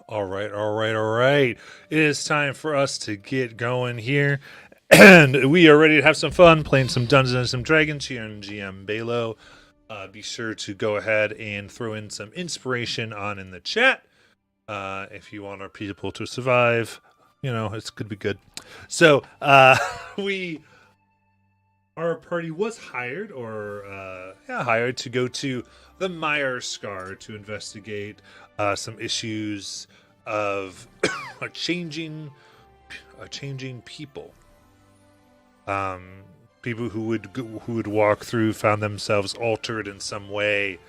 All right, all right, all right. It is time for us to get going here. And we are ready to have some fun playing some Dungeons and some Dragons here in GM Balo. Be sure to go ahead and throw in some inspiration on in the chat. If you want our people to survive, it's could be good. So we our party was hired to go to the Mire Scar to investigate some issues of a changing people. People who would walk through found themselves altered in some way,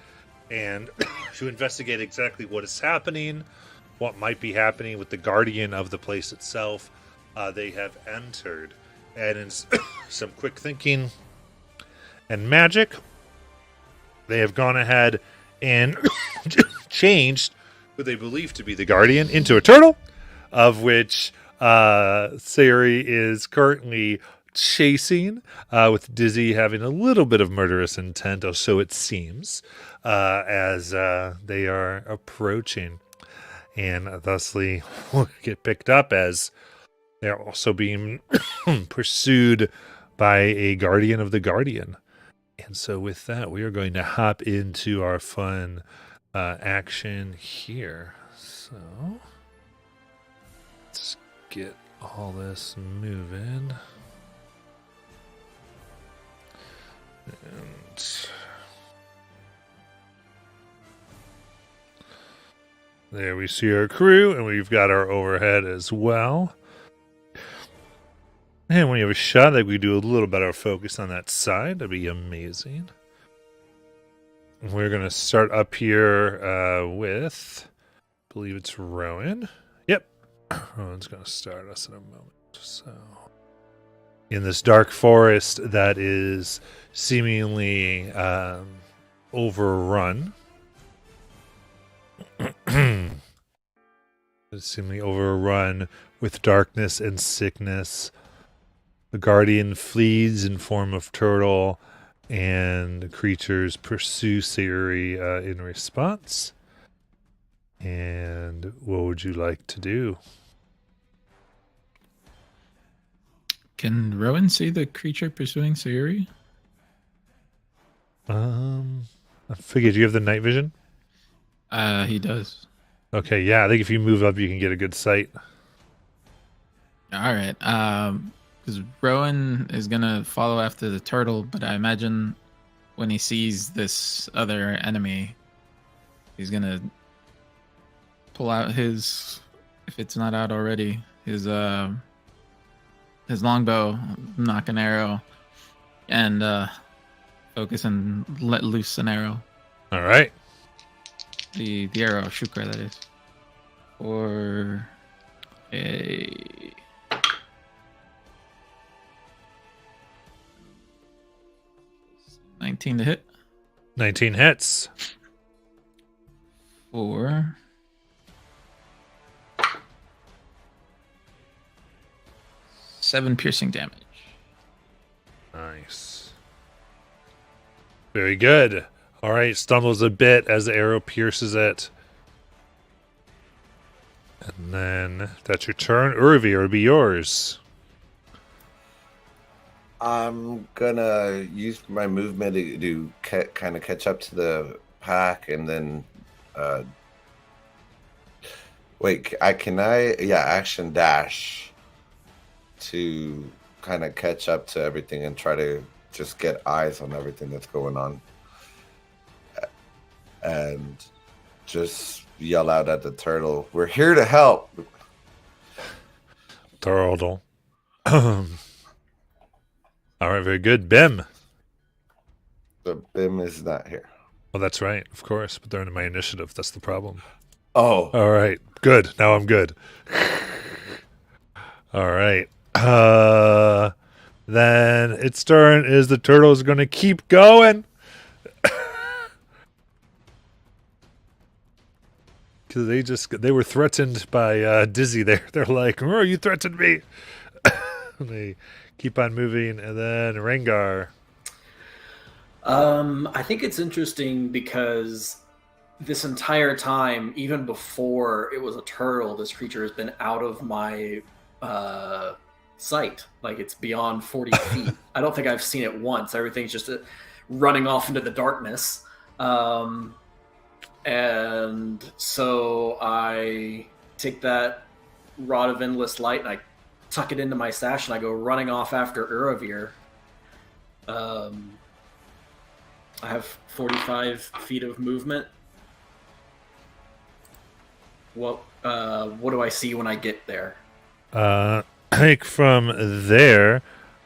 and to investigate exactly what is happening, what might be happening with the guardian of the place itself. They have entered, and in some quick thinking and magic, they have gone ahead and changed who they believe to be the guardian into a turtle, of which Sayuri is currently chasing, with Dizzy having a little bit of murderous intent, or so it seems, as they are approaching, and thusly will get picked up as they're also being pursued by a guardian of the guardian. And so with that, we are going to hop into our fun action here. So let's get all this moving. And there we see our crew, and we've got our overhead as well. And when you have a shot, like we do a little better focus on that side, that'd be amazing. We're going to start up here with, I believe it's Rowan. Yep. Rowan's going to start us in a moment. So, in this dark forest that is seemingly overrun. Seemingly overrun with darkness and sickness. The guardian flees in form of turtle, and the creatures pursue Sayuri in response. And what would you like to do? Can Rowan see the creature pursuing Sayuri? I figured you have the night vision. He does. Okay, yeah, I think if you move up, you can get a good sight. All right. Because Rowan is gonna follow after the turtle, but I imagine when he sees this other enemy, he's gonna pull out his, if it's not out already, his longbow, knock an arrow, and focus and let loose an arrow. All right. The arrow shukra, that is. For a 19 to hit. 19 hits. For 7 piercing damage. Nice. Very good. All right, stumbles a bit as the arrow pierces it. And then that's your turn. Urvi, it'll be yours. I'm gonna use my movement to kind of catch up to the pack, and then action dash to kind of catch up to everything and try to just get eyes on everything that's going on, and just yell out at the turtle, "We're here to help." Turtle. All right, very good. Bim. The Bim is not here. Well, that's right, of course, but they're in my initiative. That's the problem. Oh. All right, good. Now I'm good. All right. Then its turn is the turtle is going to keep going. Because they were threatened by Dizzy there. They're like, "Oh, you threatened me." They keep on moving, and then Rengar. I think it's interesting because this entire time, even before it was a turtle, this creature has been out of my sight. Like, it's beyond 40 feet. I don't think I've seen it once. Everything's just running off into the darkness. And so I take that Rod of Endless Light and I tuck it into my stash and I go running off after Uravir. I have 45 feet of movement. What do I see when I get there? I think from there,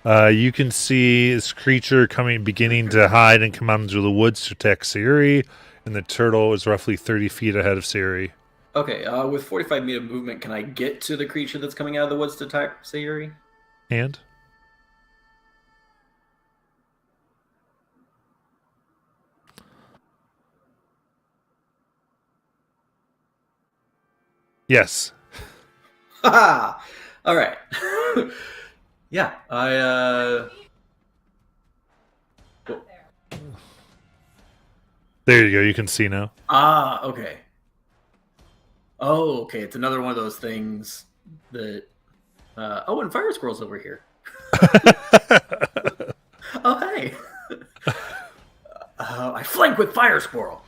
you can see this creature beginning to hide and come out into the woods to attack Siri, and the turtle is roughly 30 feet ahead of Siri. Okay, with 45 feet of movement, can I get to the creature that's coming out of the woods to attack Sayuri? And? Yes. Haha! Alright. Yeah, I, There you go, you can see now. okay. Oh, okay, it's another one of those things that... oh, and Fire Squirrel's over here. Oh, hey! I flank with Fire Squirrel!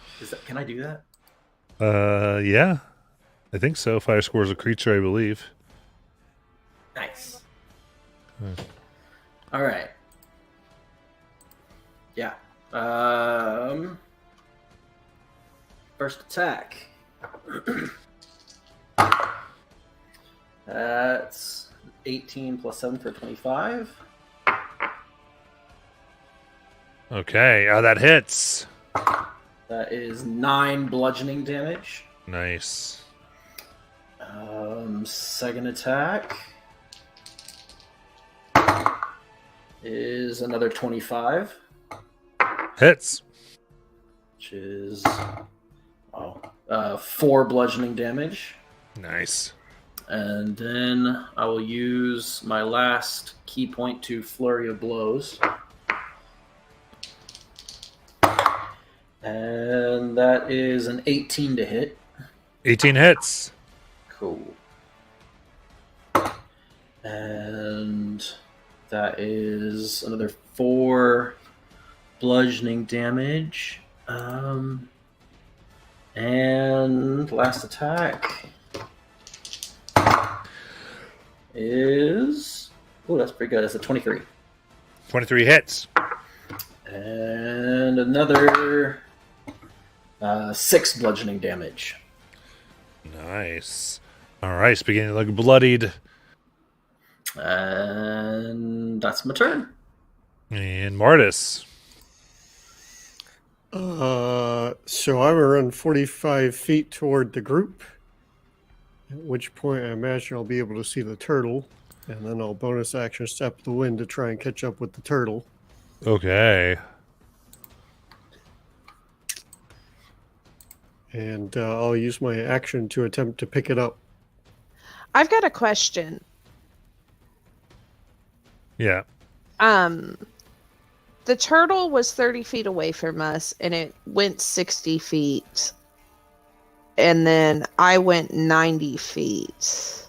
Can I do that? Yeah. I think so. Fire Squirrel's a creature, I believe. Nice. Alright. Yeah. First attack. That's 18 plus 7 for 25. Okay, that hits. That is 9 bludgeoning damage. Nice. Second attack is another 25. Hits. Which is 4 bludgeoning damage. Nice. And then I will use my last key point to Flurry of Blows. And that is an 18 to hit. 18 hits. Cool. And that is another 4 bludgeoning damage. And last attack is... Oh, that's pretty good. That's a 23. 23 hits. And another 6 bludgeoning damage. Nice. All right, it's beginning to look bloodied. And that's my turn. And Martis. So I'm around 45 feet toward the group, at which point I imagine I'll be able to see the turtle, and then I'll bonus action step the wind to try and catch up with the turtle. Okay. And I'll use my action to attempt to pick it up. I've got a question. Yeah. The turtle was 30 feet away from us, and it went 60 feet. And then I went 90 feet.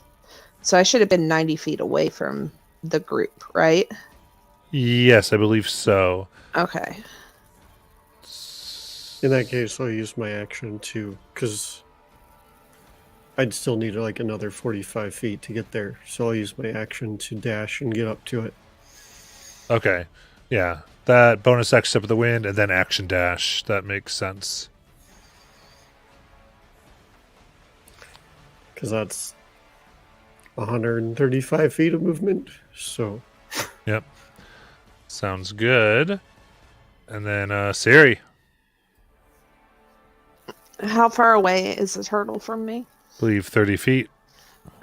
So I should have been 90 feet away from the group, right? Yes, I believe so. Okay. In that case, I'll use my action to, because I'd still need like another 45 feet to get there. So I'll use my action to dash and get up to it. Okay. Yeah. That bonus action step of the wind and then action dash. That makes sense. Because that's 135 feet of movement. So. Yep. Sounds good. And then Siri. How far away is the turtle from me? I believe 30 feet.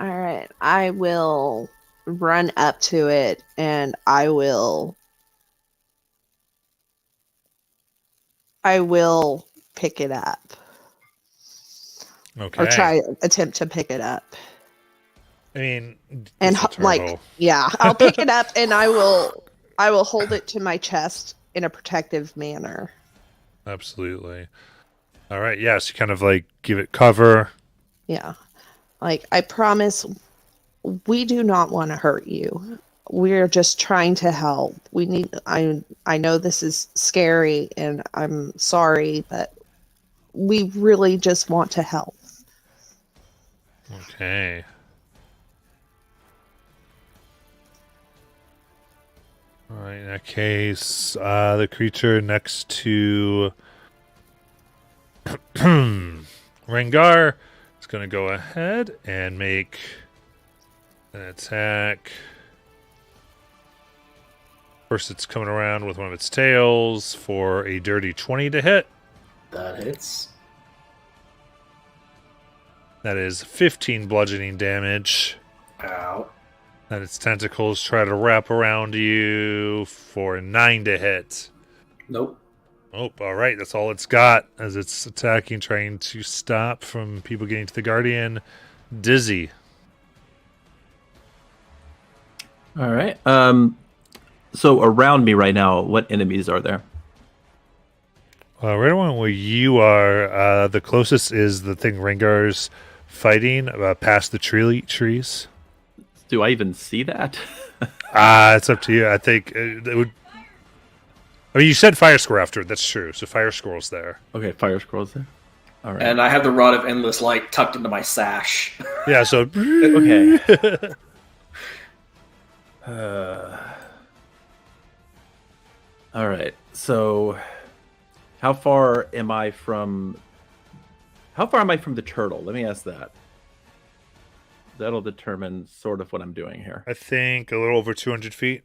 All right. I will run up to it, and I will pick it up. Okay. Or try attempt to pick it up. I mean, And it's a like, turtle. yeah, I'll pick it up and I will hold it to my chest in a protective manner. Absolutely. All right. Yeah. So you kind of like give it cover. Yeah. Like, I promise we do not want to hurt you. We're just trying to help. I know this is scary and I'm sorry, but we really just want to help. Okay. All right. In that case, the creature next to Rengar is going to go ahead and make an attack. First, it's coming around with one of its tails for a dirty 20 to hit. That hits. That is 15 bludgeoning damage. Ow. And its tentacles try to wrap around you for a 9 to hit. Nope. Oh, all right. That's all it's got as it's attacking, trying to stop from people getting to the Guardian. Dizzy. All right. So around me right now, what enemies are there? Right around where you are, the closest is the thing Rengar's fighting past the trees. Do I even see that? It's up to you. I think it would. I mean, you said Fire Squirrel after. That's true. So Fire Squirrel's there. Okay, fire scrolls there. All right. And I have the Rod of Endless Light tucked into my sash. Yeah. So Okay. All right. So, how far am I from the turtle? Let me ask that. That'll determine sort of what I'm doing here. I think a little over 200 feet.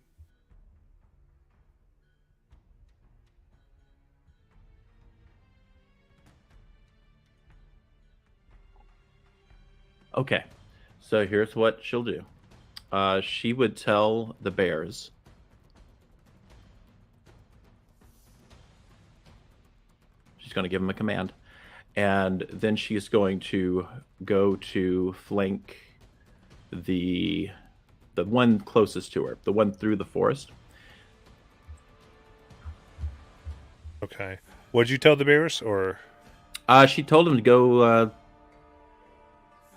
Okay. So here's what she'll do. She would tell the bears. She's going to give them a command. And then she's going to go to flank the one closest to her, the one through the forest. Okay. What'd you tell the bears? Or She told him to go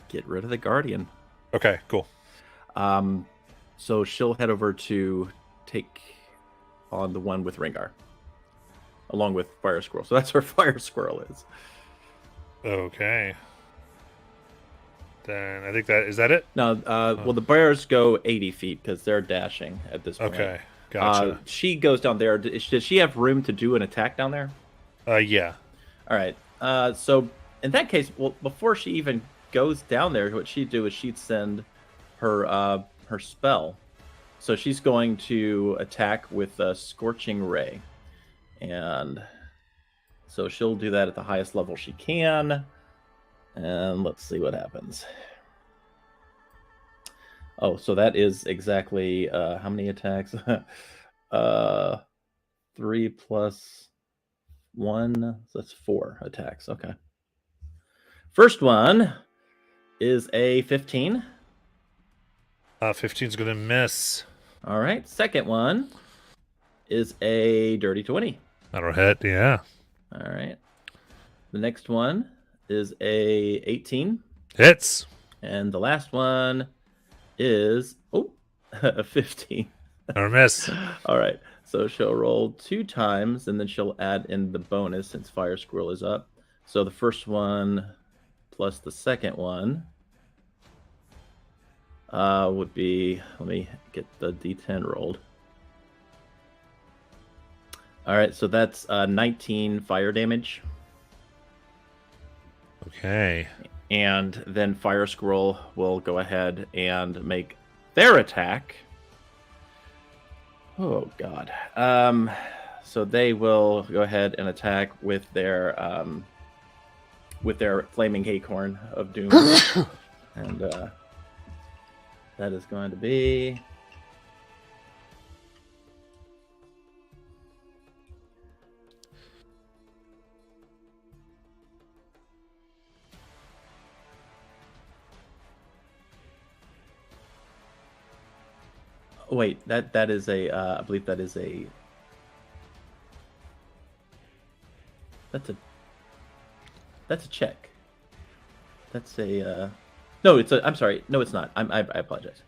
get rid of the Guardian. okay, cool. So she'll head over to take on the one with Rengar, along with Fire Squirrel. So that's where Fire Squirrel is. Okay. Then I think that is that it. No, well, the bears go 80 feet because they're dashing at this point. Okay, gotcha. She goes down there. Does she have room to do an attack down there? Yeah. All right. So in that case, well, before she even goes down there, what she'd do is she'd send her her spell. So she's going to attack with a Scorching Ray, and so she'll do that at the highest level she can. And let's see what happens. Oh, so that is exactly how many attacks? 3 plus 1. So that's 4 attacks. Okay. First one is a 15. 15's gonna miss. All right. Second one is a dirty 20. That'll hit. Yeah. All right. The next one is a 18. Hits. And the last one is a 15. Or miss. All right. So she'll roll 2 times, and then she'll add in the bonus since Fire Squirrel is up. So the first one plus the second one would be, let me get the D10 rolled. All right. So that's 19 fire damage. Okay. And then Fire Squirrel will go ahead and make their attack. Oh, God. So they will go ahead and attack with their Flaming Acorn of Doom. And that is going to be... Wait, that is a I believe that is a That's a check. That's a no. It's a. I'm sorry. No, it's not. I apologize.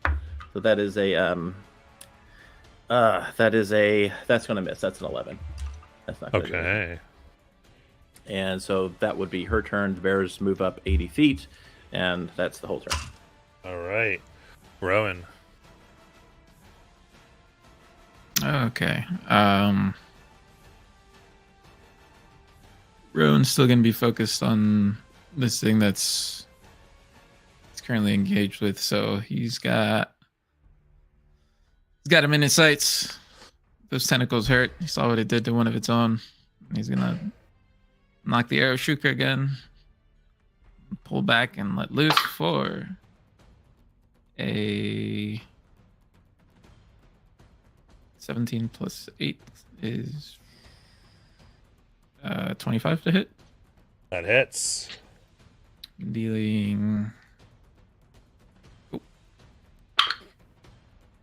So that is a that's gonna miss. That's an 11. That's not gonna do it. Okay. And so that would be her turn. The bears move up 80 feet, and that's the whole turn. All right. Rowan. Okay. Rowan's still gonna be focused on this thing that's currently engaged with, so he's got him in his sights. Those tentacles hurt. He saw what it did to one of its own. He's gonna knock the arrow shooker again. Pull back and let loose for a 17 plus 8 is 25 to hit. That hits. Dealing.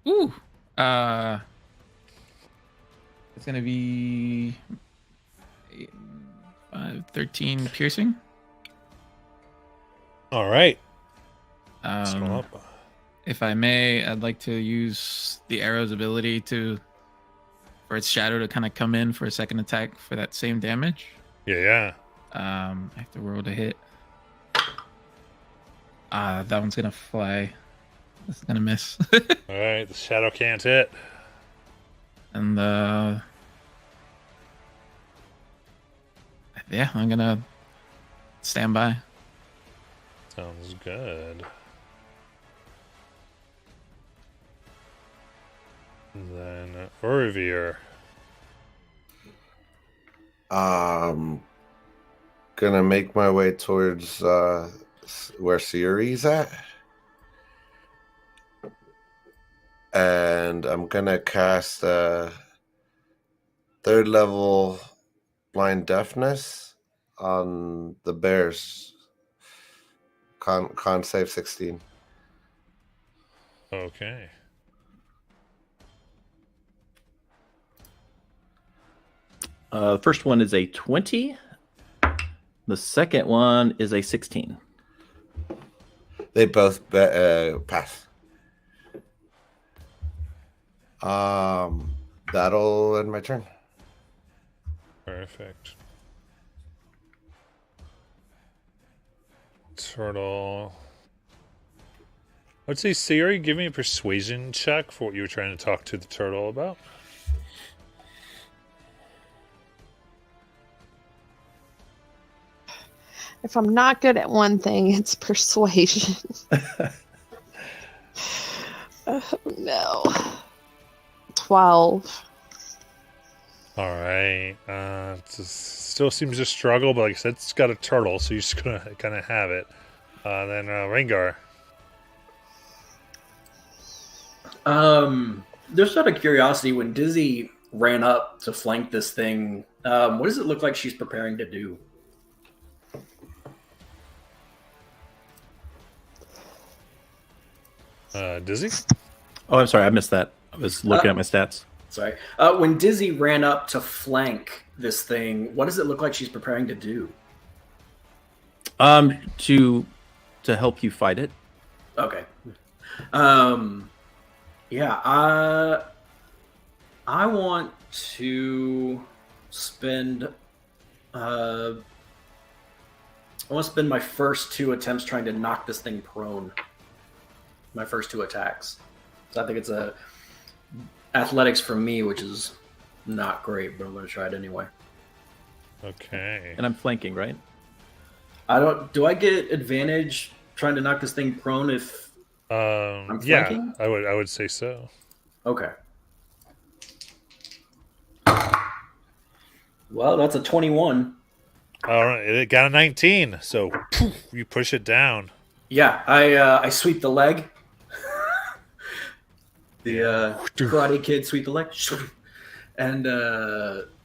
Ooh. It's gonna be 13 piercing. All right. Um, if I may, I'd like to use the arrow's ability for its shadow to kind of come in for a second attack for that same damage. Yeah. I have to roll to hit. That one's gonna fly. This is gonna miss. All right. The shadow can't hit. And yeah, I'm gonna stand by. Sounds good. And then Orvir. Gonna make my way towards where Siri's at. And I'm gonna cast third level blind deafness on the bears. Con save 16. Okay. First one is a 20. The second one is a 16. They both pass. That'll end my turn. Perfect. Turtle. I'd say, Siri, give me a persuasion check for what you were trying to talk to the turtle about. If I'm not good at one thing, it's persuasion. Oh, no. 12. All right. Still seems to struggle, but like I said, it's got a turtle, so you're just gonna kind of have it. Then Rengar. Just out of curiosity, when Dizzy ran up to flank this thing, what does it look like she's preparing to do? Dizzy? Oh, I'm sorry. I missed that. I was looking at my stats. Sorry. When Dizzy ran up to flank this thing, what does it look like she's preparing to do? To help you fight it. Okay. Yeah, I want to spend I want to spend my first 2 attempts trying to knock this thing prone. My first 2 attacks. So I think it's a athletics for me, which is not great, but I'm going to try it anyway. Okay. And I'm flanking, right? Do I get advantage trying to knock this thing prone if I'm flanking? Yeah, I would say so. Okay. Well, that's a 21. All right, it got a 19, so you push it down. Yeah, I sweep the leg. The Karate Kid sweep the leg. And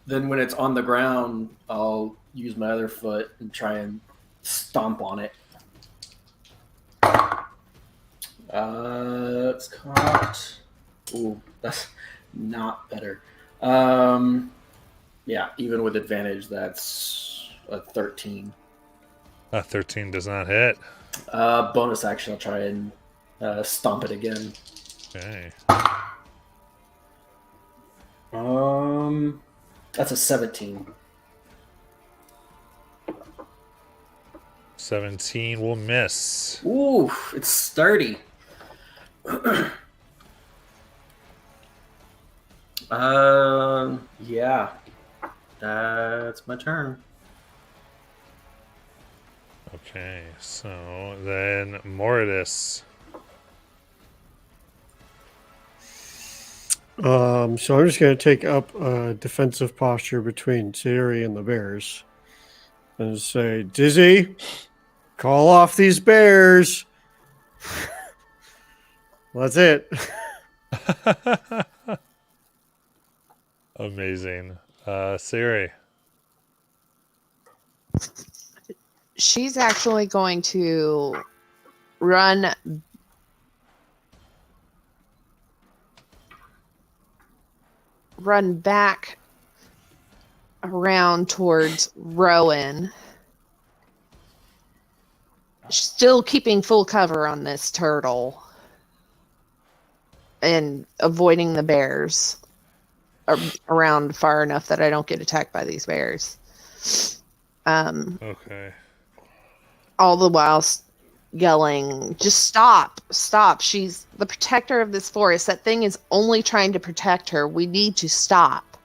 then when it's on the ground, I'll use my other foot and try and stomp on it. It's caught. Ooh, that's not better. Yeah, even with advantage, that's a 13. 13 does not hit. Bonus action, I'll try and stomp it again. Okay. That's a 17. 17 will miss. Ooh, it's sturdy. Yeah. That's my turn. Okay, so then Mordis. So I'm just going to take up a defensive posture between Siri and the bears and say, Dizzy, call off these bears. That's it. Amazing. Siri. She's actually going to run back around towards Rowan. Still keeping full cover on this turtle and avoiding the bears around far enough that I don't get attacked by these bears. Okay. All the while yelling, just stop, stop. She's the protector of this forest. That thing is only trying to protect her. We need to stop.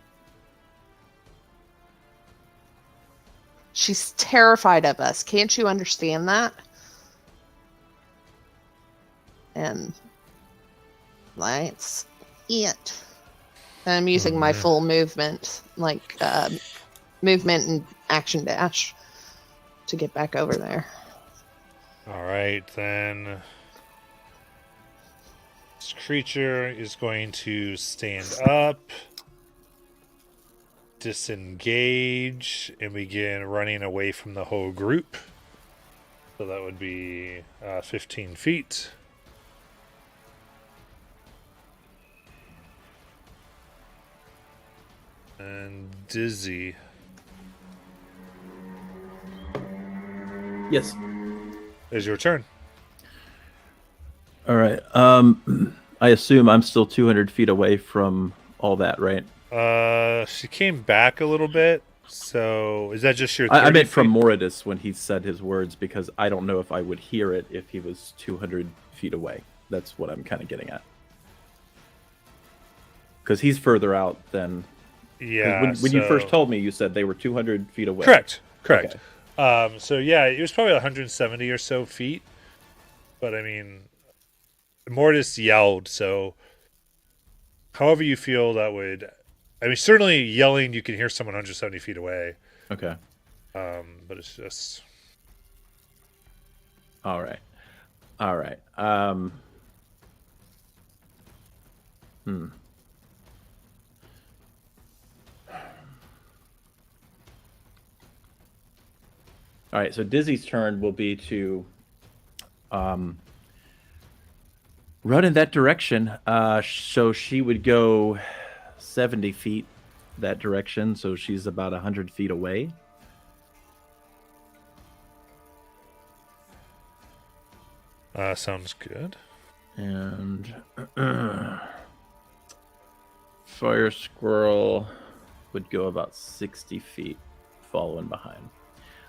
She's terrified of us. Can't you understand that? And that's it. And I'm using my full movement, like movement and action dash to get back over there. All right, then. This creature is going to stand up, disengage, and begin running away from the whole group. So that would be 15 feet. And Dizzy. Yes. It's your turn. All right. I assume I'm still 200 feet away from all that, right? She came back a little bit. So is that just your? I 30 meant from feet? Moridus when he said his words, because I don't know if I would hear it if he was 200 feet away. That's what I'm kind of getting at. Because he's further out than. 'cause Yeah. When you first told me, you said they were 200 feet away. Correct. Okay. So yeah, it was probably 170 or so feet. But I mean, Mortis yelled. So, however you feel that would. I mean, certainly yelling, you can hear someone 170 feet away. Okay. But it's just. All right. All right. All right, so Dizzy's turn will be to run in that direction. So she would go 70 feet that direction, so she's about 100 feet away. Sounds good. And Fire Squirrel would go about 60 feet following behind.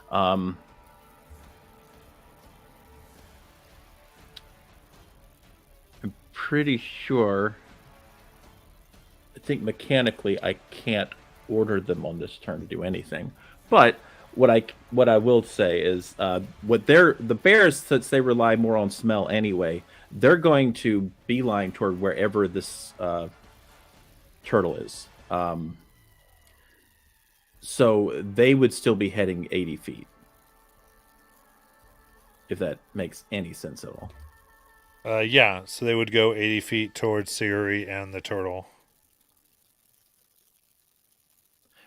I'm pretty sure. I think mechanically I can't order them on this turn to do anything. But what I will say is the bears, since they rely more on smell anyway, they're going to beeline toward wherever this turtle is. So they would still be heading 80 feet. If that makes any sense at all. Yeah, so they would go 80 feet towards Siguri and the turtle.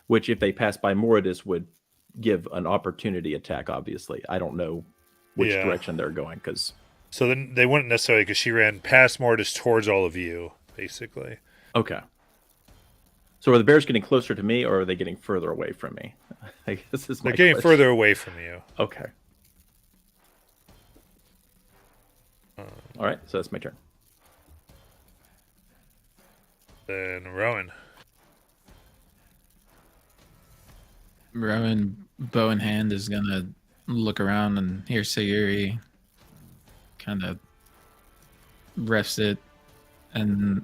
Which, if they pass by Moridus, would give an opportunity attack, obviously. I don't know which direction they're going, because... So then they wouldn't necessarily, because she ran past Mortis towards all of you, basically. Okay. So are the bears getting closer to me, or are they getting further away from me? I guess this is my They're getting question. further away from you. Okay. All right, so that's my turn. Then Rowan. Rowan, bow in hand, is gonna look around and hear Sayuri. Kind of refs it, and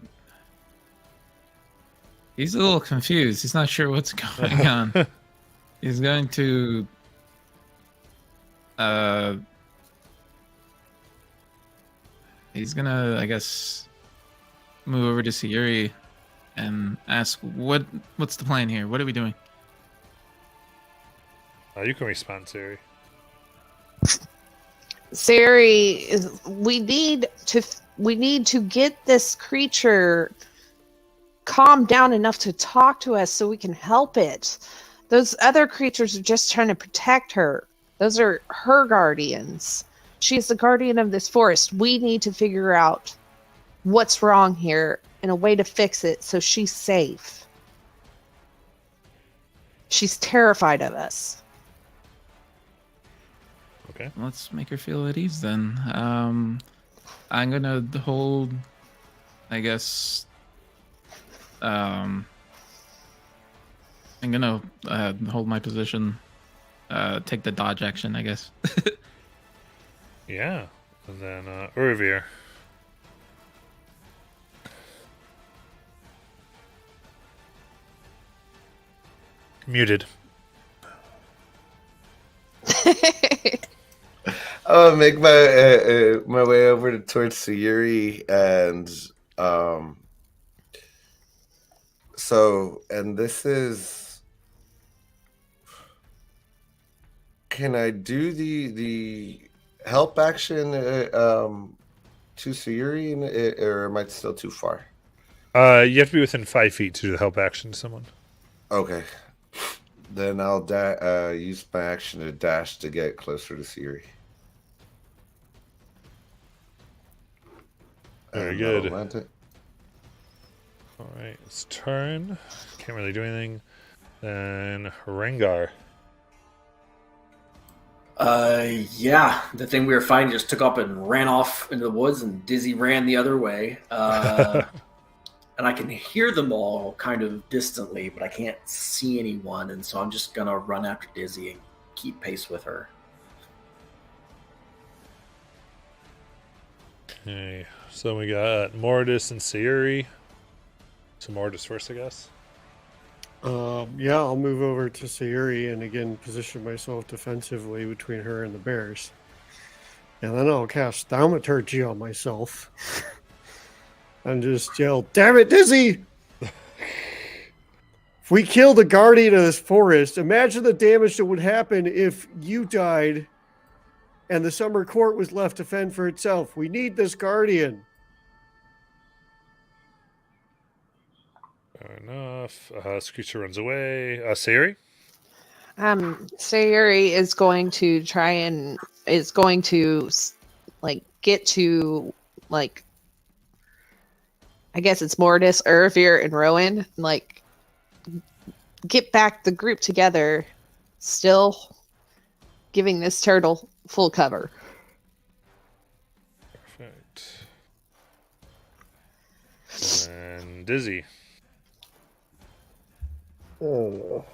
he's a little confused. He's not sure what's going on. He's going to he's gonna, I guess, move over to Sayuri and ask what's the plan here? What are we doing? You can respond, Siri. Sari, we need to get this creature calmed down enough to talk to us so we can help it. Those other creatures are just trying to protect her. Those are her guardians. She is the guardian of this forest. We need to figure out what's wrong here and a way to fix it so she's safe. She's terrified of us. Okay. Let's make her feel at ease then. I'm gonna hold, I guess. I'm gonna hold my position. Take the dodge action, I guess. Yeah. And then Urvir. Muted. I'll make my my way over towards Sayuri, and and this is. Can I do the help action to Sayuri, or am I still too far? You have to be within 5 feet to do the help action to someone. Okay. Then I'll use my action to dash to get closer to Sayuri. Very And good. that'll land it. All right, it's turn. Can't really do anything. Then Rengar. Yeah, the thing we were fighting just took up and ran off into the woods, and Dizzy ran the other way. And I can hear them all kind of distantly, but I can't see anyone, and so I'm just gonna run after Dizzy and keep pace with her. Okay, so we got Mortis and Sayuri. So Mortis first, I guess. Yeah, I'll move over to Sayuri and again position myself defensively between her and the bears. And then I'll cast Thaumaturgy on myself. And just yell, "Damn it, Dizzy! If we kill the guardian of this forest, imagine the damage that would happen if you died and the summer court was left to fend for itself. We need this guardian." Fair enough. This creature runs away. Sayuri? Sayuri is going to try and get to I guess it's Mortis, Urvir, and Rowan. Get back the group together, still giving this turtle full cover. Perfect. And Dizzy. All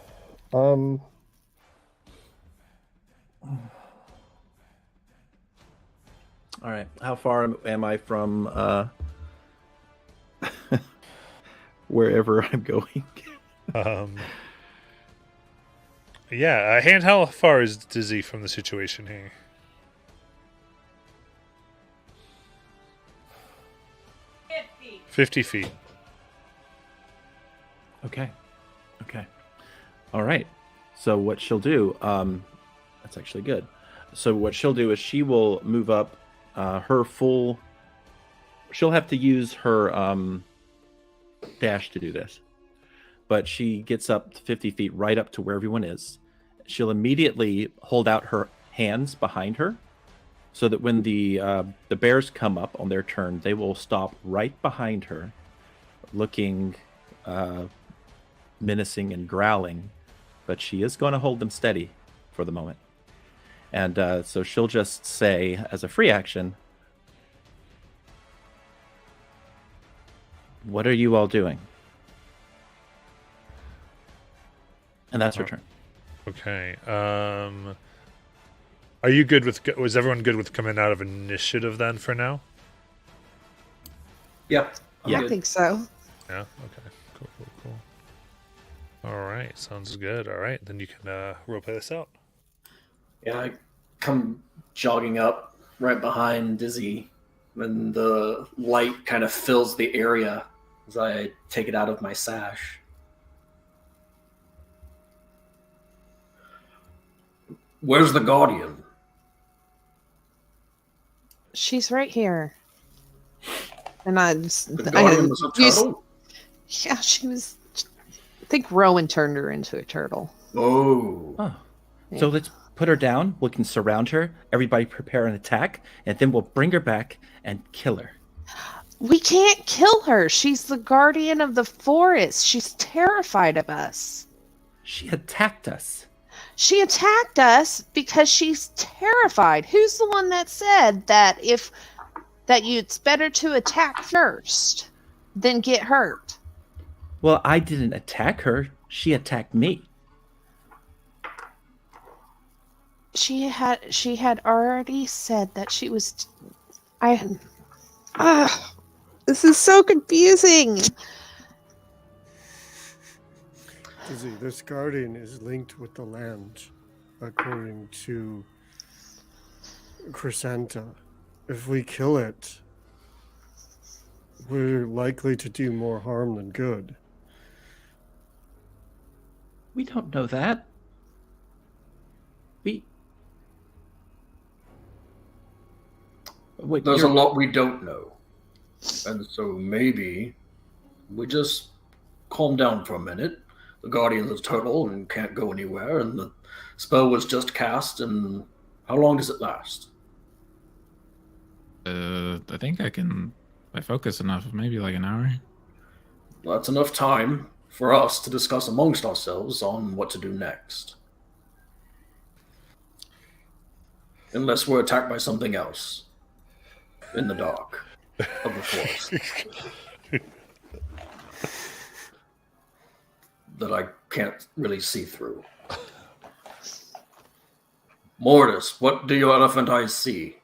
right. How far am I from wherever I'm going? Yeah, hand, how far is Dizzy from the situation here? 50 feet. Okay. All right. So what she'll do, that's actually good. So what she'll do is she will move up she'll have to use her dash to do this. But she gets up 50 feet right up to where everyone is. She'll immediately hold out her hands behind her so that when the bears come up on their turn, they will stop right behind her, looking menacing and growling, but she is going to hold them steady for the moment. And so she'll just say, as a free action, What are you all doing? And that's her Oh. turn. Okay. Are you good with? Was everyone good with coming out of initiative then for now? Yep. I'm I good. think so. Yeah. Okay. Cool. All right. Sounds good. All right. Then you can roleplay this out. Yeah, I come jogging up right behind Dizzy when the light kind of fills the area as I take it out of my sash. Where's the Guardian? She's right here. And I just, The Guardian was a turtle? yeah, she was. I think Rowan turned her into a turtle. Oh. Oh. So let's put her down. We can surround her. Everybody prepare an attack. And then we'll bring her back and kill her. We can't kill her. She's the guardian of the forest. She's terrified of us. She attacked us. She attacked us because she's terrified. Who's the one that said that it's better to attack first than get hurt? Well, I didn't attack her. She attacked me. She had already said that she was. This is so confusing. Dizzy, this guardian is linked with the land, according to Chrysanta. If we kill it, we're likely to do more harm than good. We don't know that. Wait, There's a lot we don't know. And so maybe we just calm down for a minute. The Guardian's a turtle and can't go anywhere, and the spell was just cast, and how long does it last? I think I can. If I focus enough, maybe like an hour. That's enough time for us to discuss amongst ourselves on what to do next. Unless we're attacked by something else in the dark of the forest that I can't really see through. Mortis, what do your elephant eyes see?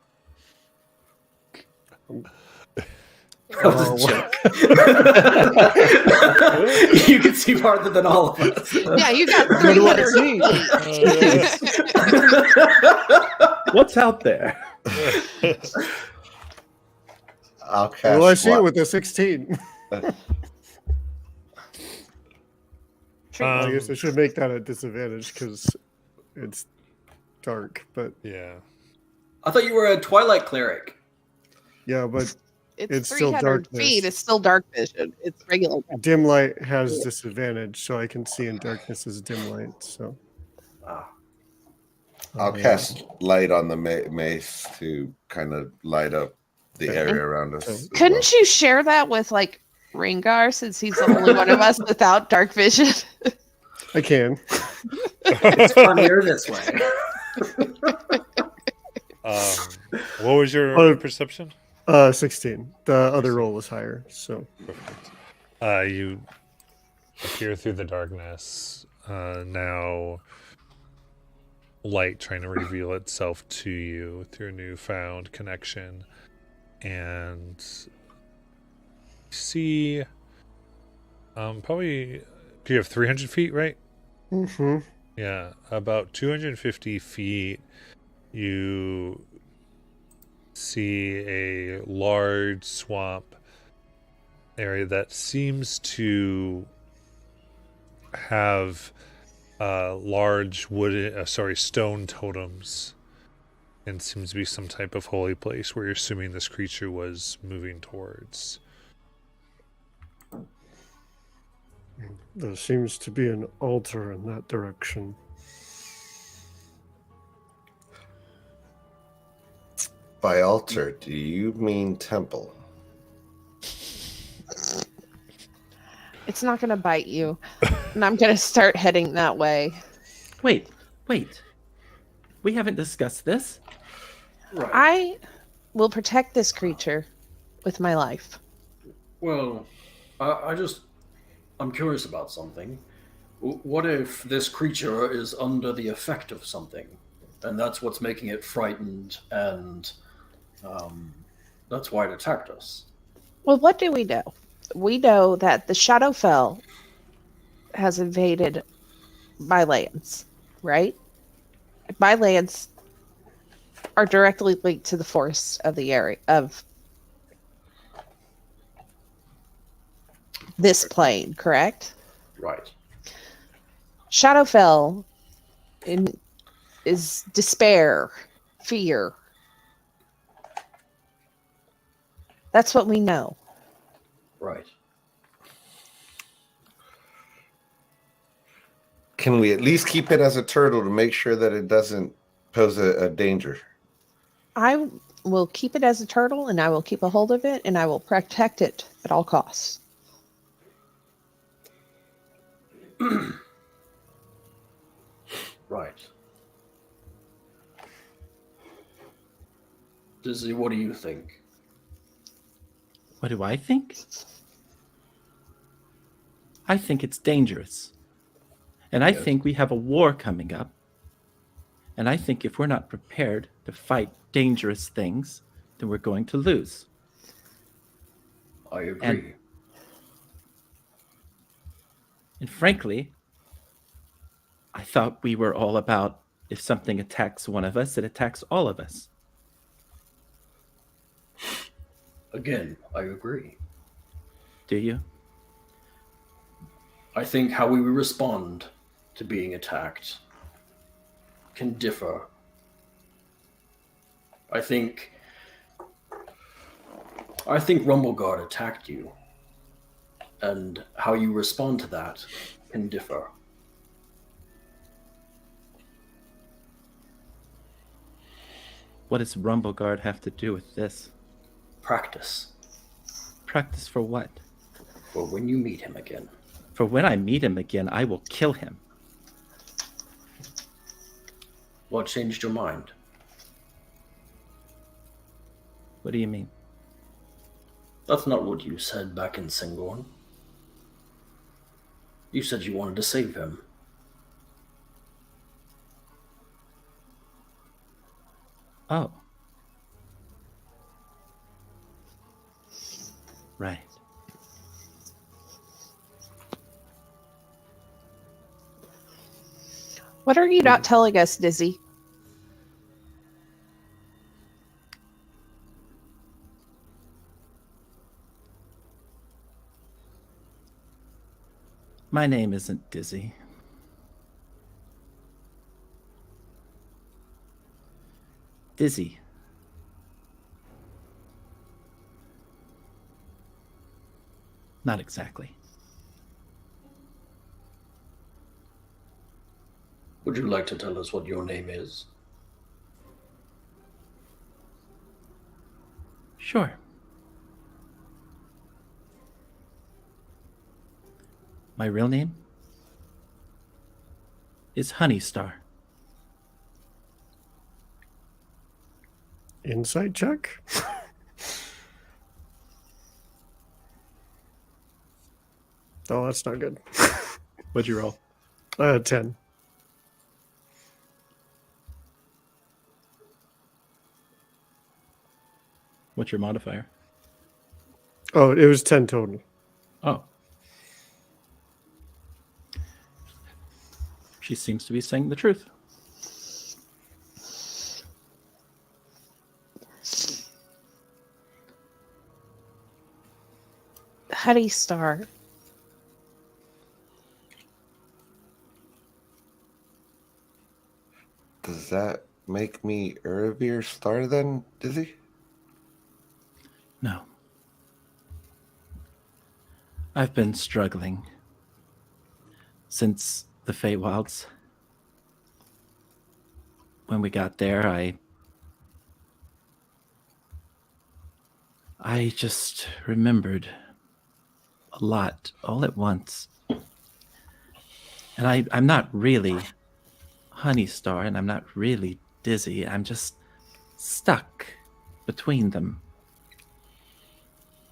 That was a joke. You can see farther than all of us. Yeah, you got 300 feet. What's out there? I'll cast. Well, I see it what? with the 16. I guess I should make that a disadvantage because it's dark. But Yeah. I thought you were a Twilight Cleric. yeah, but It's It's still 300 darkness. feet. It's still dark vision. It's regular. dim light has disadvantage, so I can see in darkness as dim light. So Ah. I'll cast light on the mace to kind of light up the area around us. as well. Couldn't you share that with like Ringar since he's the only one of us without dark vision? I can. It's funnier this way. What was your Oh. perception? 16. The other roll was higher. So Perfect. You appear through the darkness. Now, light trying to reveal itself to you through a newfound connection, and see. Probably. Do you have 300 feet, right? mm-hmm. Yeah, about 250 feet. You see a large swamp area that seems to have large stone totems, and seems to be some type of holy place where you're assuming this creature was moving towards. There seems to be an altar in that direction. By altar, do you mean temple? It's not going to bite you. And I'm going to start heading that way. Wait. We haven't discussed this. Right. I will protect this creature with my life. Well, I'm curious about something. What if this creature is under the effect of something, and that's what's making it frightened, and that's why it attacked us? Well, what do we know? We know that the Shadowfell has invaded my lands, right? My lands are directly linked to the forests of the area of this plane, correct? Right. Shadowfell is despair, fear. That's what we know. Right. Can we at least keep it as a turtle to make sure that it doesn't pose a danger? I will keep it as a turtle, and I will keep a hold of it, and I will protect it at all costs. Right. Dizzy, what do you think? What do I think? I think it's dangerous. And I Yes. think we have a war coming up. And I think if we're not prepared to fight dangerous things, then we're going to lose. I agree. And frankly, I thought we were all about if something attacks one of us, it attacks all of us. Again, I agree. Do you? I think how we respond to being attacked can differ. I think Rumbleguard attacked you, and how you respond to that can differ. What does Rumbleguard have to do with this? Practice Practice for what? for when you meet him again. For when I meet him again, I will kill him. What changed your mind? What do you mean? That's not what you said back in Singorn. You said you wanted to save him. Oh. Right. What are you not telling us, Dizzy? My name isn't Dizzy. Dizzy. Not exactly. Would you like to tell us what your name is? Sure. My real name is Honey Star. Insight check? Oh, that's not good. What'd you roll? 10. What's your modifier? Oh, it was 10 total. Oh. She seems to be saying the truth. Honey Star. Does that make me Mire Star then, Dizzy? No. I've been struggling since the Feywilds. When we got there, I just remembered a lot all at once. And I'm not really Honey Star, and I'm not really Dizzy. I'm just stuck between them.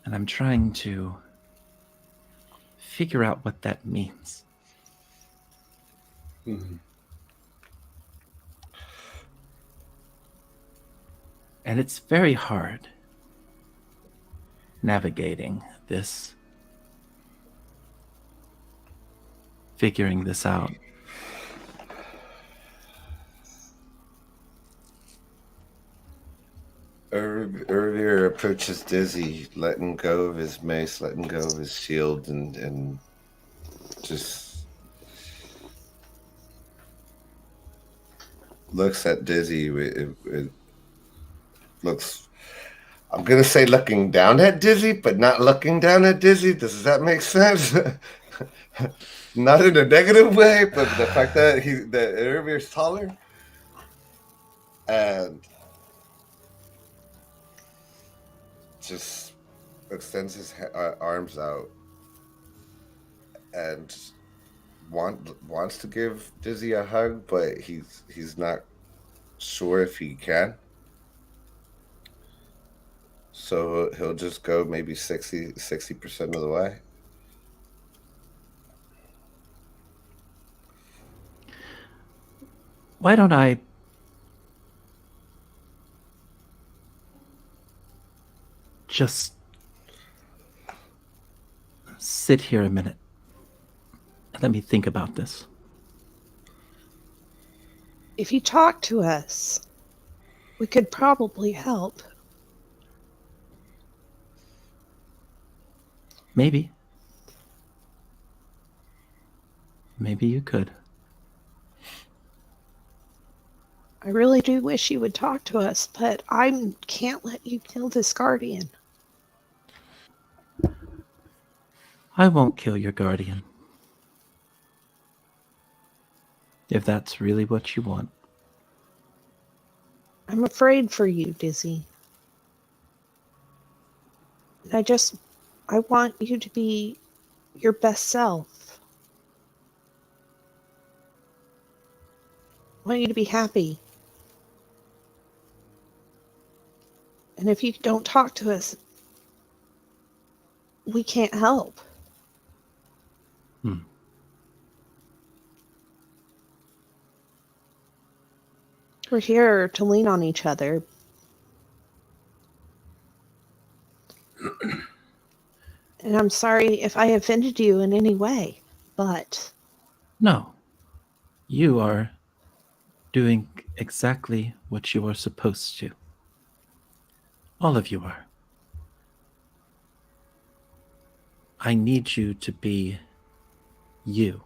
And I'm trying to figure out what that means. Mhm. And it's very hard navigating this, figuring this out. Earlier approaches Dizzy, letting go of his mace, letting go of his shield, and just looks at Dizzy. It looks, I'm going to say looking down at Dizzy, but not looking down at Dizzy. Does that make sense? Not in a negative way, but the fact that Ervir's taller. And just extends his arms out and wants to give Dizzy a hug, but he's not sure if he can. So he'll just go maybe 60% of the way. Why don't I just sit here a minute and let me think about this? If you talk to us, we could probably help. Maybe. Maybe you could. I really do wish you would talk to us, but I can't let you kill this guardian. I won't kill your guardian. If that's really what you want. I'm afraid for you, Dizzy. I want you to be your best self. I want you to be happy. And if you don't talk to us, we can't help. We're here to lean on each other. And I'm sorry if I offended you in any way, but... No. You are doing exactly what you are supposed to. All of you are. I need you to be you.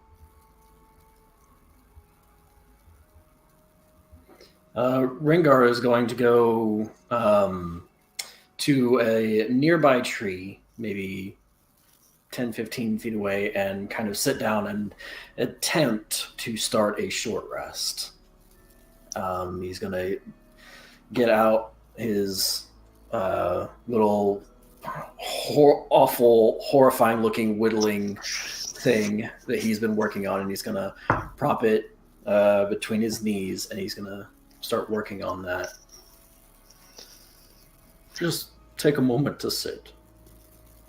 Rengar is going to go to a nearby tree, maybe 10, 15 feet away, and kind of sit down and attempt to start a short rest. He's going to get out his little awful, horrifying-looking whittling thing that he's been working on, and he's going to prop it between his knees, and he's going to start working on that. Just take a moment to sit.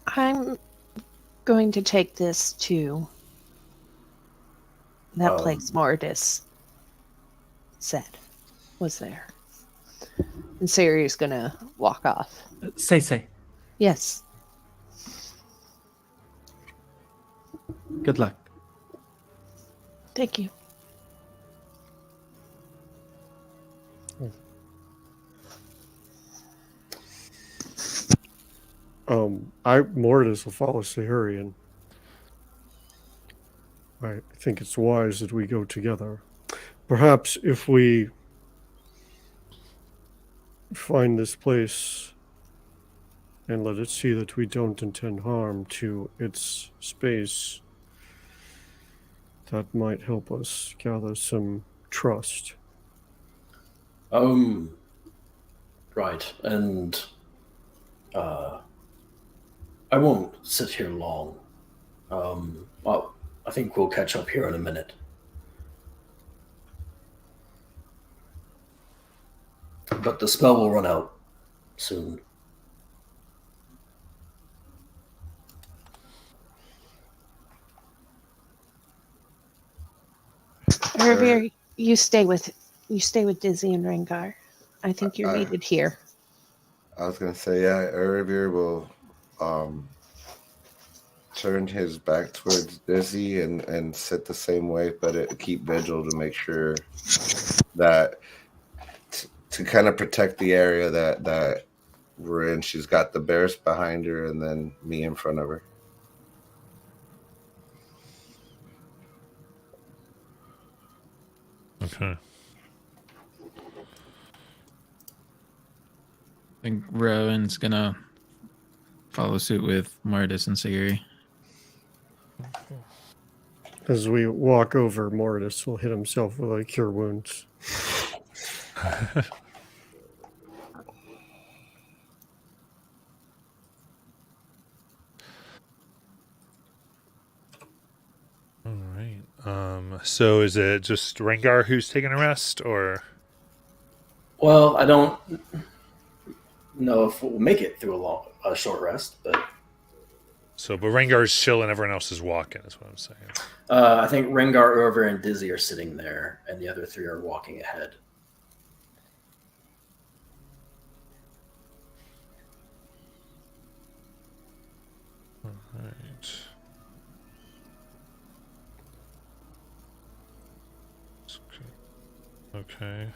I'm going to take this to that place Mortis said was there. And Siri's going to walk off. Say. Yes. Good luck. Thank you. Mortis will follow Saharian. I think it's wise that we go together. Perhaps if we find this place and let it see that we don't intend harm to its space, that might help us gather some trust. Right, and I won't sit here long. Well, I think we'll catch up here in a minute. But the spell will run out soon. Revere, you stay with Dizzy and Rengar. I think you're needed here. I was gonna say, yeah, Erebir will turn his back towards Dizzy and sit the same way, but keep vigil to make sure that to kind of protect the area that we're in. She's got the bears behind her and then me in front of her. Okay. I think Rowan's gonna follow suit with Mortis and Sagiri. As we walk over, Mortis will hit himself with a cure wounds. All right. So is it just Rengar who's taking a rest, or? Well, I don't know if we'll make it through a short rest, but But Rengar's chill and everyone else is walking, is what I'm saying. I think Rengar, Urver, and Dizzy are sitting there, and the other three are walking ahead. All right. Okay.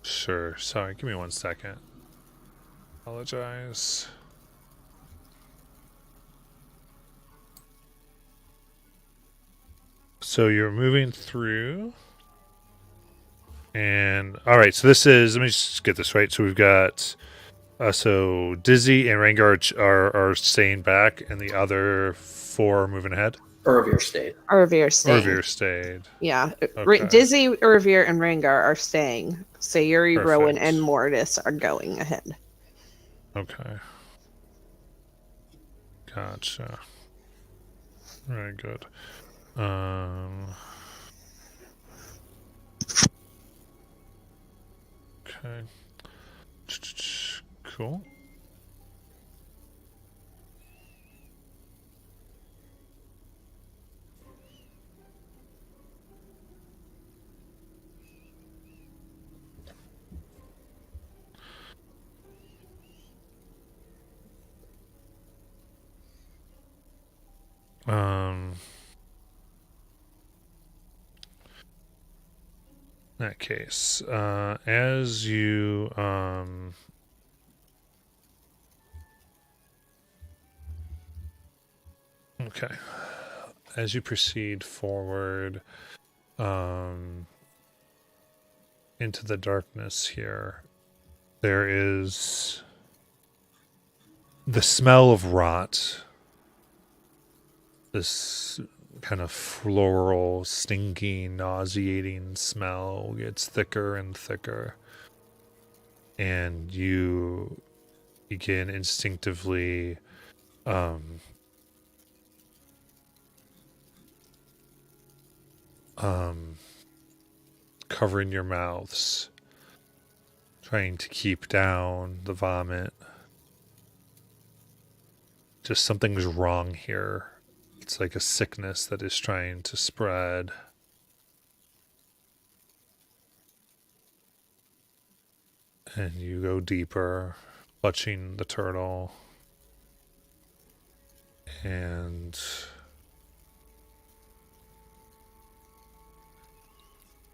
Sure. Sorry, give me 1 second. Apologize. So you're moving through. And all right, so this is, let me just get this right. So we've got so Dizzy and Rengar are staying back, and the other 4 are moving ahead. Urvir stayed. Urvir stayed. Urvir stayed. Yeah. Okay. Dizzy, Urvir, and Rengar are staying. Sayuri, Perfect. Rowan, and Mortis are going ahead. Okay. Gotcha. Very good. Okay. Cool. In that case, as you okay, as you proceed forward into the darkness here, there is the smell of rot. This kind of floral, stinking, nauseating smell gets thicker and thicker. And you begin instinctively covering your mouths, trying to keep down the vomit. Just something's wrong here. It's like a sickness that is trying to spread. And you go deeper, clutching the turtle. And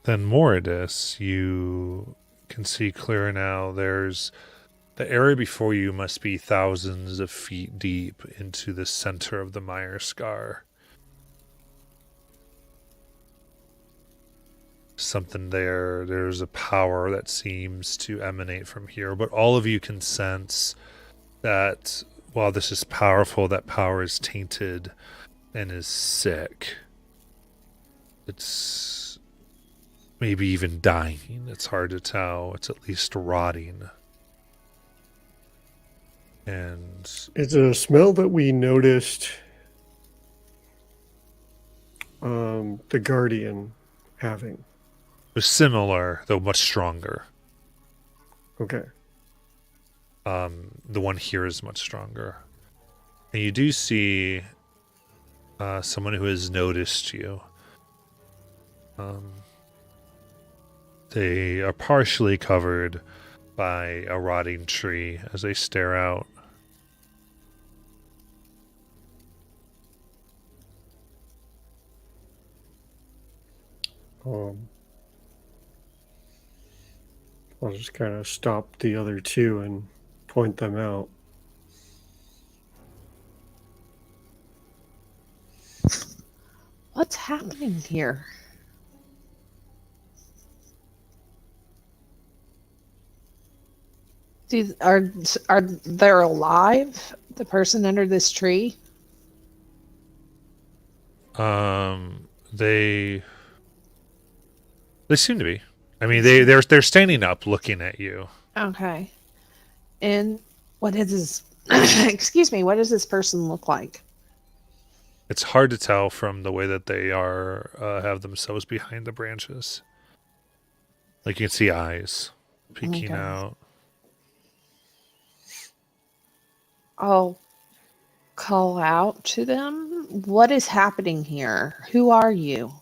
then Moridus, you can see clearer now. There's the area before you must be thousands of feet deep into the center of the Mire Scar. Something there. There's a power that seems to emanate from here, but all of you can sense that while this is powerful, that power is tainted and is sick. It's maybe even dying. It's hard to tell. It's at least rotting. And it's a smell that we noticed the Guardian having? It was similar, though much stronger. Okay. The one here is much stronger. And you do see someone who has noticed you. They are partially covered by a rotting tree as they stare out. I'll just kind of stop the other two and point them out. What's happening here? Are they alive? The person under this tree? They seem to be. I mean, they're standing up, looking at you. Okay. And what is this? Excuse me. What does this person look like? It's hard to tell from the way that they are have themselves behind the branches. Like you can see eyes peeking out. I'll call out to them. What is happening here? Who are you?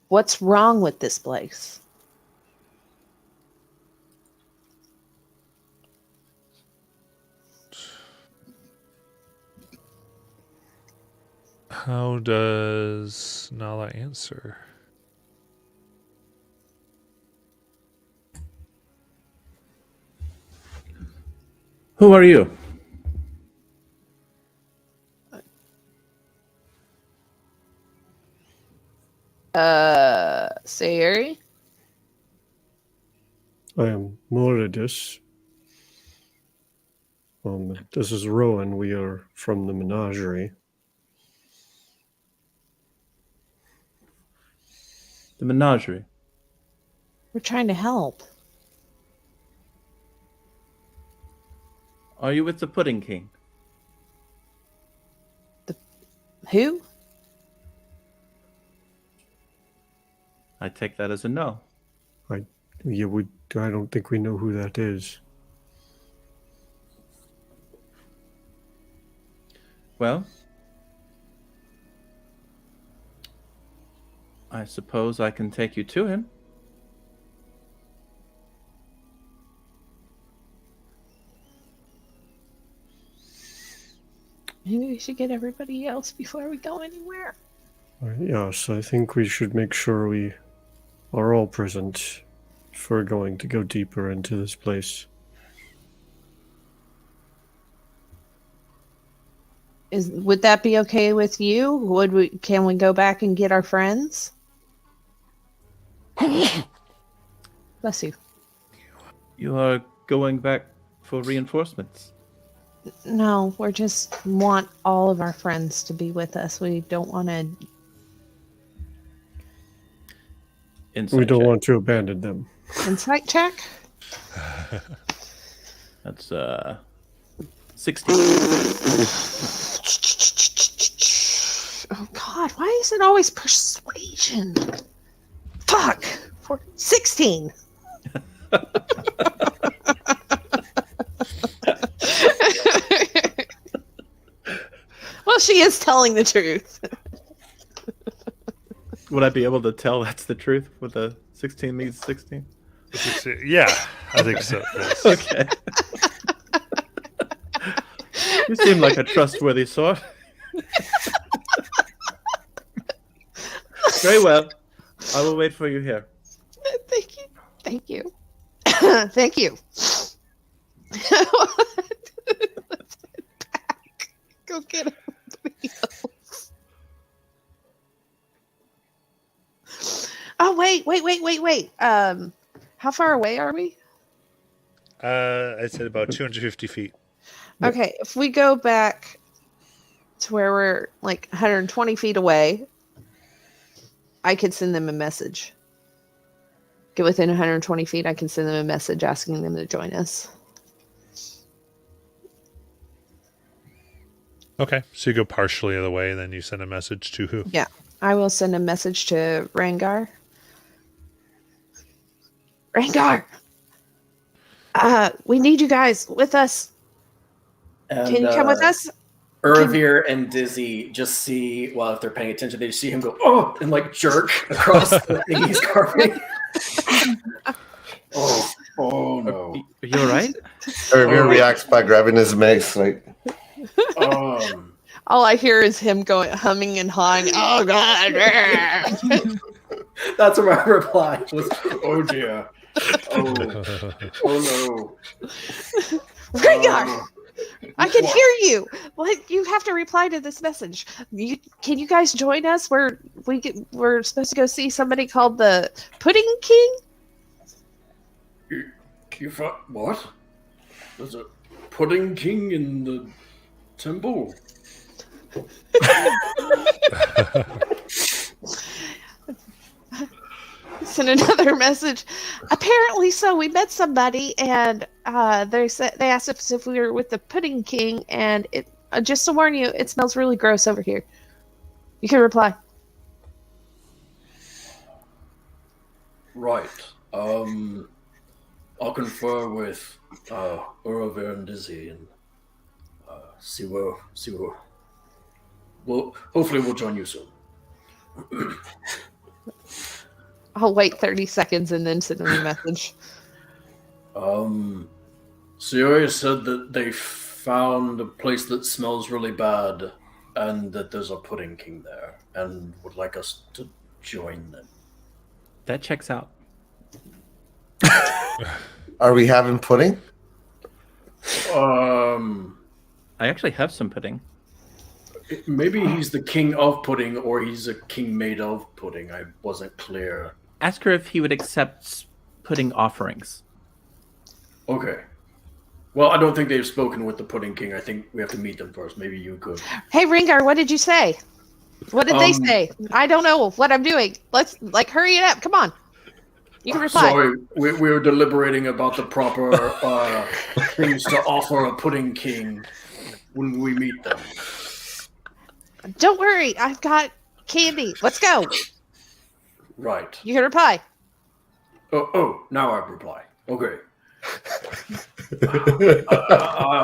What's wrong with this place? How does Nala answer? Who are you? Sayuri? I am Moradis. This is Rowan. We are from the menagerie. The menagerie. We're trying to help. Are you with the Pudding King? Who? I take that as a no. I don't think we know who that is. Well, I suppose I can take you to him. Maybe we should get everybody else before we go anywhere. Yes, I think we should make sure we are all present if we're going to go deeper into this place. Would that be okay with you? Can we go back and get our friends? Bless you. You are going back for reinforcements. No, we just want all of our friends to be with us. We don't want to. We don't want to abandon them. Insight check? That's 16. Oh God, why is it always persuasion? Fuck! 16! Well, she is telling the truth. Would I be able to tell that's the truth with a 16 means 16? Yeah, I think so. Yes. Okay. You seem like a trustworthy sort. Very well. I will wait for you here. Thank you. Thank you. Thank you. Let's head back. Go get everybody else. Oh, wait. How far away are we? I said about 250 feet. Okay, if we go back to where we're like 120 feet away, I could send them a message. Get within 120 feet, I can send them a message asking them to join us. Okay, so you go partially of the way, and then you send a message to who? Yeah, I will send a message to Rangar. Rangar, we need you guys with us. And, Can you come with us? Uravir and Dizzy just see, well, if they're paying attention, they just see him go, oh, and like jerk across the thing he's carving. Oh no. Are you alright? Uravir reacts by grabbing his mace. Like, All I hear is him going humming and hawing. Oh God! That's what my reply was. Oh dear. Oh no. Rangar, I can hear you. What? You have to reply to this message. Can you guys join us? We're supposed to go see somebody called the Pudding King. What? There's a Pudding King in the temple. Send another message. Apparently, so we met somebody, and they asked us if we were with the Pudding King, and it just to warn you, it smells really gross over here. You can reply. Right. I'll confer with Uravir and Dizzy and see where. Well, hopefully we'll join you soon. I'll wait 30 seconds and then send them a message. Sierra said that they found a place that smells really bad and that there's a Pudding King there and would like us to join them. That checks out. are we having pudding? I actually have some pudding. Maybe he's the king of pudding or he's a king made of pudding. I wasn't clear. Ask her if he would accept pudding offerings. Okay. Well, I don't think they've spoken with the Pudding King. I think we have to meet them first. Maybe you could. Hey, Ringar, what did you say? What did they say? I don't know what I'm doing. Let's hurry it up. Come on. You can reply. Sorry, we were deliberating about the proper things to offer a Pudding King when we meet them. Don't worry. I've got candy. Let's go. Right. You can reply. Oh, now I reply. Okay.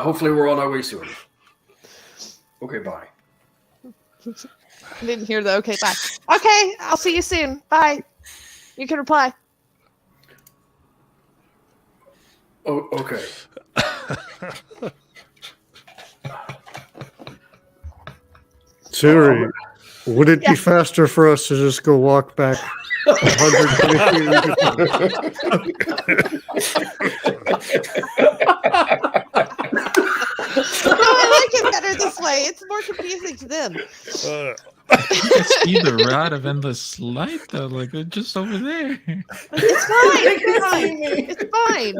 Hopefully we're on our way soon. Okay, bye. I didn't hear the okay, bye. Okay, I'll see you soon. Bye. You can reply. Oh, okay. Siri, would it be faster for us to just go walk back 150 No, I like it better this way. It's more confusing to them. See the rod of endless light though, like they're just over there. It's fine. It's fine.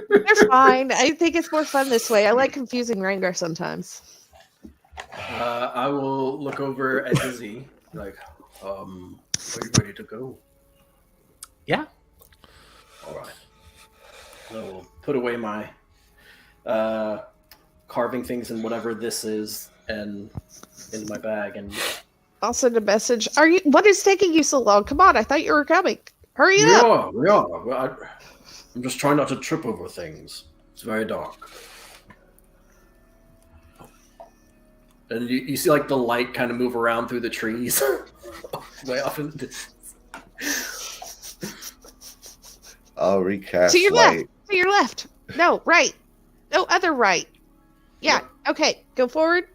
They're fine. I think it's more fun this way. I like confusing Rangar sometimes. I will look over at Dizzy. Like, are you ready to go? Yeah. All right. I will put away my carving things and whatever this is, and into my bag. And I'll send a message. What is taking you so long? Come on, I thought you were coming. Hurry up. We are. I'm just trying not to trip over things. It's very dark. And you see like the light kind of move around through the trees. Way off in the distance. I'll recast To your light. left. To your left. No, right. No, other right. Yeah. Okay. Go forward.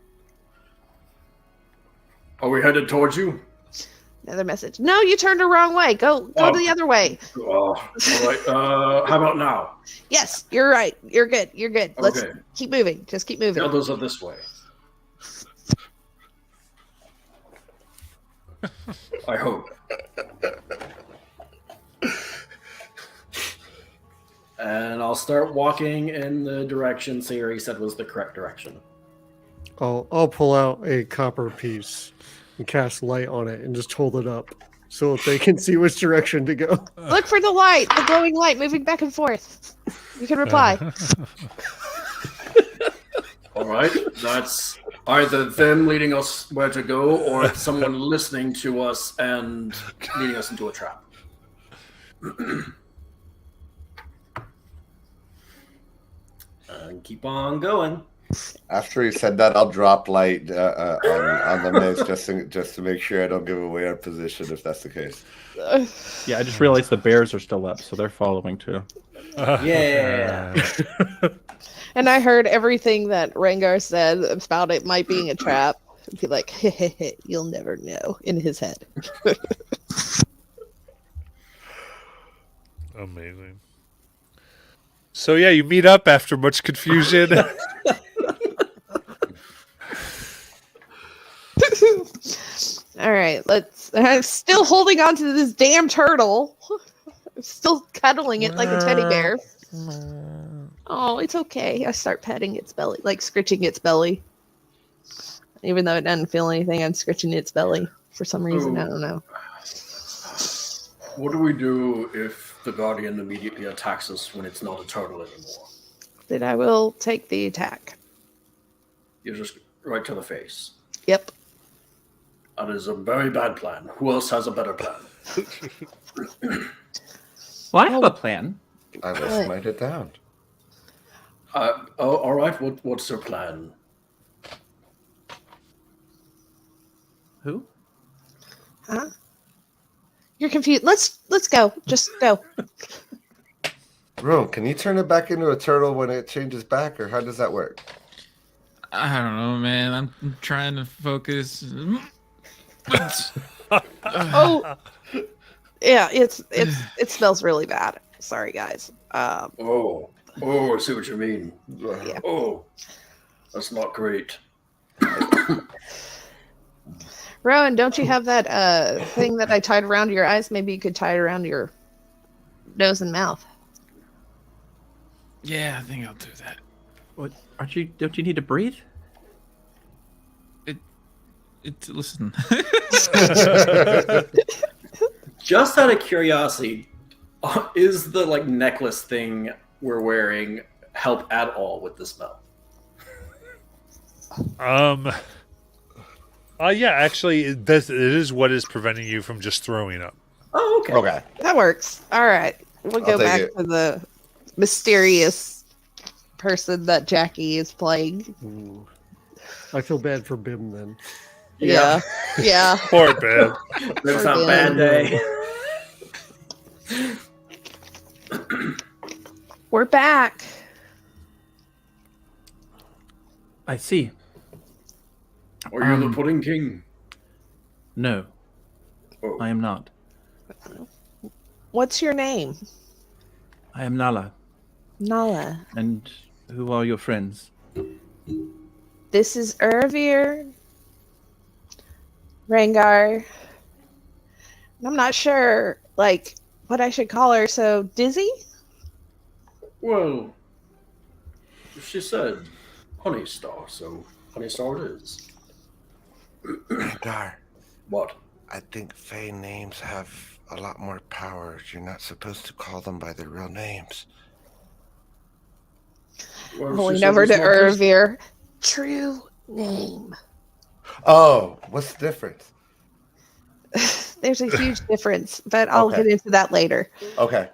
Are we headed towards you? Another message. No, you turned the wrong way. Go to the other way. All right. How about now? Yes, you're right. You're good. Let's Okay. keep moving. Just keep moving. The others are this way. I hope. And I'll start walking in the direction Siri said was the correct direction. I'll pull out a copper piece and cast light on it and just hold it up so that they can see which direction to go. Look for the light, the glowing light moving back and forth. You can reply. All right, that's either them leading us where to go, or it's someone listening to us and leading us into a trap. And keep on going. After he said that, I'll drop light on the maze just to make sure I don't give away our position if that's the case. Yeah, I just realized the bears are still up, so they're following too. Yeah. And I heard everything that Rengar said about it might being a trap. He'd be like, you'll never know, in his head. Amazing. So yeah, you meet up after much confusion. All right, I'm still holding on to this damn turtle. I'm still cuddling it like a teddy bear. Oh, it's okay. I start petting its belly, like scratching its belly. Even though it doesn't feel anything, I'm scratching its belly for some reason. I don't know. What do we do if the Guardian immediately attacks us when it's not a turtle anymore? Then I will take the attack. You're just right to the face. Yep. That is a very bad plan. Who else has a better plan? Well, I have a plan. I will smite it down. All right. What's your plan? Who? Huh? You're confused. Let's go. Just go. Room, can you turn it back into a turtle when it changes back, or how does that work? I don't know, man. I'm trying to focus. Oh, yeah. It smells really bad. Sorry, guys. Oh, I see what you mean. Yeah. Oh, that's not great. Rowan, don't you have that thing that I tied around your eyes? Maybe you could tie it around your nose and mouth. Yeah, I think I'll do that. What? Don't you need to breathe? Listen. Just out of curiosity, is the necklace thing we're wearing help at all with the smell? Yeah, actually, it is what is preventing you from just throwing up. Oh, okay. Okay. That works. All right. We'll go I'll take back it. to the mysterious person that Jackie is playing. Ooh. I feel bad for Bim then. Yeah. Yeah. Poor Ben. It's not a bad day. We're back. I see. Are you the Pudding King? No, Oh. I am not. What's your name? I am Nala. Nala. And who are your friends? This is Ervir. Rengar. I'm not sure, what I should call her. So, Dizzy? Well, she said Honey Star, so Honey Star it is. Dar, What? I think Fae names have a lot more power. You're not supposed to call them by their real names. Well, Going she said over it's to not this- Ervir. True name. Oh, what's the difference? There's a huge difference, but I'll Okay. get into that later. Okay.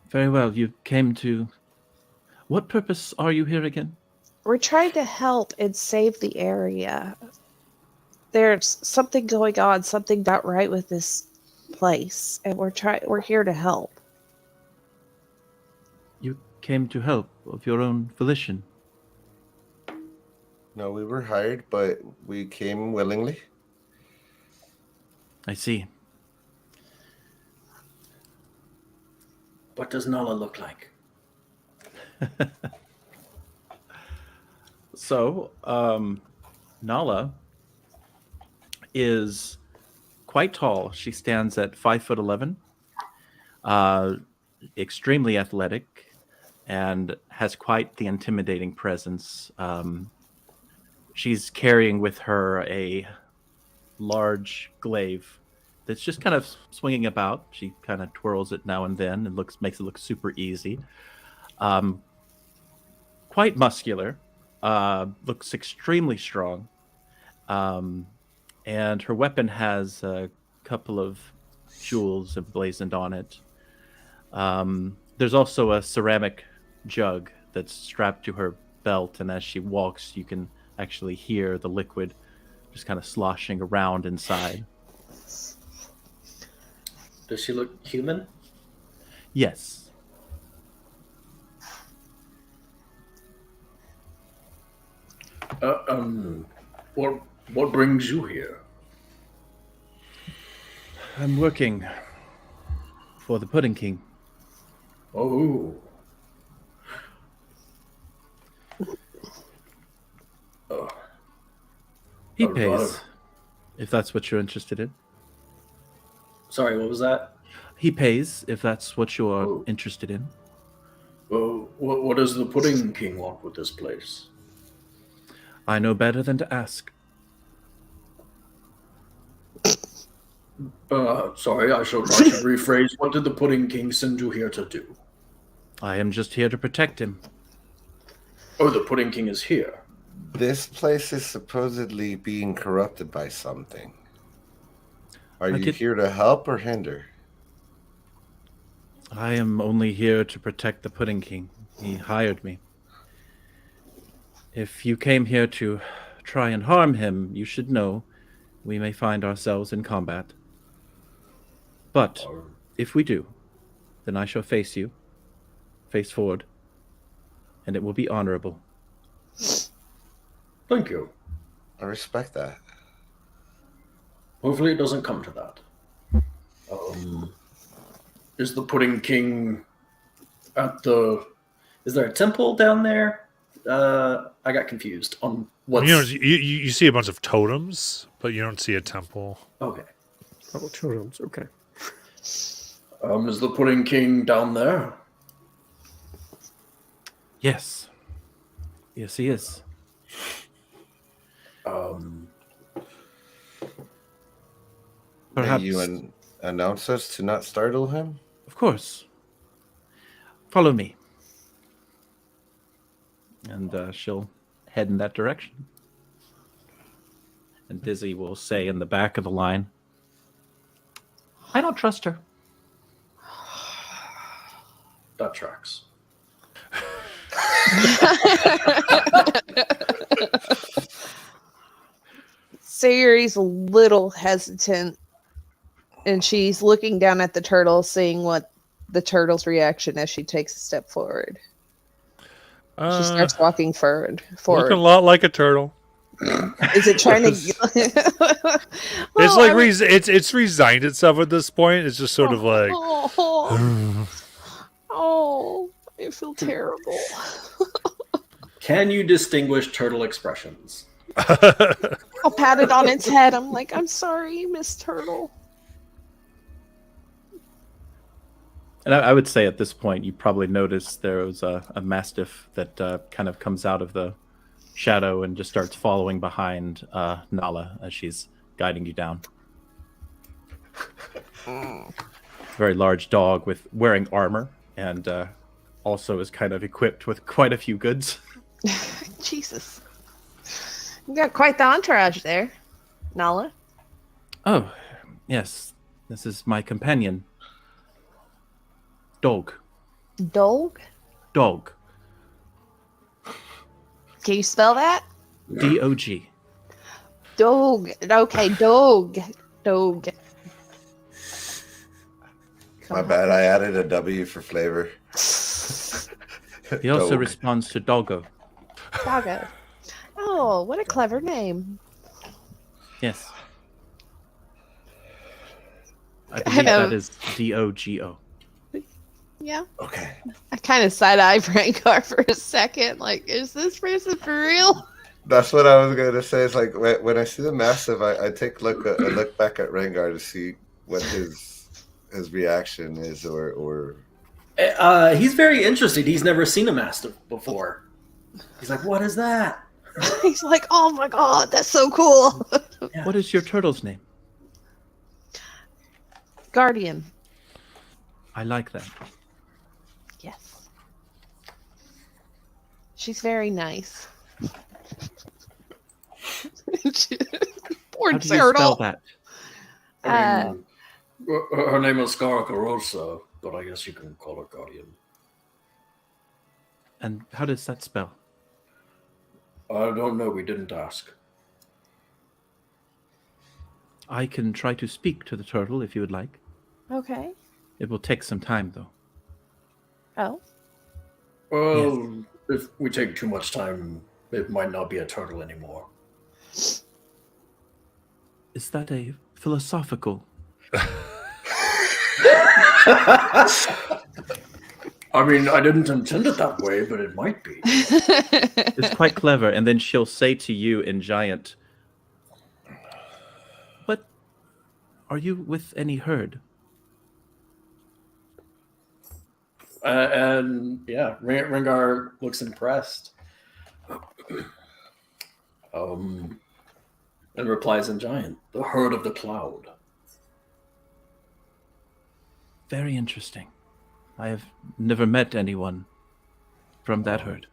Very well, you came to... What purpose are you here again? We're trying to help and save the area. There's something going on, something not right with this place, and we're here to help. You came to help of your own volition. No, we were hired, but we came willingly. I see. What does Nala look like? So, Nala is quite tall. She stands at 5'11", extremely athletic, and has quite the intimidating presence. She's carrying with her a large glaive that's just kind of swinging about. She kind of twirls it now and then and makes it look super easy. Quite muscular, looks extremely strong, and her weapon has a couple of jewels emblazoned on it. There's also a ceramic jug that's strapped to her belt, and as she walks, you can actually hear the liquid just kind of sloshing around inside. Does she look human? Yes. What brings you here? I'm working for the Pudding King. Oh. He A lot pays, of- if that's what you're interested in. Sorry, what was that? He pays, if that's what you're Oh. interested in. Well, what does the Pudding King want with this place? I know better than to ask. Sorry, I should rephrase. What did the Pudding King send you here to do? I am just here to protect him. Oh, the Pudding King is here. This place is supposedly being corrupted by something. Are you here to help or hinder? I am only here to protect the Pudding King. He hired me. If you came here to try and harm him, you should know we may find ourselves in combat. But if we do, then I shall face you, face forward, and it will be honorable. Thank you. I respect that. Hopefully it doesn't come to that. Is the Pudding King at the... Is there a temple down there? I got confused on what's... You see a bunch of totems, but you don't see a temple. Okay. Oh, totems. Okay. Is the Pudding King down there? Yes. Yes, he is. Perhaps May you announce us to not startle him? Of course. Follow me. And she'll head in that direction. And Dizzy will say in the back of the line, I don't trust her. That tracks. Sayuri's a little hesitant, and she's looking down at the turtle, seeing what the turtle's reaction as she takes a step forward. She starts walking forward. Looking a lot like a turtle. Is it trying to? It's like it's resigned itself at this point. It's just sort of like, oh, I feel terrible. Can you distinguish turtle expressions? I'll pat it on its head. I'm like, I'm sorry, Miss Turtle. And I would say at this point, you probably noticed there was a mastiff that kind of comes out of the shadow and just starts following behind Nala as she's guiding you down. Very large dog wearing armor and also is kind of equipped with quite a few goods. Jesus. You got quite the entourage there, Nala. Oh, yes. This is my companion. Dog. Dog? Dog. Can you spell that? D-O-G. Dog. Okay, dog. Dog. My bad, I added a W for flavor. He also Dog. responds to doggo. Doggo. Oh, what a clever name. Yes. I believe that is D-O-G-O. Yeah. Okay. I kind of side-eye Rangar for a second. Like, is this person for real? That's what I was going to say. It's like when I see the massive, I take a look back at Rengar to see what his reaction is, or He's very interested. He's never seen a mastiff before. He's like, what is that? He's like, oh my god, that's so cool. What is your turtle's name? Guardian. I like that. Yes. She's very nice. Poor How do you spell turtle. that? I mean, her name is Scar Carosa, but I guess you can call her Guardian. And how does that spell? I don't know. We didn't ask. I can try to speak to the turtle if you would like. Okay. It will take some time, though. Oh. Well, if we take too much time, it might not be a turtle anymore. Is that a philosophical? I mean, I didn't intend it that way, but it might be. It's quite clever. And then she'll say to you in giant, "But are you with any herd?" And yeah, Rengar looks impressed. And replies in giant, "The herd of the cloud." Very interesting. I have never met anyone from that herd.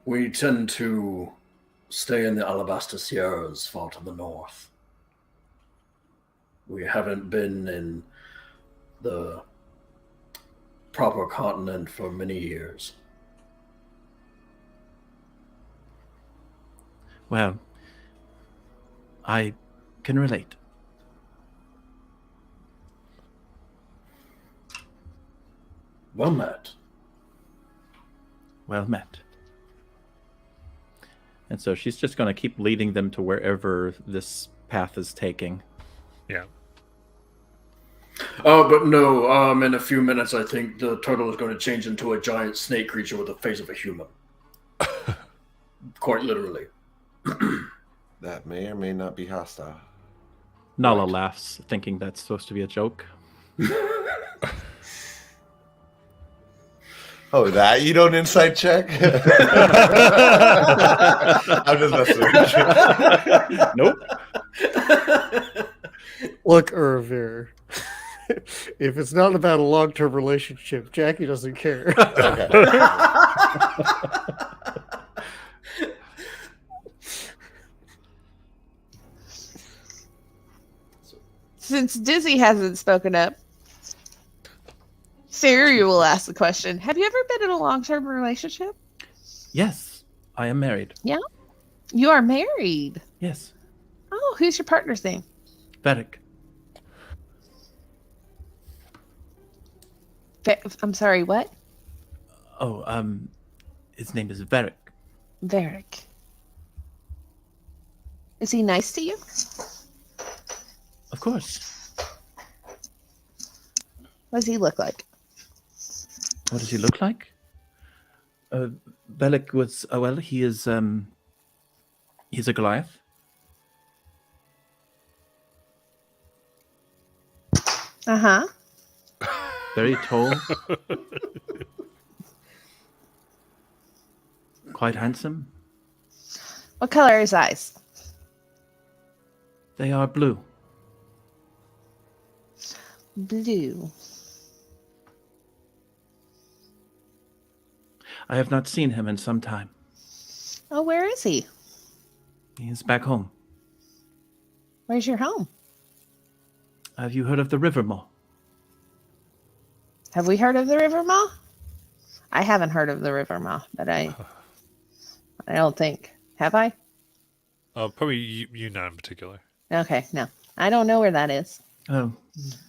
We tend to stay in the Alabaster Sierras far to the north. We haven't been in the proper continent for many years. Well, I can relate. Well met. Well met. And so she's just going to keep leading them to wherever this path is taking. Yeah. Oh, but no, in a few minutes I think the turtle is going to change into a giant snake creature with the face of a human. Quite literally. That may or may not be hostile. Nala laughs, thinking that's supposed to be a joke. Oh, that you don't insight check? I'm just messing with you. Nope. Look, Uravir. If it's not about a long-term relationship, Jackie doesn't care. Okay. Since Dizzy hasn't spoken up, Siri will ask the question. Have you ever been in a long-term relationship? Yes, I am married. You are married. Yes, Oh, who's your partner's name? Varric. I'm sorry, what? Oh, his name is Varric. Varric. Is he nice to you? Of course. What does he look like? What does he look like? Varric was, well, he is, he's a Goliath. Uh-huh. Very tall. Quite handsome. What color are his eyes? They are blue. Blue. I have not seen him in some time. Oh, where is he? He is back home. Where's your home? Have you heard of the River Maw? Have we heard of the River Maw? I haven't heard of the River Maw, but I don't think. Have I? Probably you not in particular. Okay, no. I don't know where that is. Oh,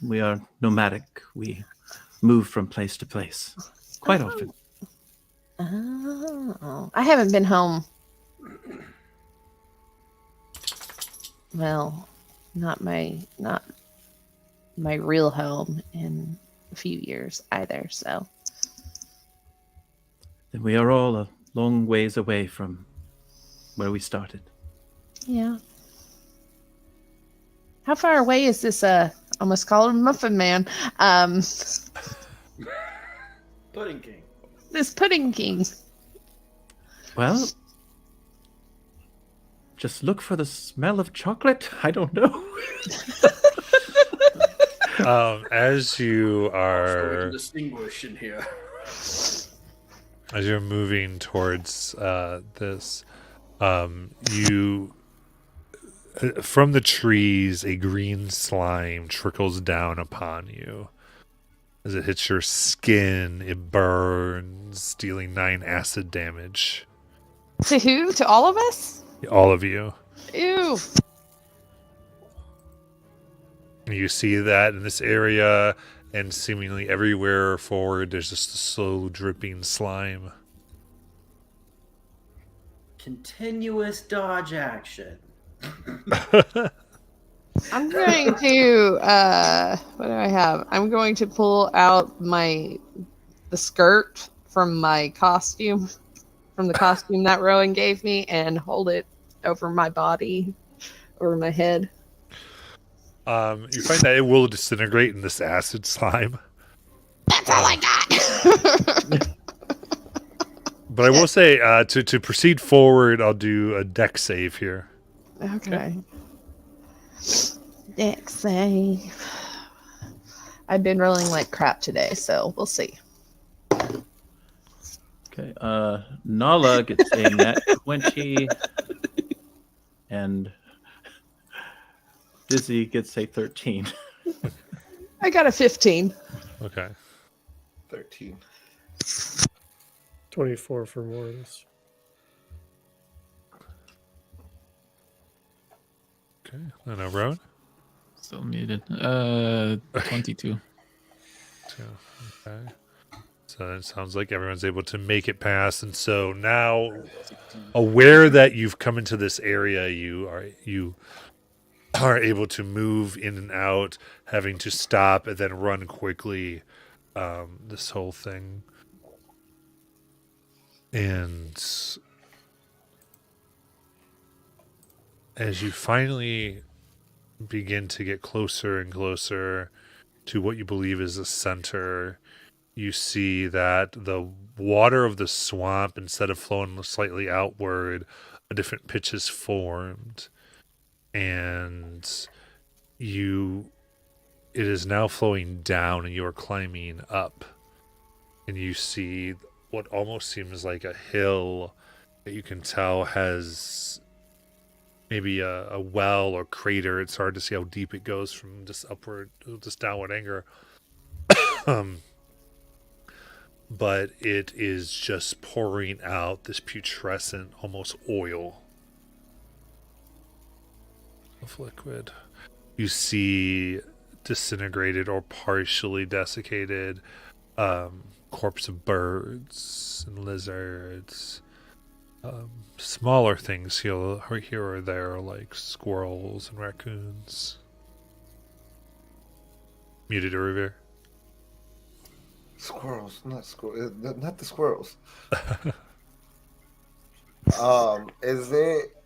we are nomadic. We move from place to place quite often. Oh, I haven't been home. Well, not my real home in a few years either, so. Then we are all a long ways away from where we started. Yeah. How far away is this, almost called him Muffin Man, Pudding King. this Pudding King? Well, just look for the smell of chocolate? I don't know. As you So we are can distinguish in here. as you're moving towards this, you from the trees, a green slime trickles down upon you. As it hits your skin, it burns, dealing 9 acid damage. To who? To all of us? All of you. Ew. You see that in this area, and seemingly everywhere forward, there's just a slow dripping slime. Continuous dodge action. I'm going to what do I have? I'm going to pull out the skirt from my costume, from the costume that Rowan gave me, and hold it over my body, over my head. You find that it will disintegrate in this acid slime. That's all I got. But I will say, to proceed forward, I'll do a deck save here. Okay. Dex save. I've been rolling like crap today, so we'll see. Okay, Nala gets a nat 20, and Dizzy gets a 13. I got a 15. Okay. 13. 24 for Morris. Okay. And now Rowan? Still muted. 22. 2. Okay. So it sounds like everyone's able to make it past, and so now, aware that you've come into this area, you are able to move in and out, having to stop and then run quickly. This whole thing, and as you finally begin to get closer and closer to what you believe is the center, you see that the water of the swamp, instead of flowing slightly outward, a different pitch is formed, and it is now flowing down, and you are climbing up, and you see what almost seems like a hill that you can tell has maybe a well or crater. It's hard to see how deep it goes from this downward angle. But it is just pouring out this putrescent, almost oil of liquid. You see disintegrated or partially desiccated corpse of birds and lizards. Smaller things here or there, like squirrels and raccoons. Muted Revere. Squirrels, not the squirrels. Is it?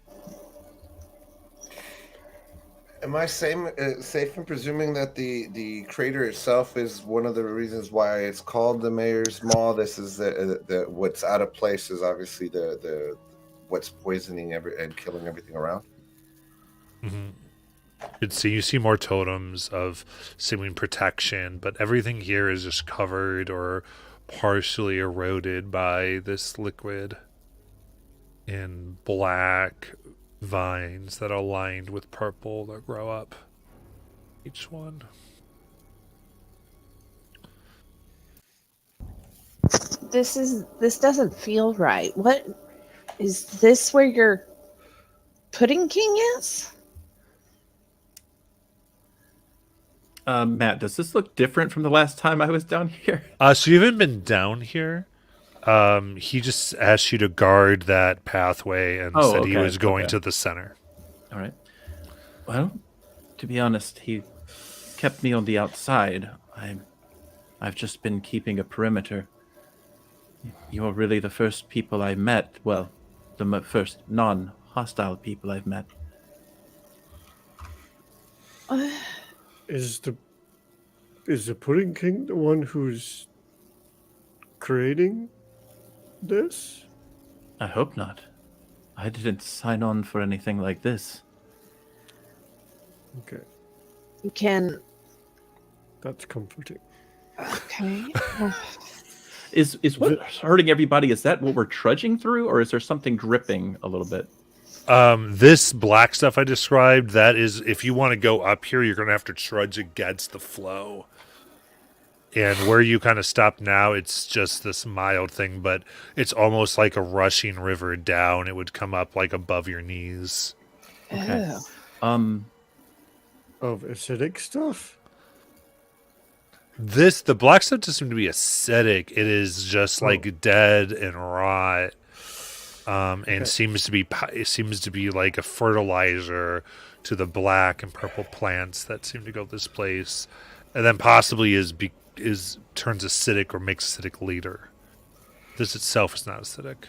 Am I safe in presuming that the crater itself is one of the reasons why it's called the Mayor's Maw? This is the what's out of place is obviously the what's poisoning and killing everything around. Mm-hmm. You see more totems of seeming protection, but everything here is just covered or partially eroded by this liquid in black vines that are lined with purple that grow up each one. This doesn't feel right. What is this, where your Pudding King is? Matt, does this look different from the last time I was down here? So you haven't been down here. He just asked you to guard that pathway and said he was going to the center. All right. Well, to be honest, he kept me on the outside. I've just been keeping a perimeter. You're really the first people I met. Well, the first non-hostile people I've met. Is the Pudding King the one who's creating this? I hope not. I didn't sign on for anything like this. Okay, You can. that's comforting. Okay. Is what hurting everybody? Is that what we're trudging through, or is there something dripping a little bit? This black stuff I described, that is, if you want to go up here, you're going to have to trudge against the flow. And where you kind of stop now, it's just this mild thing, but it's almost like a rushing river down. It would come up like above your knees. Okay. Oh. Of acidic stuff? The black stuff doesn't seem to be acidic. It is just like dead and rot. And seems to be like a fertilizer to the black and purple plants that seem to go this place, and then possibly turns acidic or makes acidic later. This itself is not acidic.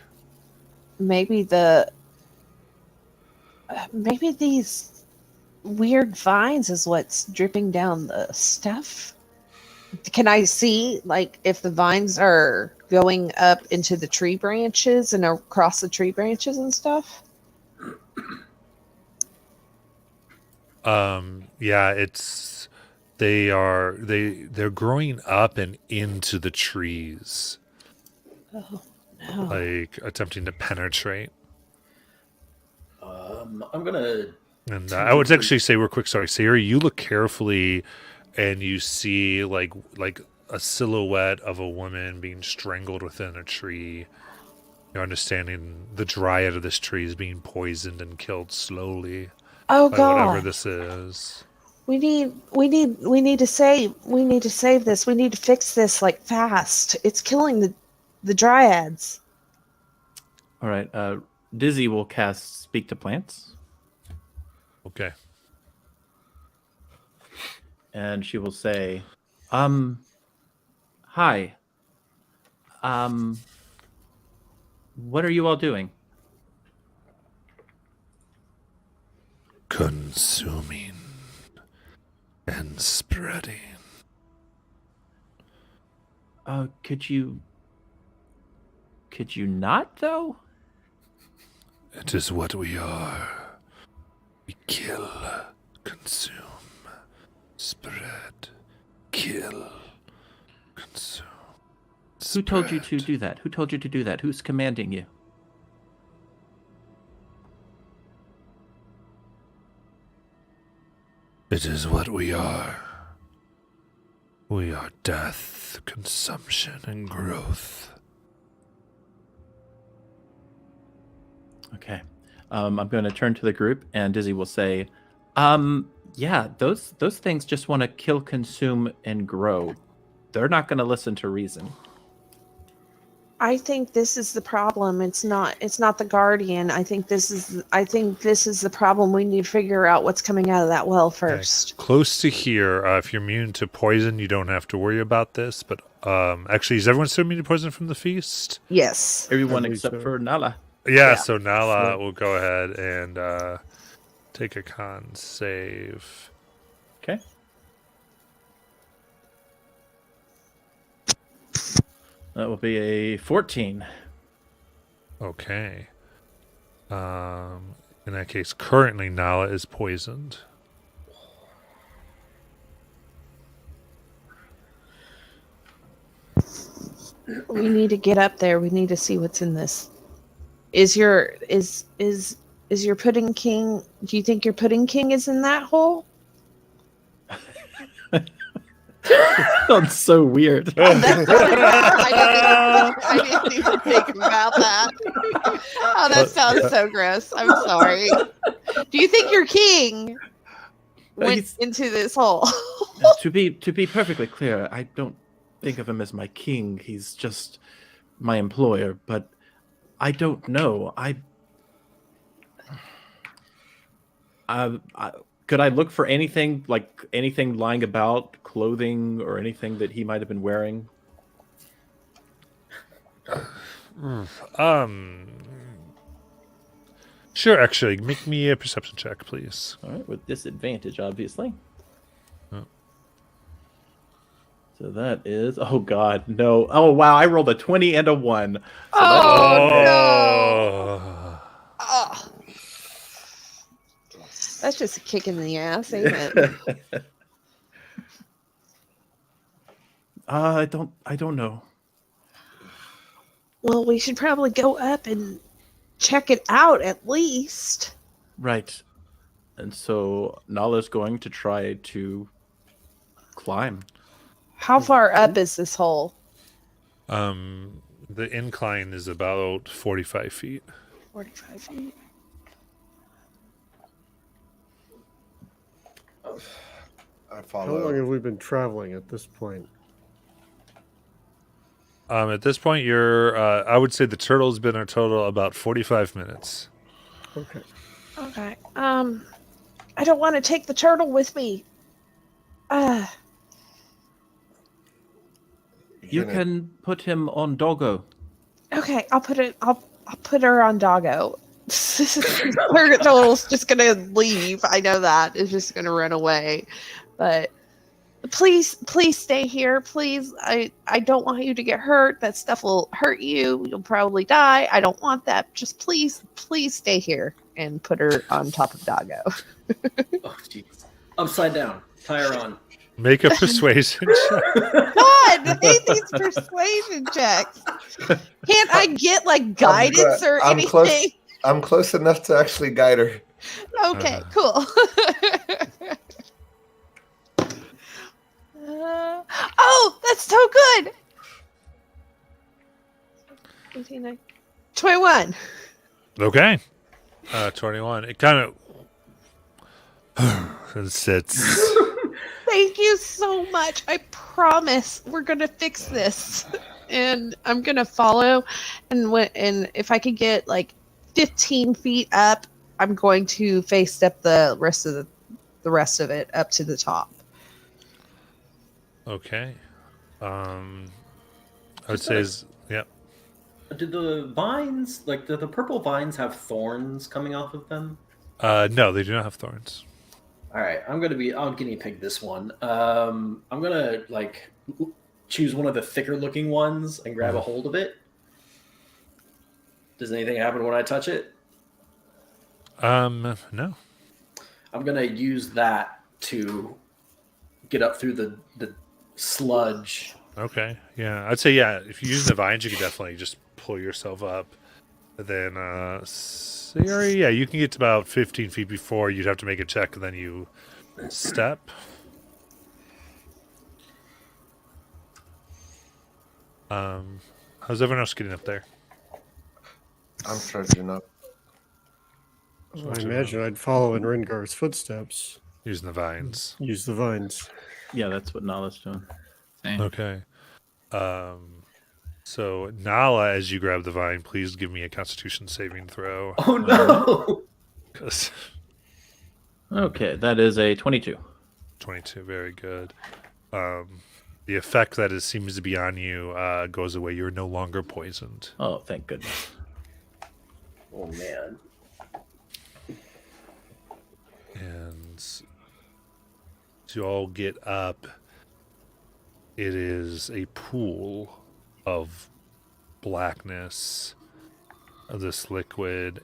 Maybe maybe these weird vines is what's dripping down the stuff. Can I see, like, if the vines are going up into the tree branches and across the tree branches and stuff? Yeah, they're growing up and into the trees, Oh no! like attempting to penetrate. I'm gonna. And I would actually say real quick, sorry, Sarah, you look carefully, and you see like a silhouette of a woman being strangled within a tree. You're understanding the dryad of this tree is being poisoned and killed slowly Oh by god! whatever this is. We need to save this. We need to fix this like fast. It's killing the dryads. All right. Dizzy will cast Speak to Plants, Okay. and she will say, "Hi. What are you all doing?" Consuming and spreading. Could you not though? It is what we are. We kill, consume, spread, kill, consume. Who told you to spread. do that? Who told you to do that? Who's commanding you? It is what we are. We are death, consumption, and growth. Okay. I'm going to turn to the group, and Dizzy will say, yeah, those things just want to kill, consume, and grow. They're not going to listen to reason." I think this is the problem. It's not the guardian. I think this is the problem. We need to figure out what's coming out of that well first. Okay. Close to here. If you're immune to poison, you don't have to worry about this. But actually, is everyone still immune to poison from the feast? Yes. Everyone believe except so. for Nala. Yeah. Yeah. So Nala will go ahead and take a con save. Okay. That will be a 14. Okay. In that case, currently Nala is poisoned. We need to get up there. We need to see what's in this. Is your pudding king? Do you think your pudding king is in that hole? Sounds so weird. I didn't even think about that. Oh, that sounds so gross. I'm sorry. Do you think your king went He's- into this hole? to be perfectly clear, I don't think of him as my king. He's just my employer, but I don't know. Could I look for anything lying about, clothing or anything that he might have been wearing? Sure, actually, make me a perception check, please. All right, with disadvantage, obviously. Oh. So that is, oh god, no. Oh wow, I rolled a 20 and a 1. So Oh, Oh. no. That's just a kick in the ass, ain't it? I don't know. Well, we should probably go up and check it out at least. Right. And so Nala's going to try to climb. How far up is this hole? The incline is about 45 feet. 45 feet. I How long follow. have we been traveling at this point? At this point, you're. I would say the turtle's been a total about 45 minutes. Okay. Okay. I don't want to take the turtle with me. You can put him on Doggo. Okay, I'll put her on Doggo. Her turtle's just gonna leave. I know that. It's just gonna run away. But please stay here. Please. I don't want you to get hurt. That stuff will hurt you. You'll probably die. I don't want that. Just please stay here and put her on top of Doggo. Oh, jeez. Upside down. Tie her on. Make a persuasion check. God, I hate these persuasion checks. Can't I get like guidance or I'm anything? close. I'm close enough to actually guide her. Okay, cool. Oh, that's so good. 18, 21. Okay. 21. It kind of sits. Thank you so much. I promise we're gonna fix this, and I'm gonna follow. And if I could get like 15 feet up, I'm going to face step the rest of it up to the top. Okay. I would say yep. Do the vines, like, do the purple vines have thorns coming off of them? No, they do not have thorns. All right, I'll guinea pig this one. I'm gonna like choose one of the thicker looking ones and grab a hold of it. Does anything happen when I touch it? No. I'm gonna use that to get up through the sludge. Okay. Yeah, I'd say if you use the vines, you could definitely just pull yourself up. And then, you can get to about 15 feet before you'd have to make a check, and then you step. How's everyone else getting up there? I'm trudging up. I imagine I'd follow in Rengar's footsteps. Using the vines. Use the vines. Yeah, that's what Nala's doing. Same. Okay. So Nala, as you grab the vine, please give me a Constitution saving throw. Oh no! 'Cause Okay, that is a 22. 22, very good. The effect that it seems to be on you goes away. You're no longer poisoned. Oh, thank goodness. Oh man! And to all get up, it is a pool of blackness of this liquid,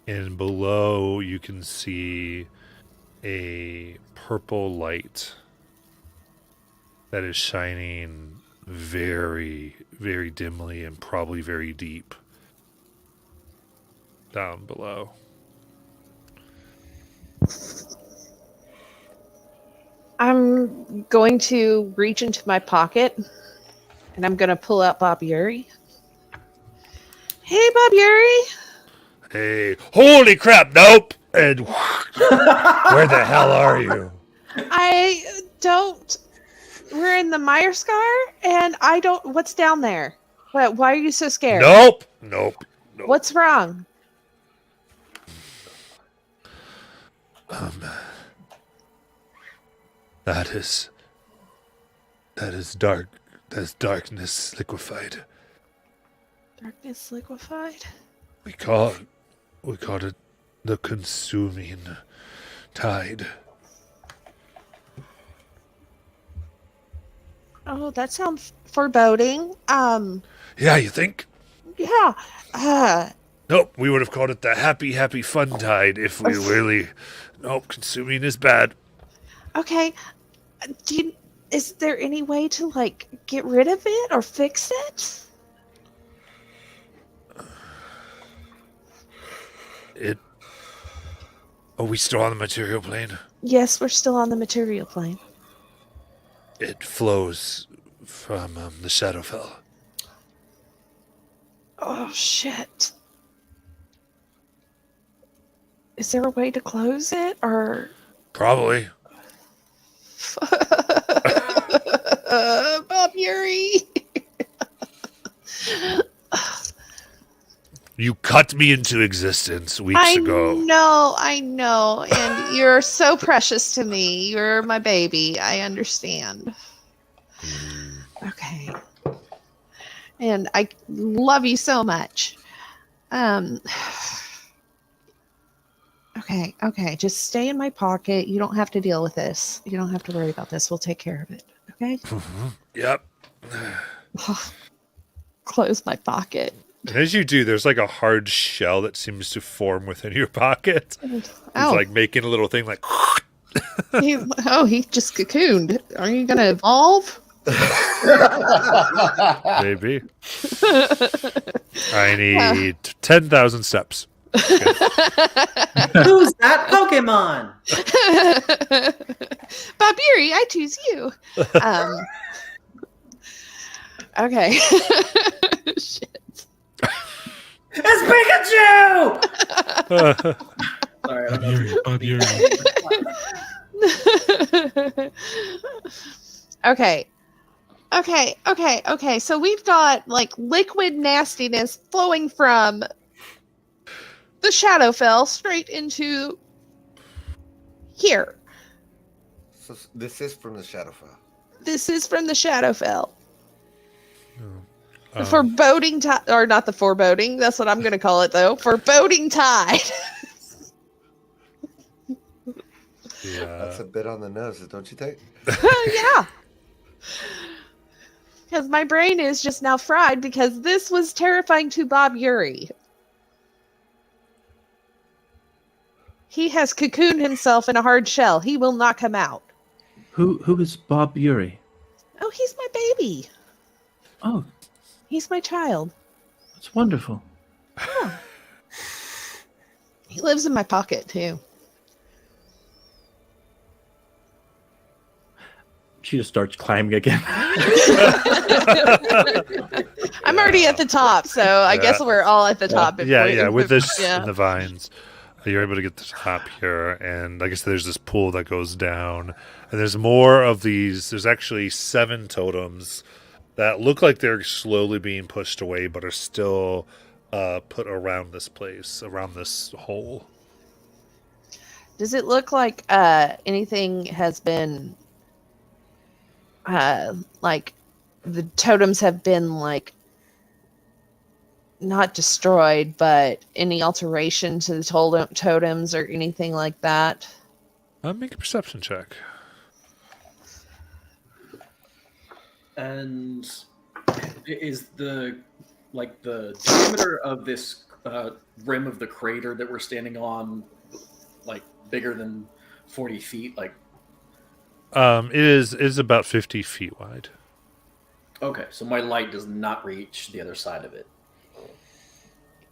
and below you can see a purple light that is shining very, very dimly and probably very deep down below. I'm going to reach into my pocket and I'm going to pull out Bob Yuri. Hey, Bob Yuri. Hey, holy crap, nope! And where the hell are you? I don't. We're in the Mire Scar and I don't. What's down there? Why are you so scared? Nope. What's wrong? That is dark. That's darkness liquefied. Darkness liquefied? We call it the consuming tide. Oh, that sounds foreboding. Yeah, you think? Yeah. Nope, we would have called it the happy, happy fun tide if we really. Nope, consuming is bad. Okay. Is there any way to, like, get rid of it or fix it? Are we still on the material plane? Yes, we're still on the material plane. It flows from the Shadowfell. Oh, shit. Is there a way to close it, or... Probably. Bob Yuri! You cut me into existence weeks ago. I know, and you're so precious to me. You're my baby. I understand. Okay. And I love you so much. Okay. Just stay in my pocket. You don't have to deal with this. You don't have to worry about this. We'll take care of it. Okay? Yep. Close my pocket. And as you do, there's like a hard shell that seems to form within your pocket. It's like making a little thing like. He just cocooned. Are you going to evolve? Maybe. I need 10,000 steps. Who's that Pokemon? Babiri, I choose you. Okay. Shit. It's Pikachu! Sorry, Bob Yuri. Okay. So we've got like liquid nastiness flowing from the Shadowfell straight into here. So this is from the Shadowfell. This is from the Shadowfell. The foreboding tide, or not the foreboding, that's what I'm going to call it though. Foreboding tide. Yeah. That's a bit on the nose, don't you think? Yeah. Because my brain is just now fried because this was terrifying to Bob Yuri. He has cocooned himself in a hard shell. He will not come out. Who is Bob Yuri? Oh, he's my baby. Oh, He's my child. that's wonderful. He lives in my pocket, too. She just starts climbing again. I'm already at the top, so I guess we're all at the top. With this and the vines, you're able to get to the top here, and like I said, there's this pool that goes down, and there's more of these. There's actually 7 totems that look like they're slowly being pushed away, but are still put around this place, around this hole. Does it look like anything has been, like, the totems have been, like, not destroyed, but any alteration to the totems or anything like that? Make a perception check. And is the diameter of this rim of the crater that we're standing on like bigger than 40 feet? Like, it is about 50 feet wide. okay, so my light does not reach the other side of it.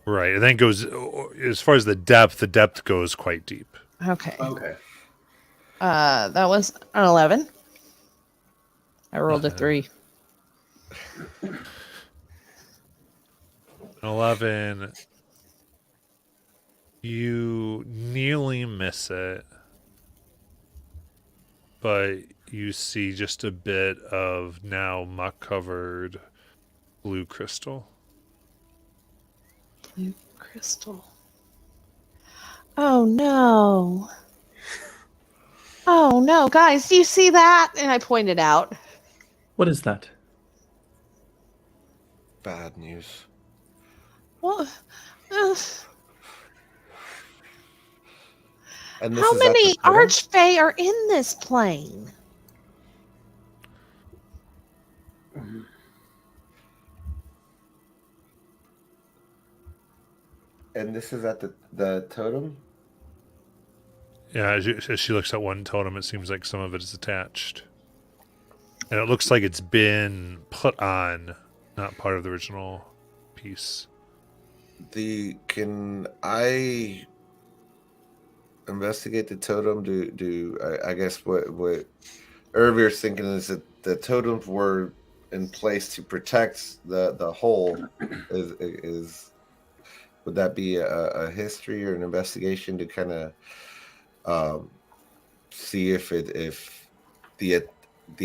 Right, and then it goes as far as the depth goes quite deep. Okay. Okay. That was an 11. I rolled a 3. 11. You nearly miss it, but you see just a bit of now muck-covered blue crystal. Blue crystal. Oh no. Oh no, guys, do you see that? And I pointed out. What is that? Bad news. Well, And this how is at many the totem? archfey are in this plane? And this is at the totem? Yeah, as she looks at one totem, it seems like some of it is attached. And it looks like it's been put on, not part of the original piece. Can I investigate the totem? I guess what Irvir's thinking is that the totems were in place to protect the hole. Is would that be a history or an investigation to kind of see if the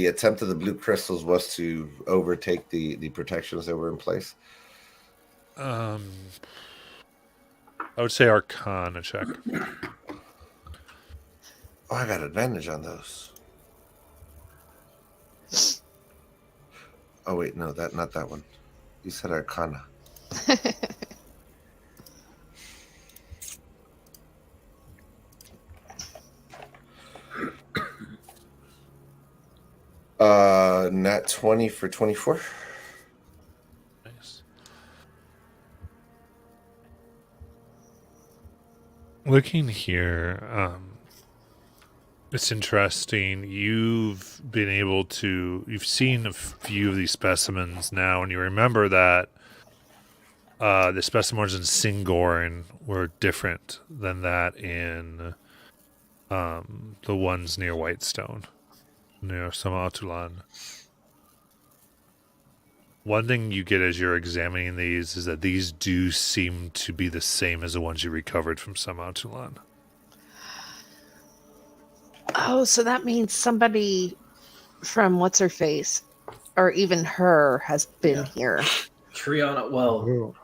attempt of the blue crystals was to overtake the protections that were in place? I would say Arcana check. Oh, I got advantage on those. Oh wait, no, not that one. You said Arcana. 20 for 24. Nice. Looking here, it's interesting. You've seen a few of these specimens now, and you remember that the specimens in Singorn were different than that in the ones near Whitestone, near Samatulan. One thing you get as you're examining these is that these do seem to be the same as the ones you recovered from Samatulan. Oh, so that means somebody from what's her face, or even her, has been here. Triana, well,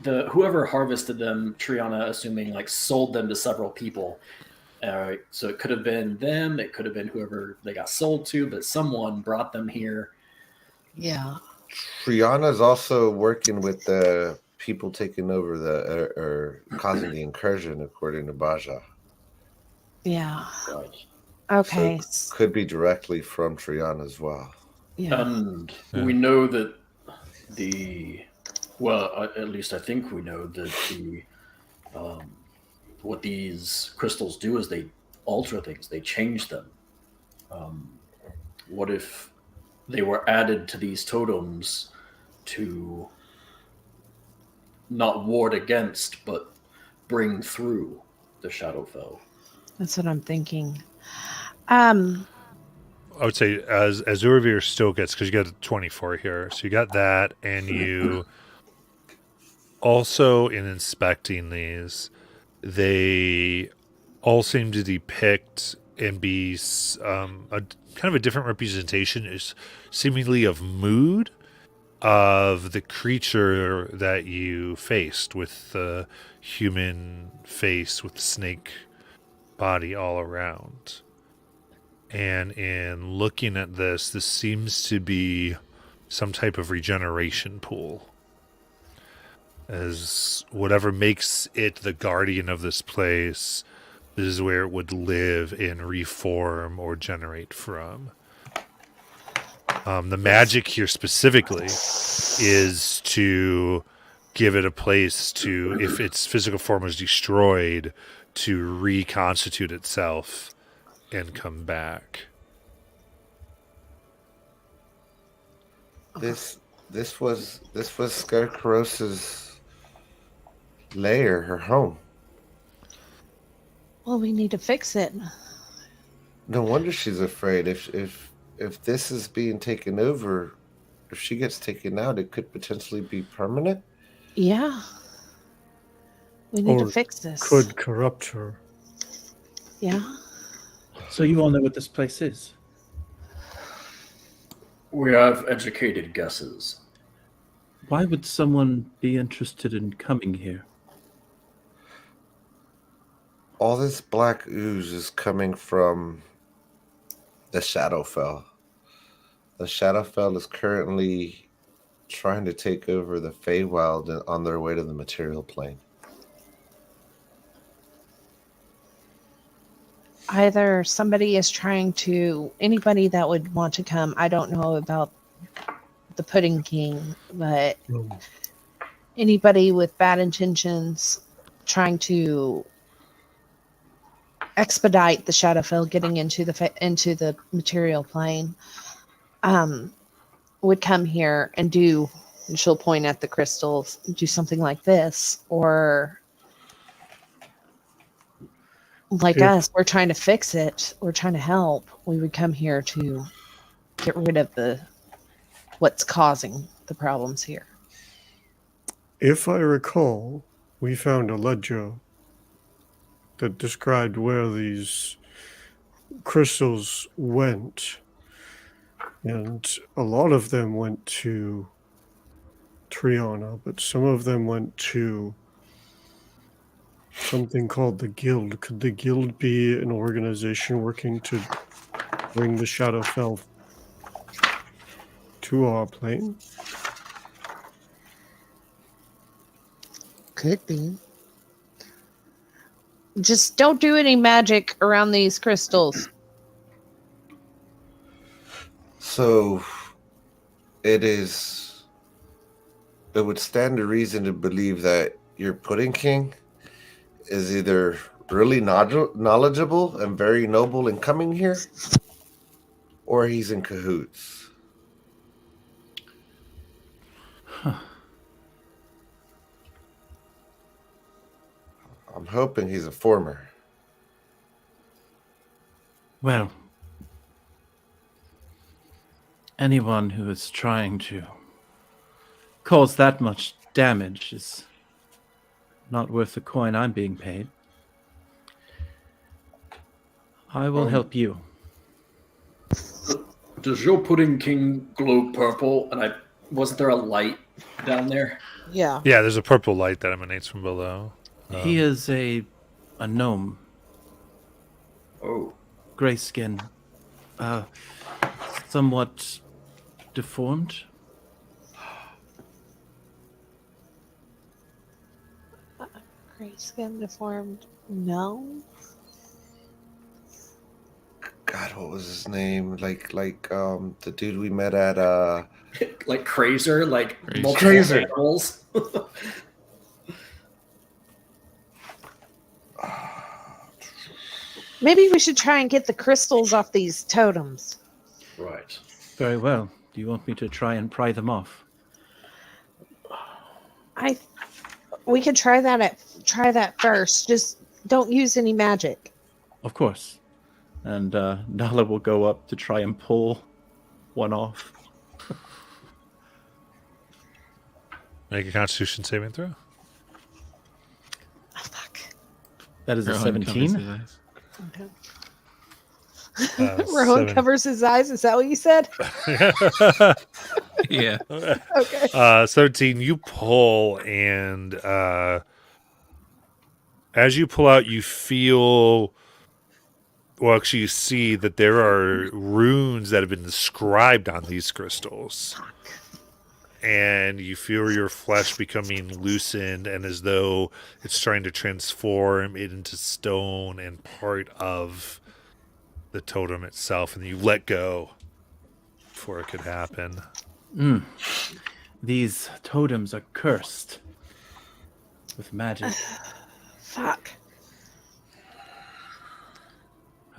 whoever harvested them, Triana, assuming sold them to several people. So it could have been them, it could have been whoever they got sold to, but someone brought them here. Yeah. Triana's also working with the people taking over or causing the incursion, according to Baja. Yeah. Right. Okay. So could be directly from Triana as well. Yeah. And we know that at least I think we know that what these crystals do is they alter things, they change them. What if they were added to these totems to not ward against, but bring through the Shadowfell? That's what I'm thinking. I would say as Urvir still gets, because you got a 24 here, so you got that, and you also, in inspecting these, they all seem to depict and be a kind of a different representation, is seemingly of mood of the creature that you faced, with the human face with the snake body all around. And in looking at this seems to be some type of regeneration pool, as whatever makes it the guardian of this place, this is where it would live and reform or generate from. The magic here specifically is to give it a place to, if its physical form is destroyed, to reconstitute itself and come back. This was Scarecrow's lair, her home. Well, we need to fix it. No wonder she's afraid. If this is being taken over, if she gets taken out, it could potentially be permanent. Yeah. We need to fix this. Could corrupt her. Yeah. So you all know what this place is? We have educated guesses. Why would someone be interested in coming here? All this black ooze is coming from the Shadowfell. The Shadowfell is currently trying to take over the Feywild on their way to the material plane. Either somebody is trying to, anybody that would want to come, I don't know about the Pudding King, but anybody with bad intentions trying to expedite the Shadowfell getting into the material plane would come here and do, and she'll point at the crystals, do something like this, or like If- us, we're trying to fix it, we're trying to help. We would come here to get rid of what's causing the problems here. If I recall, we found a ledger that described where these crystals went, and a lot of them went to Triana, but some of them went to something called the Guild. Could the Guild be an organization working to bring the Shadowfell to our plane? Could be. Just don't do any magic around these crystals. So it would stand to reason to believe that your Pudding King is either really knowledgeable and very noble in coming here, or he's in cahoots. I'm hoping he's a former. Well, anyone who is trying to cause that much damage is not worth the coin I'm being paid. I will help you. Does your Pudding King glow purple? And wasn't there a light down there? Yeah. Yeah, there's a purple light that emanates from below. He is a gnome, Oh, gray skin, somewhat deformed. Gray skin deformed. No. God, what was his name? Like the dude we met at like Crazer, like Crazer. multiple Crazer. animals. Maybe we should try and get the crystals off these totems. Right. Very well. Do you want me to try and pry them off? We could try that first. Just don't use any magic. Of course. And Nala will go up to try and pull one off. Make a Constitution saving throw. Oh, fuck. That is a Rowan covers 17. his eyes. Okay. Rowan covers his eyes. Is that what you said? Yeah. Okay. 17, you pull, and as you pull out, you feel, well, actually, you see that there are runes that have been inscribed on these crystals. And you feel your flesh becoming loosened, and as though it's trying to transform it into stone and part of the totem itself, and you let go before it could happen. These totems are cursed with magic. Fuck.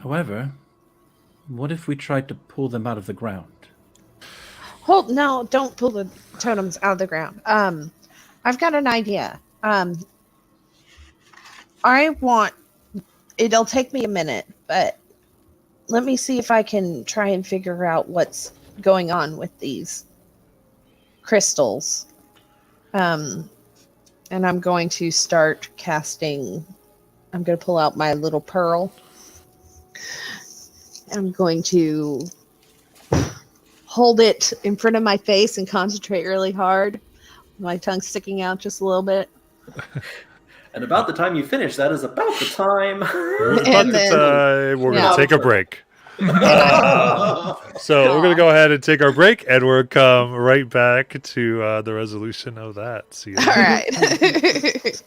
However, what if we tried to pull them out of the ground? Hold, no, don't pull the totems out of the ground. I've got an idea. It'll take me a minute, but let me see if I can try and figure out what's going on with these crystals. And I'm going to start casting. I'm going to pull out my little pearl. I'm going to hold it in front of my face and concentrate really hard. My tongue sticking out just a little bit. And about the time you finish, that is about the time. We're And then- going yeah. to take a break. So we're going to go ahead and take our break, and we'll come right back to the resolution of that. See you All later. right.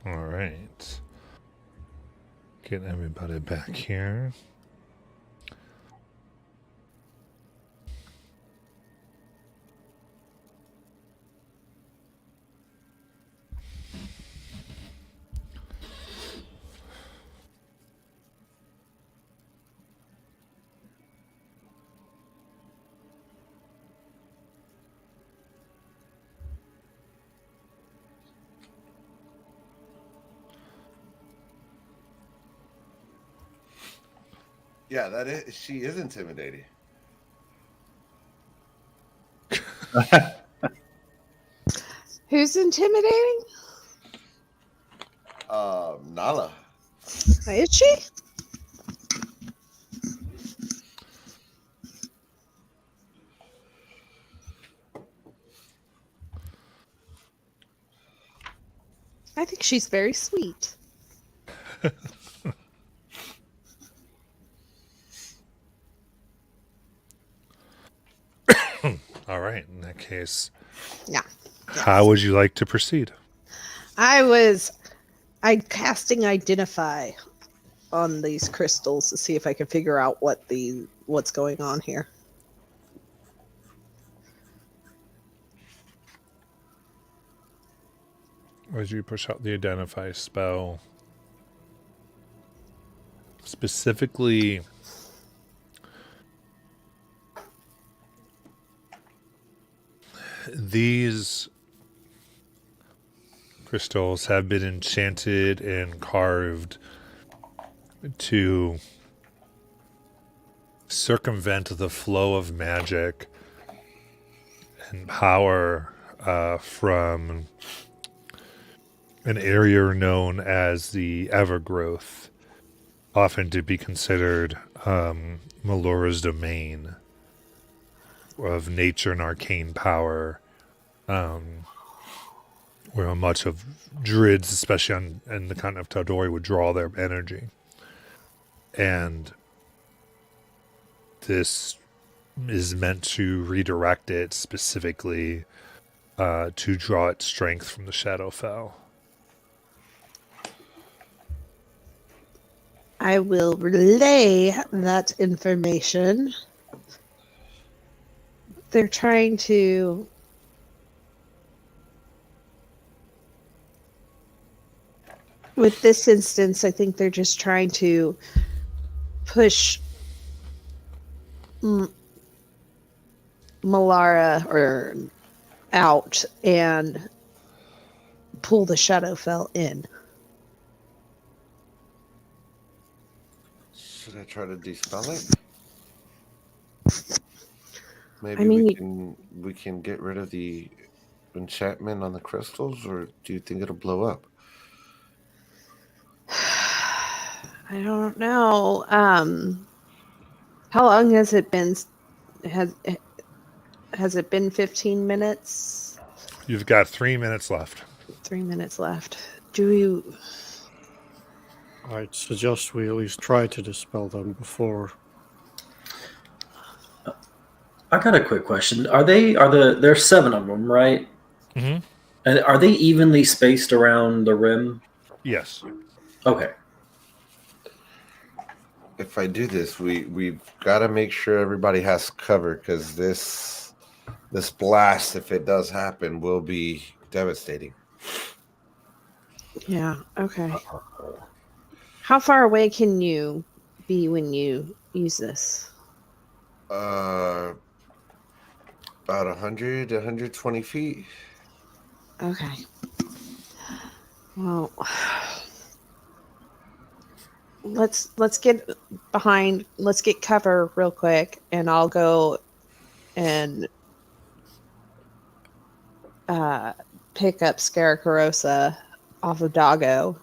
All right. Get everybody back here. Yeah, that is. She is intimidating. Who's intimidating? Nala. Is she? I think she's very sweet. All right. In that case, Yeah. how would you like to proceed? I casting identify on these crystals to see if I can figure out what's going on here. As you push out the identify spell, specifically these crystals have been enchanted and carved to circumvent the flow of magic and power from an area known as the Evergrowth, often to be considered Melora's domain of nature and arcane power, where much of Druids, especially in the continent of Taldori, would draw their energy. And this is meant to redirect it specifically to draw its strength from the Shadowfell. I will relay that information. They're trying to with this instance, I think they're just trying to push Malara or out and pull the Shadowfell in. Should I try to dispel it? Maybe I mean, we can get rid of the enchantment on the crystals, or do you think it'll blow up? I don't know. How long has it been? Has it been 15 minutes? You've got 3 minutes left. 3 minutes left. Do you? I'd suggest we at least try to dispel them before. I got a quick question. There's 7 of them, right? Mm-hmm. And are they evenly spaced around the rim? Yes. Okay. If I do this, we've got to make sure everybody has cover, because this blast, if it does happen, will be devastating. Yeah. Okay. How far away can you be when you use this? About 100 to 120 feet. Okay. Well, let's get behind. Let's get cover real quick, and I'll go and pick up Scaracarosa off of Doggo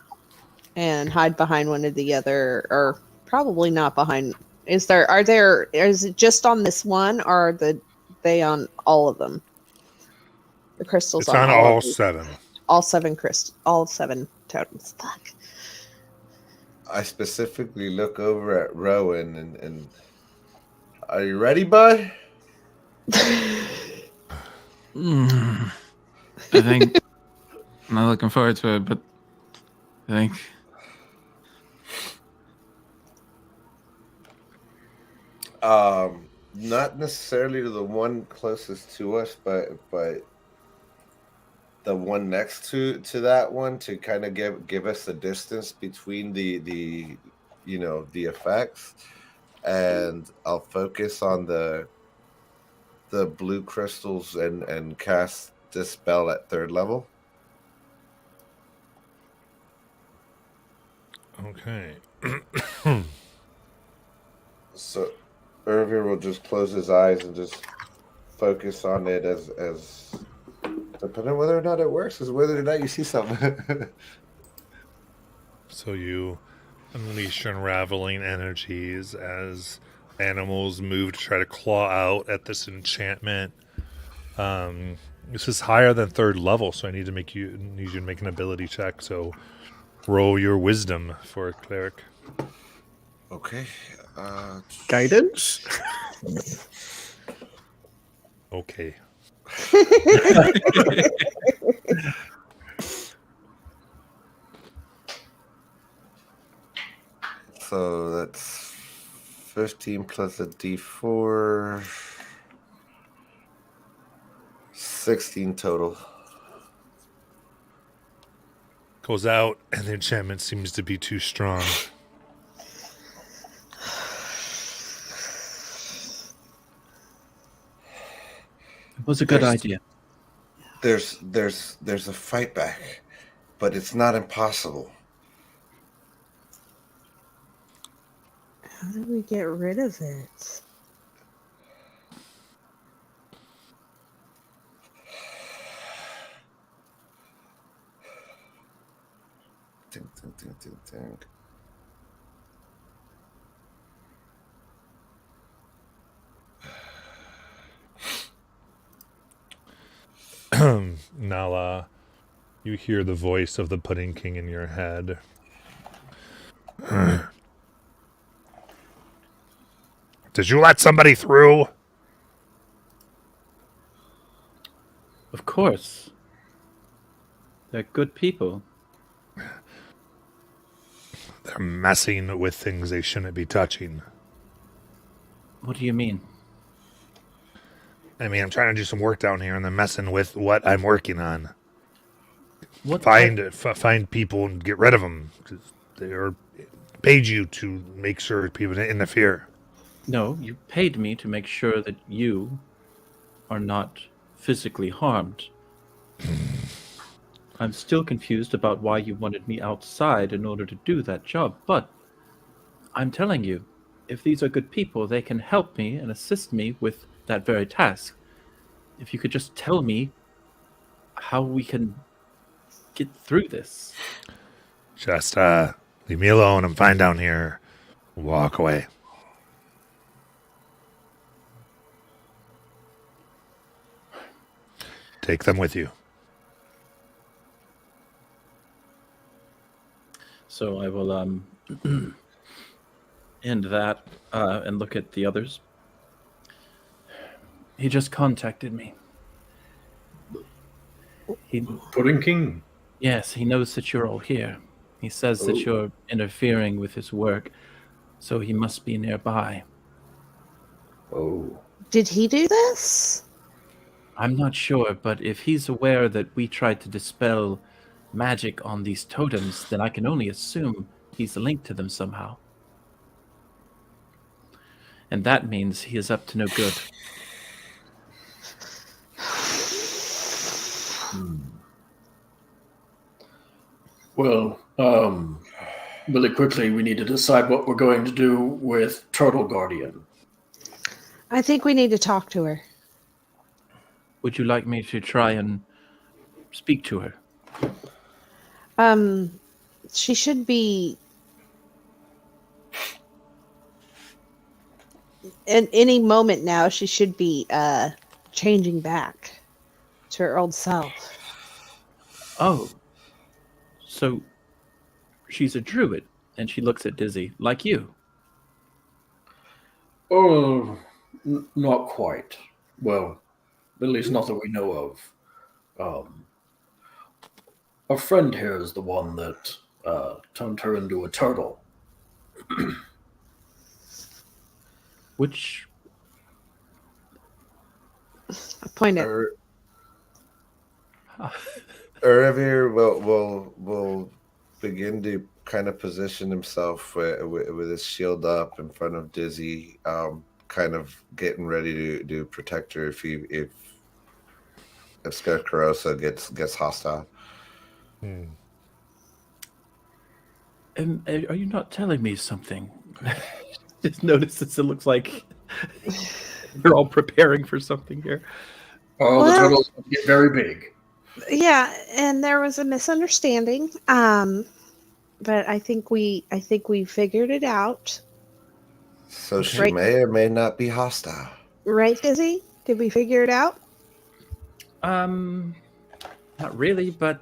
and hide behind one of the other, or probably not behind. Is it just on this one, or are they on all of them? The crystals It's on all 7. All 7 all 7 totems. Fuck. I specifically look over at Rowan and are you ready, bud? I think I'm not looking forward to it, but I think Not necessarily to the one closest to us, but the one next to that one to kind of give us the distance between the the effects, and I'll focus on the blue crystals and cast dispel at 3rd level. Okay. So Irvir will just close his eyes and just focus on it as depending on whether or not it works is whether or not you see something. So you unleash unraveling energies as animals move to try to claw out at this enchantment. This is higher than 3rd level, so I need you to make an ability check. So roll your wisdom for a cleric. Okay. Guidance? Okay. So that's 15 plus a d4. 16 total. Goes out, and the enchantment seems to be too strong. It was a good idea. There's a fight back, but it's not impossible. How do we get rid of it? Think. Nala, you hear the voice of the Pudding King in your head. Did you let somebody through? Of course. They're good people. They're messing with things they shouldn't be touching. What do you mean? I mean, I'm trying to do some work down here, and they're messing with what I'm working on. What Find people and get rid of them. They are paid you to make sure people didn't interfere. No, you paid me to make sure that you are not physically harmed. I'm still confused about why you wanted me outside in order to do that job, but I'm telling you, if these are good people, they can help me and assist me with that very task. If you could just tell me how we can get through this. Just leave me alone. I'm fine down here. Walk away. Take them with you. So I will end that and look at the others. He just contacted me. Pudding King. Yes, he knows that you're all here. He says that you're interfering with his work, so he must be nearby. Oh. Did he do this? I'm not sure, but if he's aware that we tried to dispel magic on these totems, then I can only assume he's linked to them somehow. And that means he is up to no good. Well, really quickly, we need to decide what we're going to do with Turtle Guardian. I think we need to talk to her. Would you like me to try and speak to her? She should be in any moment now. She should be changing back to her old self. Oh, so she's a druid, and she looks at Dizzy like you. Oh, not quite. Well, at least not that we know of. Our friend here is the one that turned her into a turtle. Which I point at Eravir will begin to kind of position himself with his shield up in front of Dizzy, kind of getting ready to protect her if Scarecrow gets hostile. are you not telling me something? Just notices it looks like you're all preparing for something here. Oh, the turtles get very big. Yeah, and there was a misunderstanding. But I think we figured it out. So she Right. may or may not be hostile. Right, Dizzy? Did we figure it out? Not really, but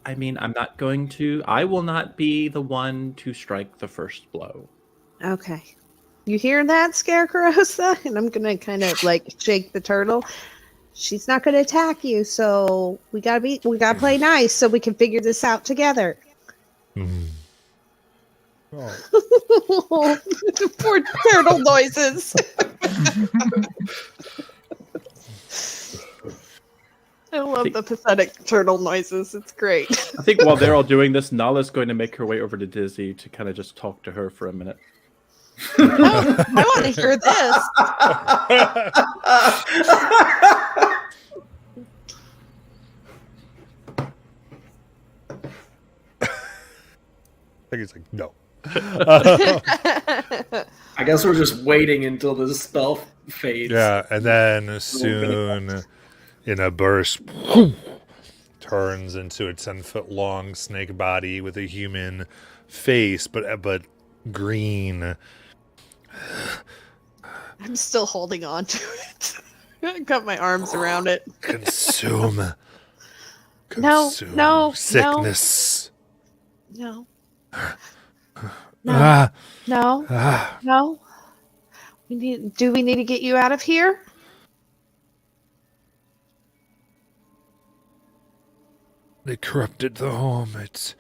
I mean, I will not be the one to strike the first blow. Okay. You hear that, Scarecrowsa? And I'm gonna kind of like shake the turtle. She's not gonna attack you, so we gotta play nice so we can figure this out together. Oh. Poor turtle noises. I love the pathetic turtle noises. It's great. I think while they're all doing this, Nala's going to make her way over to Dizzy to kind of just talk to her for a minute. Oh, I want to hear this. I think he's like, no. I guess we're just waiting until the spell fades. Yeah, and then soon, in a burst, turns into a 10-foot long snake body with a human face, but green. I'm still holding on to it. I got my arms around it. Consume. No, sickness. No. Ah, No. ah. No. Do we need to get you out of here? They corrupted the home. It's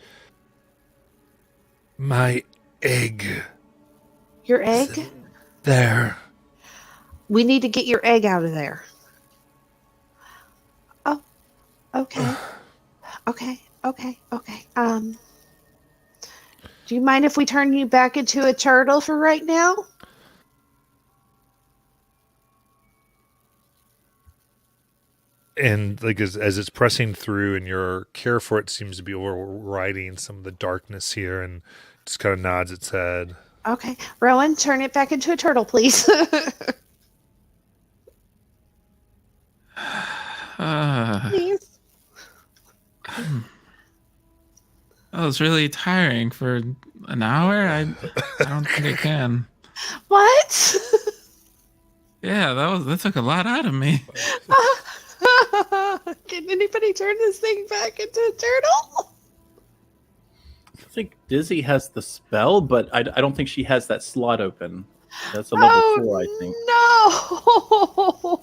my egg. Your egg? There. We need to get your egg out of there. Oh, okay. Okay. Do you mind if we turn you back into a turtle for right now? And like as it's pressing through, and your care for it seems to be overriding some of the darkness here, and just kind of nods its head. Okay. Rowan, turn it back into a turtle, please. Please. That was really tiring for an hour. I don't think I can. What? Yeah, that took a lot out of me. Can anybody turn this thing back into a turtle? I think Dizzy has the spell, but I don't think she has that slot open. That's a level 4, I think. No.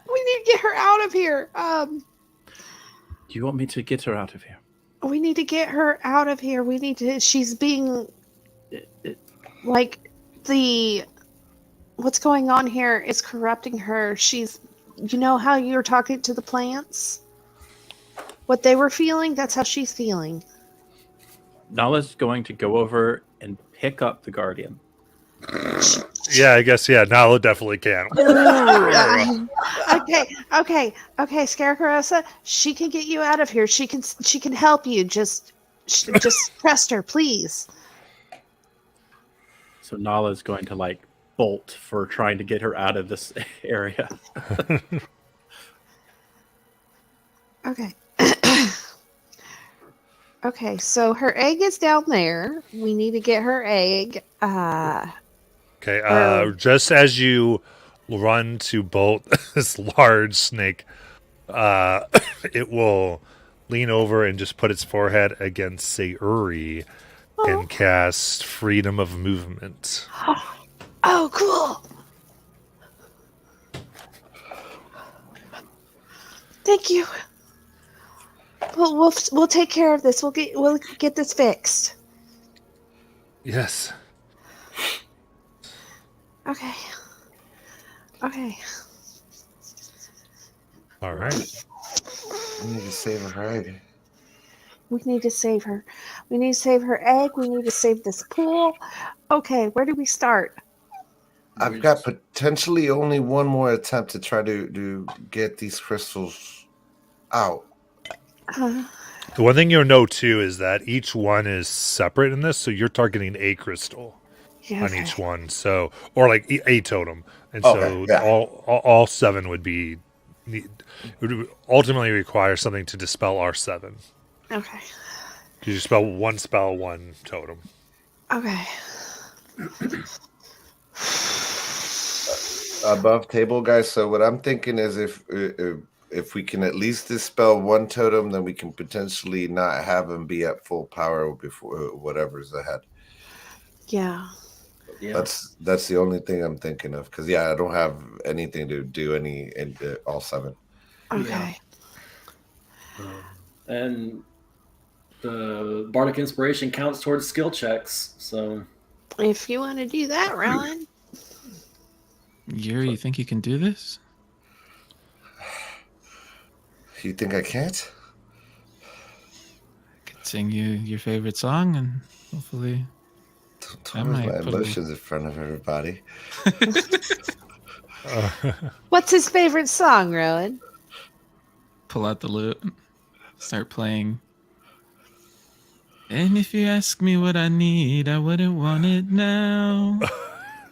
We need to get her out of here. Do you want me to get her out of here? We need to get her out of here. We need to. She's being like what's going on here is corrupting her. She's, you know how you were talking to the plants? What they were feeling, that's how she's feeling. Nala's going to go over and pick up the Guardian. Yeah, I guess, yeah, Nala definitely can. Okay, Scarecrowsa, she can get you out of here. She can help you. Just trust her, please. So Nala's going to like bolt for trying to get her out of this area. Okay. Okay, so her egg is down there. We need to get her egg. Okay, just as you run to bolt this large snake, it will lean over and just put its forehead against Sayuri and cast Freedom of Movement. Oh, cool. Thank you. We'll take care of this. We'll get this fixed. Yes. Okay. Okay. All right. We need to save her egg. We need to save her. We need to save her egg. We need to save this pool. Okay, where do we start? I've got potentially only one more attempt to try to get these crystals out. The one thing you'll know too is that each one is separate in this, so you're targeting a crystal Yeah, on each one. So, or like a totem, and Okay, so yeah. all 7 would be. It would ultimately require something to dispel R7. Okay. You just spell one spell, one totem. Okay. Above table, guys. So what I'm thinking is if we can at least dispel one totem, then we can potentially not have him be at full power before whatever's ahead. Yeah. Yeah. That's the only thing I'm thinking of, because I don't have anything to do in all 7. Okay. And the Bardic Inspiration counts towards skill checks, so If you want to do that, Rowan. Yuri, you think you can do this? You think I can't? I could sing you your favorite song and hopefully Don't lose might my put a- emotions in front of everybody. What's his favorite song, Rowan? pull out the lute, start playing. And if you ask me what I need, I wouldn't want it now.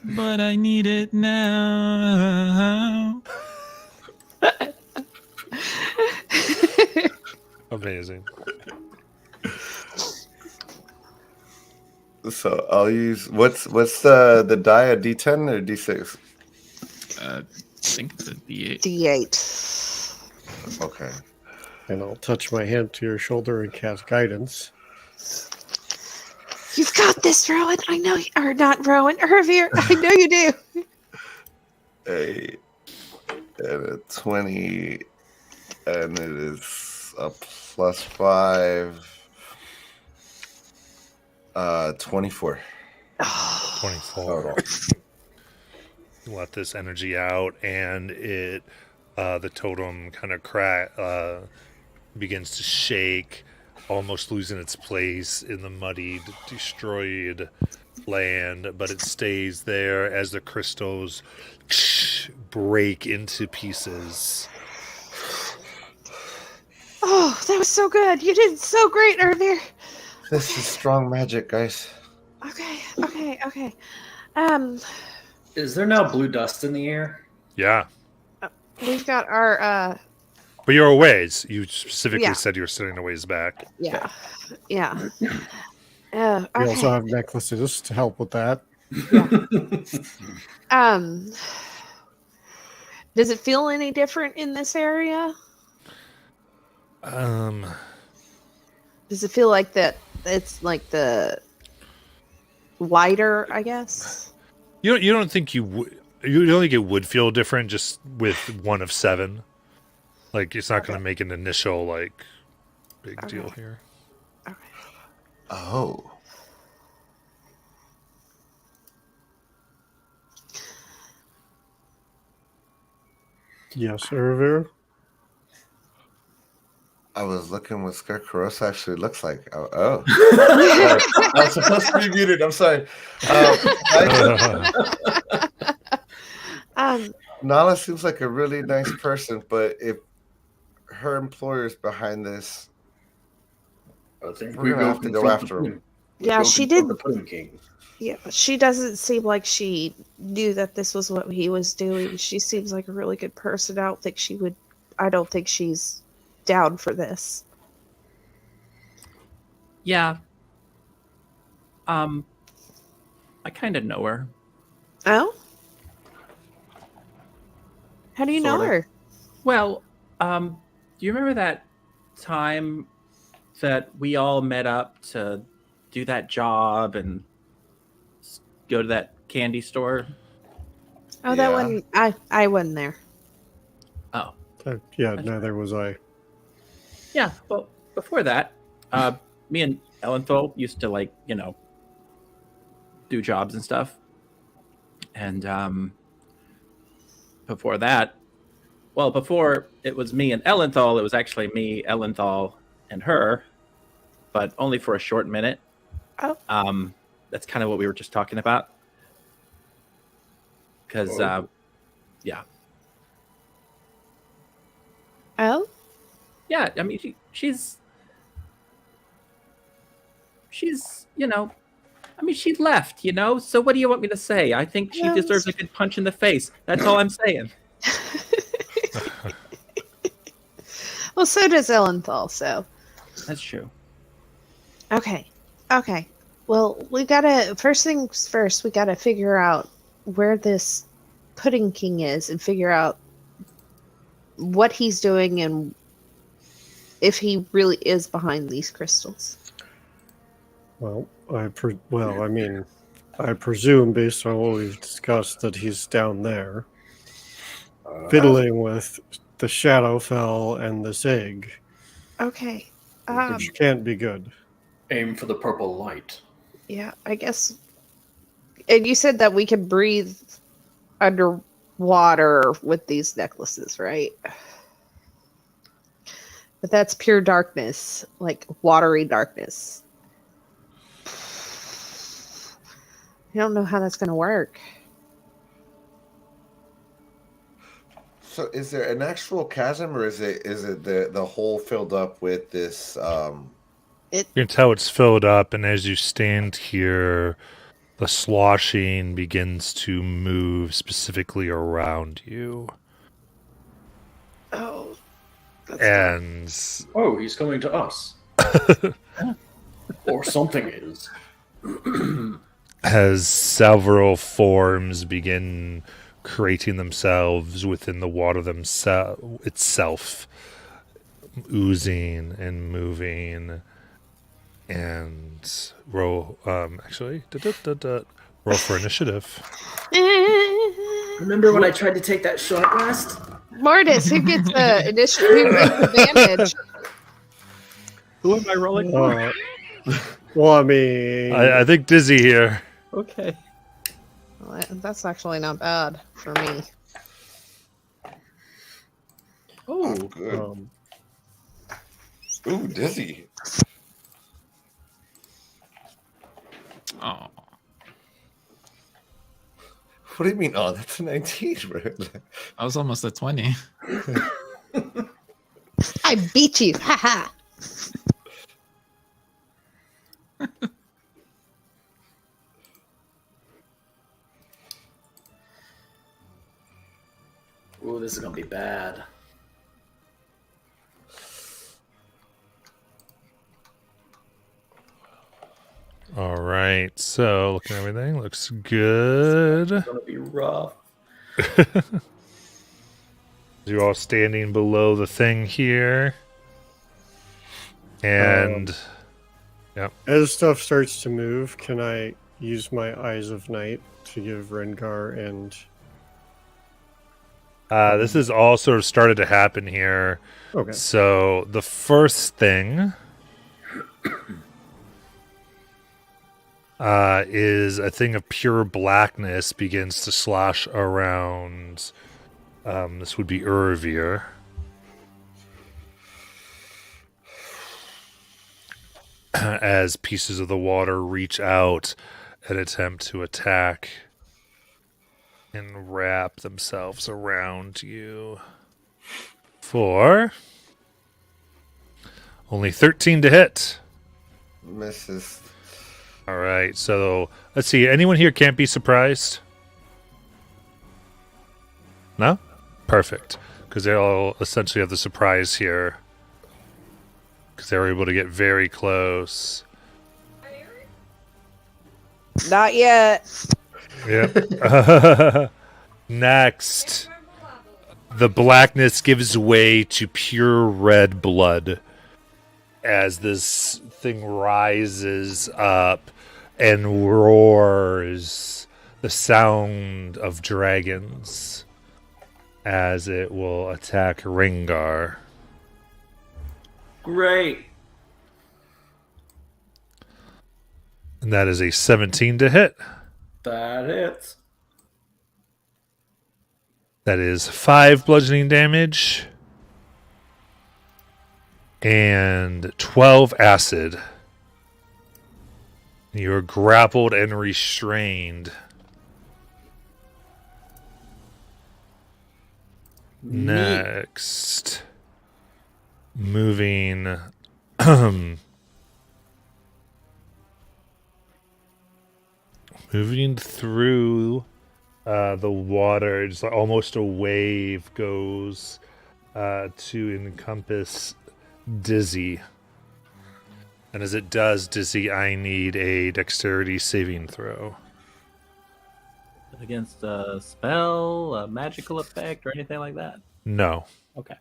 But I need it now. Amazing. So I'll use what's the die, a D10 or D6? I think it's a D8. D8. Okay. And I'll touch my hand to your shoulder and cast guidance. You've got this, Rowan. I know you are not Rowan. Hervier, I know you do. And a 20, and it is a +5. 24. 24. Let this energy out, and it the totem kind of begins to shake, almost losing its place in the muddied, destroyed land, but it stays there as the crystals break into pieces. Oh, that was so good. You did so great, Hervier. This is strong magic, guys. Okay. is there now blue dust in the air? Yeah. We've got our But you're a ways. You specifically Yeah. said you were sitting a ways back. yeah. We Okay. also have necklaces to help with that. Does it feel any different in this area? Does it feel like that it's like the wider, I guess? You don't think you would? You don't think it would feel different just with 1 of 7? Like it's not going to make an initial big deal here. Okay. Oh. Yes, Hervier. I was looking what Scarecrow actually looks like. Oh. Sorry. I was supposed to be muted. I'm sorry. Nala seems like a really nice person, but if her employer's behind this, I think we're gonna have to go after him. Yeah, she did. The Pudding King. Yeah, she doesn't seem like she knew that this was what he was doing. She seems like a really good person. I don't think she's down for this. Yeah. I kind of know her. Oh? How do you know Sorta. her? Well, do you remember that time that we all met up to do that job and go to that candy store? Oh, that Yeah. one. I wasn't there. Oh, Yeah, neither was I. yeah. Well, before that, me and Ellenthal used to, like, you know, do jobs and stuff. And before that, well, before it was me and Ellenthal, it was actually me, Ellenthal, and her, but only for a short minute. Oh. That's kind of what we were just talking about. Because, yeah. Oh? Yeah, I mean, she's, you know, I mean, she left, you know? So what do you want me to say? I think she Yes. deserves a good punch in the face. That's all I'm saying. Well, so does Ellenthal, so. That's true. Okay. Well, first things first, we gotta figure out where this Pudding King is and figure out what he's doing and if he really is behind these crystals. Well, I presume based on what we've discussed that he's down there, fiddling with the Shadowfell and this egg, Okay. which can't be good. Aim for the purple light. Yeah, I guess. And you said that we can breathe underwater with these necklaces, right? But that's pure darkness, like watery darkness. I don't know how that's going to work. So, is there an actual chasm, or is it the hole filled up with this? You can tell it's filled up, and as you stand here, the sloshing begins to move specifically around you. Oh. And Oh, he's coming to us. Or something is. as several forms begin creating themselves within the water itself, oozing and moving. And roll, roll for initiative. Remember when I tried to take that short rest? Mortis, who gets the initiative? Who gets advantage? Who am I rolling for? Well, I mean, I think Dizzy here. Okay. Well, that's actually not bad for me. Oh, good. Ooh, dizzy. Oh. What do you mean? Oh, that's a 19, bro. I was almost at 20. I beat you. Ha ha. Ooh, this is gonna be bad. All right, so looking at everything, looks good. It's gonna be rough. You're all standing below the thing here. And as stuff starts to move, can I use my Eyes of Night to give Rengar and... this has all sort of started to happen here. Okay. So the first thing is a thing of pure blackness begins to slosh around. This would be Urvir. As pieces of the water reach out and attempt to attack and wrap themselves around you. For only 13 to hit. Misses. All right, so let's see. Anyone here can't be surprised? No? Perfect. Because they all essentially have the surprise here. Because they were able to get very close. Not yet. Yep. Next, the blackness gives way to pure red blood as this thing rises up and roars the sound of dragons as it will attack Rengar. Great. And that is a 17 to hit. That hits. That is 5 bludgeoning damage and 12 acid. You are grappled and restrained. Next, moving moving through the water, just like almost a wave goes to encompass Dizzy. And as it does, Dizzy, I need a dexterity saving throw. Against a spell, a magical effect, or anything like that? No. Okay.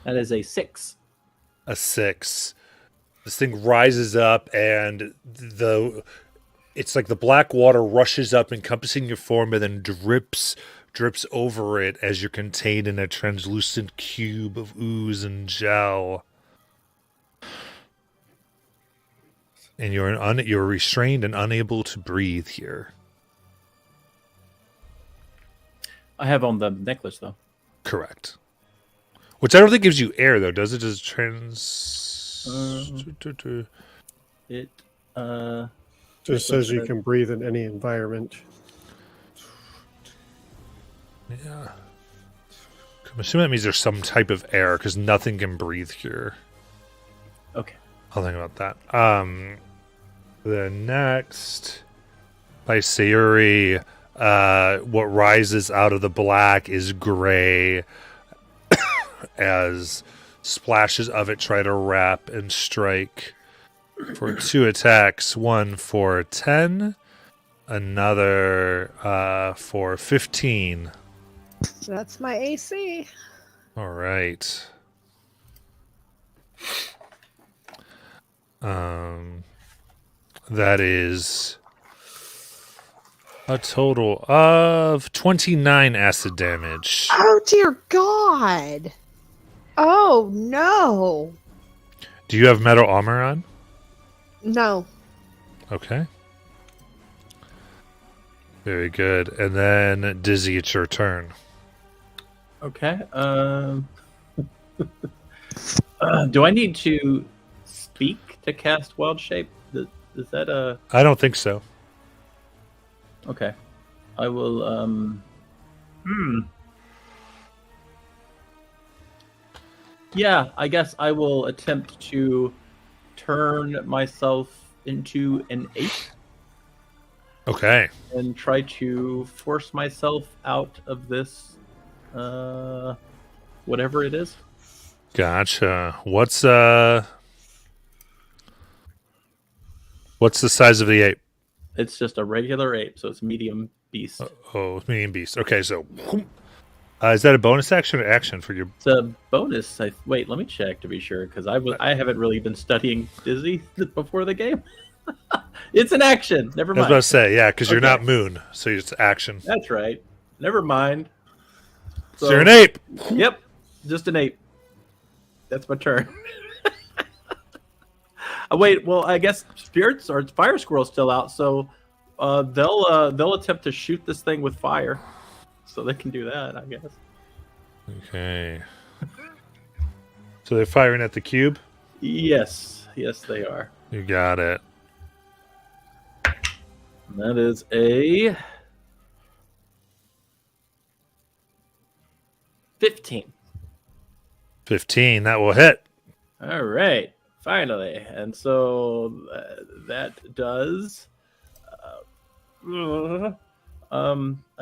That is a 6. A 6. This thing rises up, and it's like the black water rushes up, encompassing your form, and then drips over it as you're contained in a translucent cube of ooze and gel. And you're restrained and unable to breathe here. I have on the necklace, though. Correct. Which I don't think gives you air, though, does it? Does it It Just says you can breathe in any environment. Yeah. I'm assuming that means there's some type of air, because nothing can breathe here. Okay. I'll think about that. The next, by Sayuri, what rises out of the black is gray as splashes of it try to wrap and strike for 2 attacks. One for 10, another for 15. That's my AC. All right. That is a total of 29 acid damage. Oh dear God! Oh no! Do you have metal armor on? No. Okay. Very good. And then Dizzy, it's your turn. Okay. Do I need to speak to cast Wild Shape? Is that a... I don't think so. Okay. I will, Yeah, I guess I will attempt to turn myself into an ape Okay. and try to force myself out of this, whatever it is. Gotcha. What's the size of the ape? It's just a regular ape, so it's medium beast. Oh, medium beast. Okay, so is that a bonus action or action for your? It's a bonus. Wait, let me check to be sure, because I haven't really been studying Dizzy before the game. It's an action. Never I was mind. about to say, yeah, because you're Okay. not Moon, so it's action. That's right. Never mind. So you're an ape. Yep, just an ape. That's my turn. Wait, well, I guess spirits or fire squirrel's still out, so they'll attempt to shoot this thing with fire, so they can do that, I guess. Okay. So they're firing at the cube? Yes, they are. You got it. That is a 15. 15, that will hit. All right, finally. And so that does. I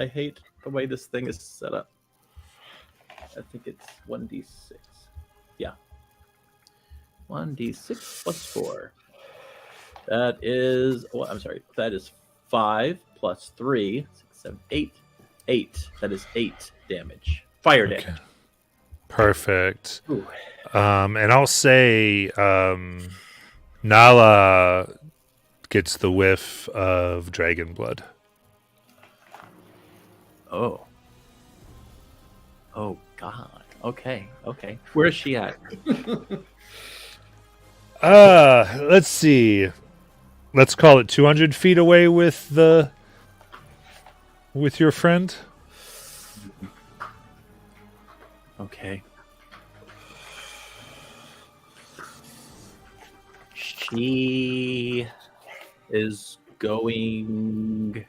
hate the way this thing is set up. I think it's 1d6. Yeah. 1d6 plus 4. That is. Oh, I'm sorry. That is 5 plus 3. 6, 7, 8. 8. That is 8 damage. Fire damage. Okay. Perfect. Ooh. And I'll say Nala gets the whiff of dragon blood. Oh. Oh, God. Okay. Where is she at? Let's see. Let's call it 200 feet away with your friend. Okay. She is going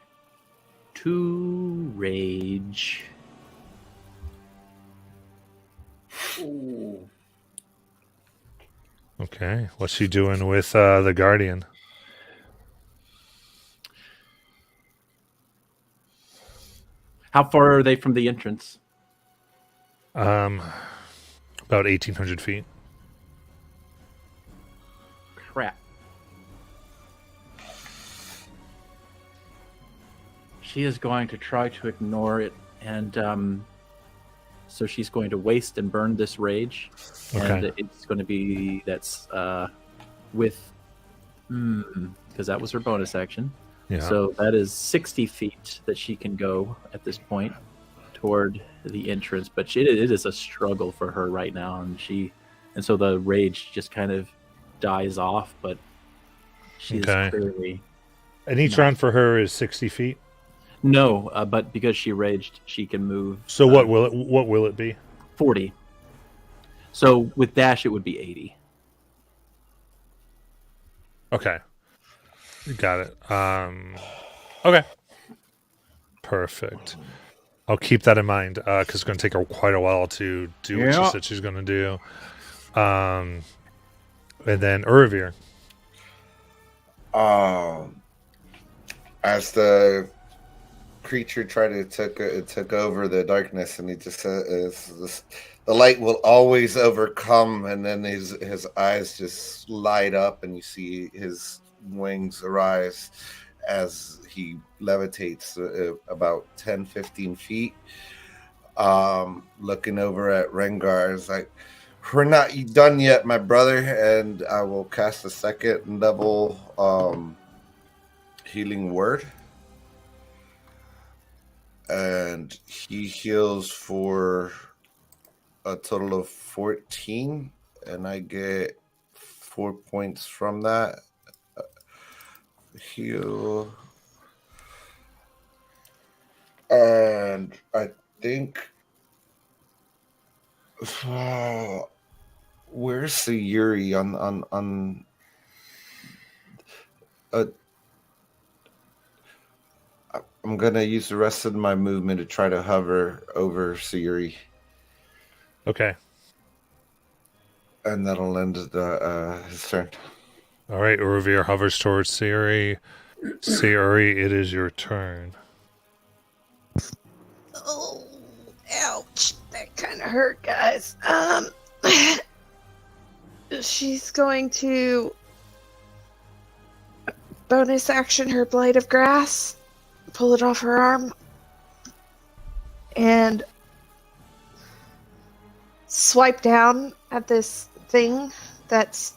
to rage. Ooh. Okay. What's she doing with the Guardian? How far are they from the entrance? About 1,800 feet. Crap. She is going to try to ignore it, and so she's going to waste and burn this rage, and Okay. it's going to be with because that was her bonus action. Yeah. So that is 60 feet that she can go at this point toward the entrance, but it is a struggle for her right now, and so the rage just kind of dies off, but she is Okay. clearly And each round for her is 60 feet. no, but because she raged, she can move. So what will it be? 40. So with dash, it would be 80. Okay. Got it. Okay. Perfect. I'll keep that in mind because it's going to take her quite a while to do what she Yeah. said she's going to do. And then Urvir. As the creature tried to took over the darkness, and he just says, "The light will always overcome." And then his eyes just light up, and you see his wings arise as he levitates about 10, 15 feet. Looking over at Rengar, is like, "We're not done yet, my brother." And I will cast a second level healing word, and he heals for a total of 14, and I get 4 points from that. Heal. And I think where's the Yuri on I'm gonna use the rest of my movement to try to hover over Sayuri, Okay. and that'll end his turn. All right. Urvir hovers towards Sayuri. Sayuri, it is your turn. Oh, ouch. That kind of hurt, guys. She's going to bonus action her blade of grass, pull it off her arm, and swipe down at this thing that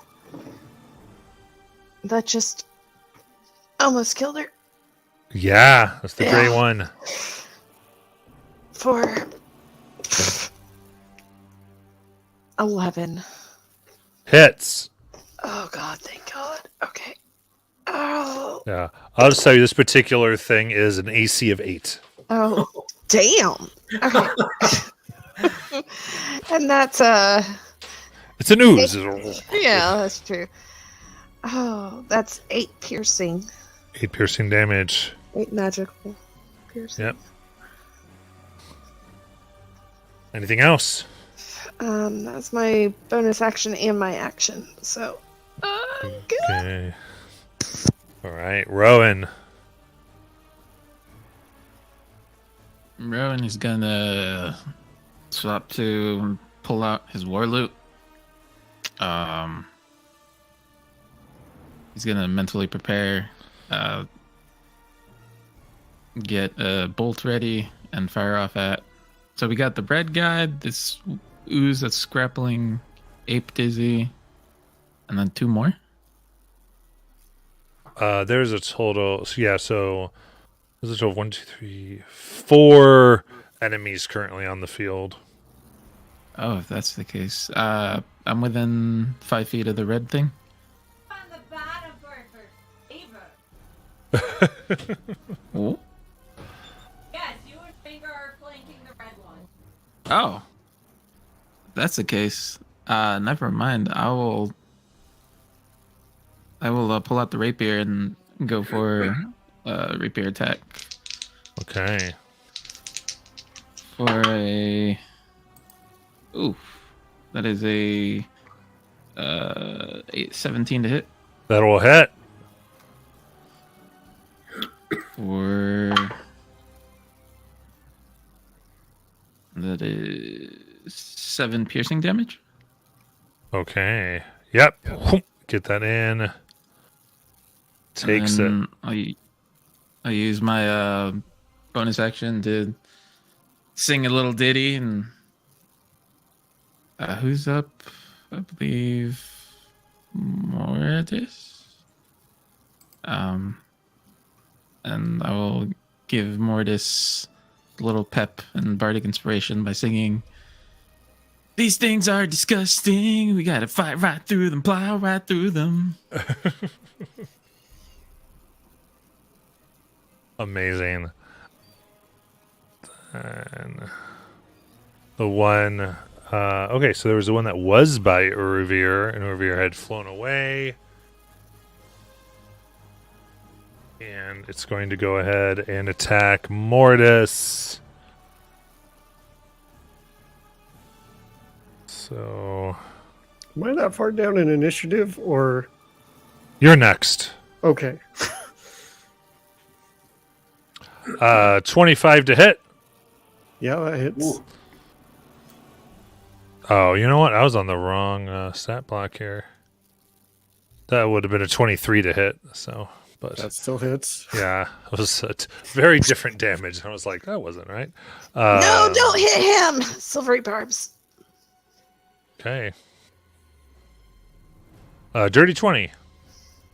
just almost killed her Yeah, that's the gray Yeah. one. for 11. Hits. Oh god, thank god. Okay. Oh, Yeah. I'll just tell you, this particular thing is an AC of 8. oh, damn. Okay. And that's It's an ooze. yeah, that's true. Oh, that's 8 piercing, 8 piercing damage. 8 magical piercing. Yep. Anything else? That's my bonus action and my action. So, good. Okay. All right, Rowan. Rowan is gonna swap to pull out his war loot. He's gonna mentally prepare, get a bolt ready, and fire off at. So we got the red guy, this ooze that's grappling Ape Dizzy, and then 2 more. There's a total. So yeah, so there's a total of 1, 2, 3, 4 enemies currently on the field. Oh, if that's the case, I'm within 5 feet of the red thing. Oh. Yes, you and Finger are flanking the red one. Oh. That's the case. Never mind. I will pull out the rapier and go for rapier attack Okay. for a. Oof. That is a 17 to hit. That'll hit. For that is 7 piercing damage. Okay. Yep. Get that in. Takes it. And I use my bonus action to sing a little ditty, and who's up? I believe Mordis. And I will give Mordis a little pep and bardic inspiration by singing, "These things are disgusting. We gotta fight right through them, plow right through them." Amazing. And the one. Okay, so there was the one that was by Uruvir, and Uruvir had flown away. And it's going to go ahead and attack Mortis. So Am I that far down in initiative, or you're next. okay? 25 to hit. Yeah, that hits. Ooh. Oh, you know what? I was on the wrong stat block here. That would have been a 23 to hit. So, but That still hits. yeah, it was very different damage. I was like, that wasn't right. No, don't hit him! Silvery barbs. Okay. Dirty 20.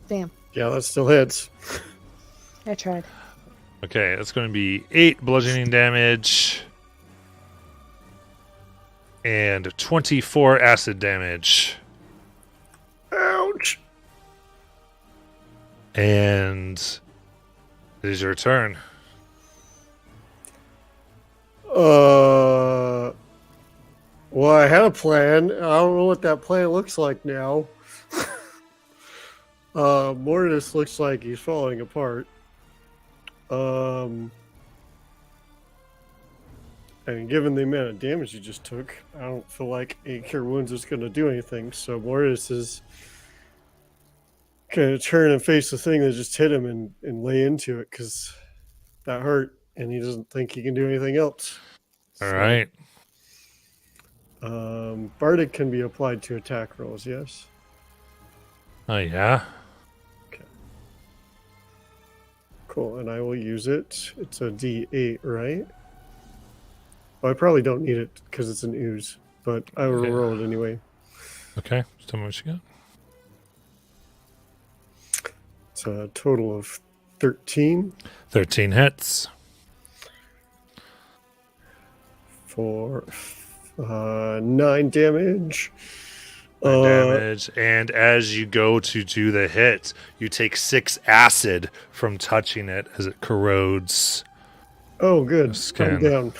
Damn, Yeah, that still hits. I tried. Okay, that's going to be 8 bludgeoning damage and 24 acid damage. Ouch! And it is your turn. Well, I had a plan. I don't know what that plan looks like now. Mortis looks like he's falling apart. And given the amount of damage he just took, I don't feel like a Cure Wounds is going to do anything. So Mortis is going to turn and face the thing that just hit him and lay into it because that hurt, and he doesn't think he can do anything else. All right. Bardic can be applied to attack rolls, yes? Oh, yeah. Cool, and I will use it. It's a D8, right? Well, I probably don't need it because it's an ooze, but I will Okay. roll it anyway. Okay. Just tell me what you got. It's a total of 13 13 hits. for 9 damage. 9 damage. And as you go to do the hit, you take 6 acid from touching it as it corrodes. Oh, good. Skin. I'm down.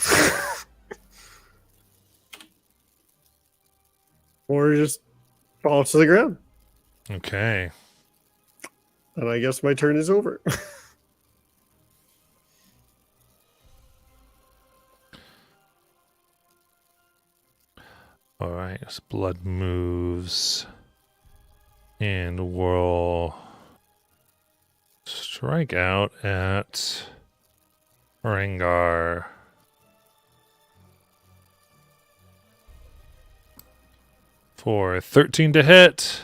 Or just fall to the ground. Okay. And I guess my turn is over. All right. His blood moves and will strike out at Rengar. For 13 to hit.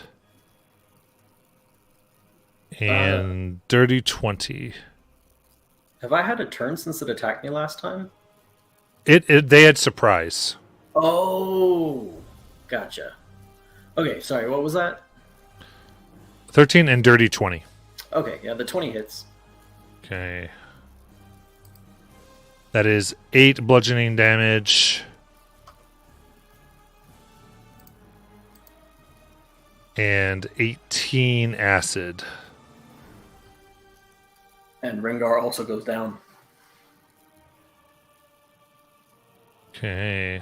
And dirty 20. Have I had a turn since it attacked me last time? They had surprise. Oh, gotcha. Okay, sorry, what was that? 13 and dirty 20. Okay, yeah, the 20 hits. Okay. That is 8 bludgeoning damage. And 18 acid. And Rengar also goes down. Okay.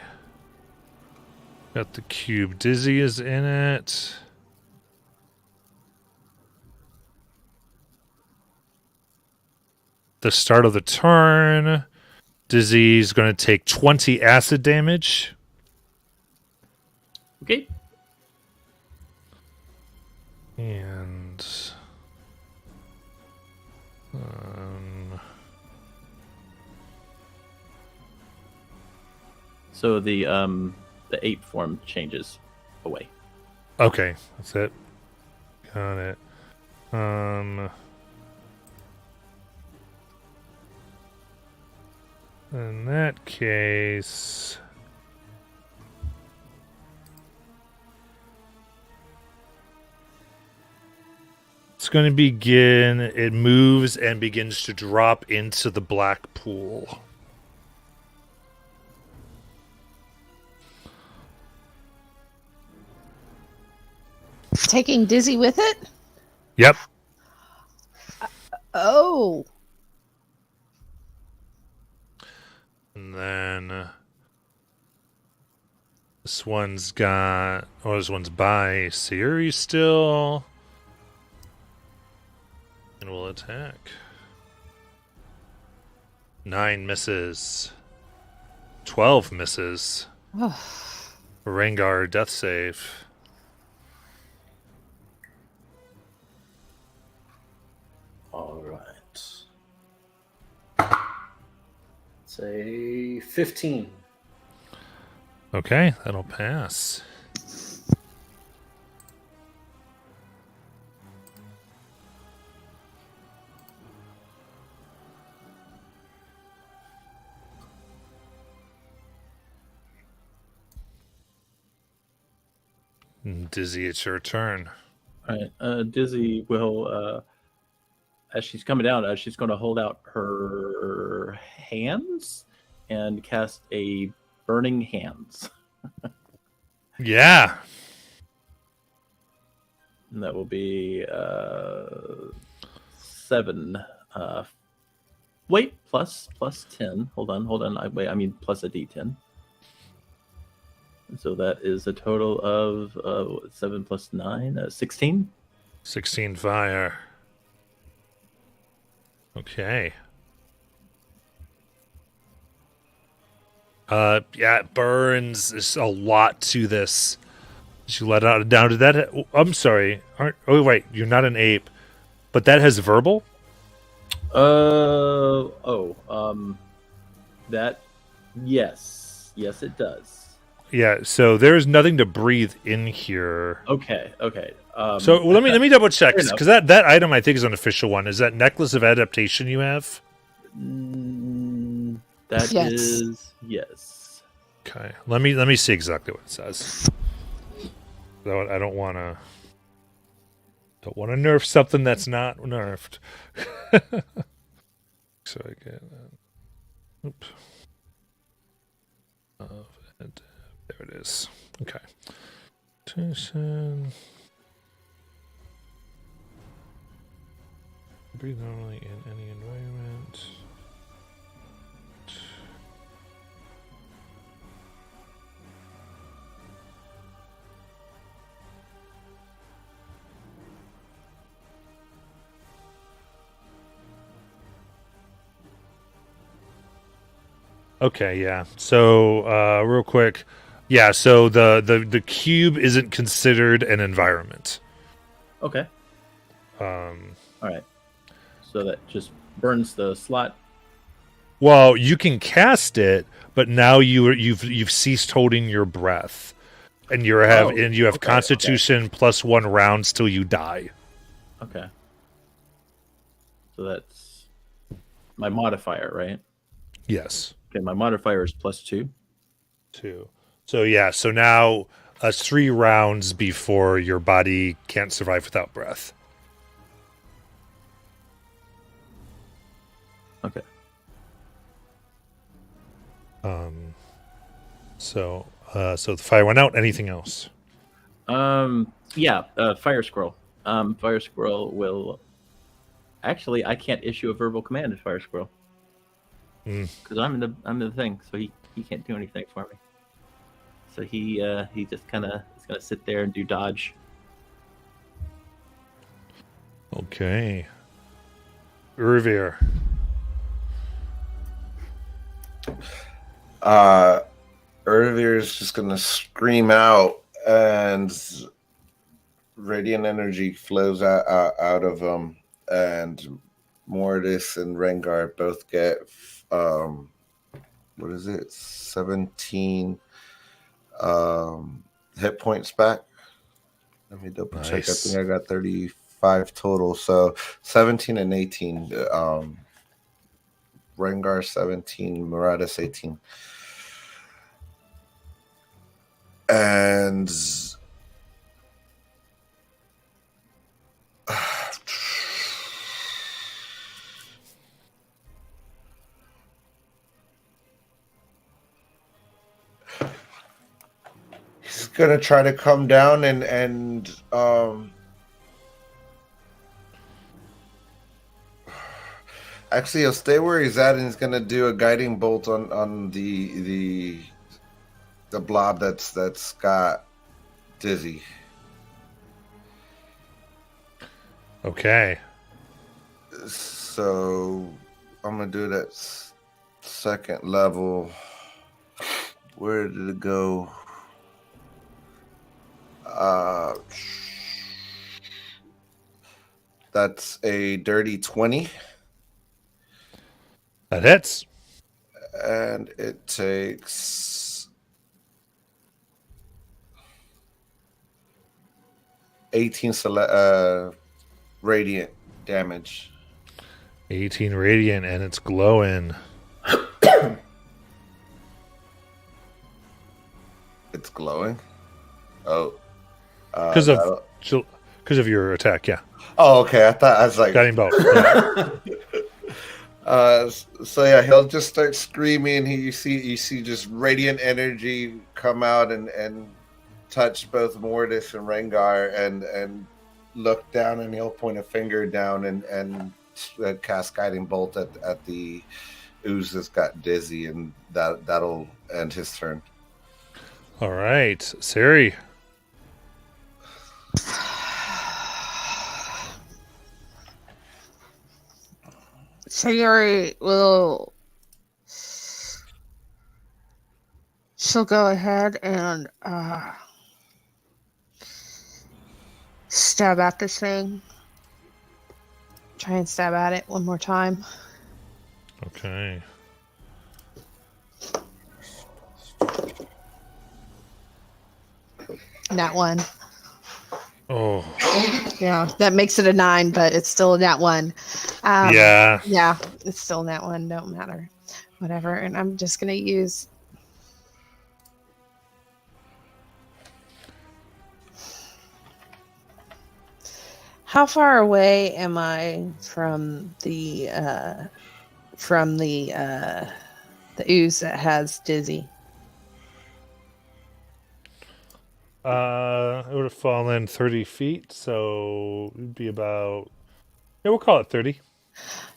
Got the cube. Dizzy is in it. The start of the turn, Dizzy's going to take 20 acid damage. Okay. And So the ape form changes away. okay, that's it. Got it. In that case, it's going to begin. It moves and begins to drop into the black pool. Taking Dizzy with it? Yep. Oh. And then this one's got. Oh, this one's by Siri still. And will attack. 9 misses. 12 misses. Rengar, death save. All right. Say 15. Okay, that'll pass. Dizzy, it's your turn. All right. Dizzy will, as she's coming down, she's going to hold out her hands and cast a burning hands. Yeah. And that will be 7. Wait, plus 10. Hold on. I mean plus a d10. So that is a total of 7 plus 9, 16. 16 fire. Okay. Yeah, it burns. There's a lot to this. Did you let out down? Did that? I'm sorry. Oh wait, you're not an ape, but that has verbal. That, yes, it does. Yeah. So there's nothing to breathe in here. Okay. So let me double check, fair enough. because that item I think is an official one. Is that necklace of adaptation you have? That Yes. is yes. Okay. Let me see exactly what it says. I don't want to nerf something that's not nerfed. So I get oops. There it is. Okay. Attention. Breathe normally in any environment. Okay, yeah. So, real quick, yeah. So the cube isn't considered an environment. Okay. All right. So that just burns the slot. Well, you can cast it, but now you've ceased holding your breath, and you have okay, Constitution plus 1 rounds till you die. Okay. So that's my modifier, right? Yes. Okay, my modifier is plus 2. 2. So yeah. So now 3 rounds before your body can't survive without breath. Okay. So the fire went out. Anything else? Yeah, Fire Squirrel. Fire Squirrel will Actually, I can't issue a verbal command to Fire Squirrel because I'm in the thing, so he can't do anything for me. So he just kind of is gonna sit there and do dodge. Okay. Urvir. Urvir's just gonna scream out, and radiant energy flows out of him, and Mortis and Rengar both get what is it? 17 hit points back. Let me double check. I Nice. think I got 35 total. So 17 and 18. Rengar 17, Miratis 18. And he's gonna try to come down and actually he'll stay where he's at, and he's gonna do a guiding bolt on the blob that's got Dizzy. Okay. So I'm gonna do that second level. Where did it go? That's a dirty 20, That hits. and it takes 18 radiant damage. 18 radiant, and it's glowing. It's glowing. Oh, Because of your attack, yeah. oh, okay. I thought I was like, Guiding bolt. Yeah. so yeah, he'll just start screaming. You see just radiant energy come out and touch both Mortis and Rengar, and look down, and he'll point a finger down and cast guiding bolt at the ooze that's got Dizzy, and that'll end his turn. All right, Siri. Sayori will. She'll go ahead and stab at this thing. Try and stab at it one more time. Okay. Nat 1. Oh. Yeah, that makes it a 9, but it's still a nat 1. Yeah. Yeah, it's still nat 1. Don't matter. Whatever. And I'm just going to use. How far away am I from the ooze that has Dizzy? It would have fallen 30 feet, so it'd be about. Yeah, we'll call it 30.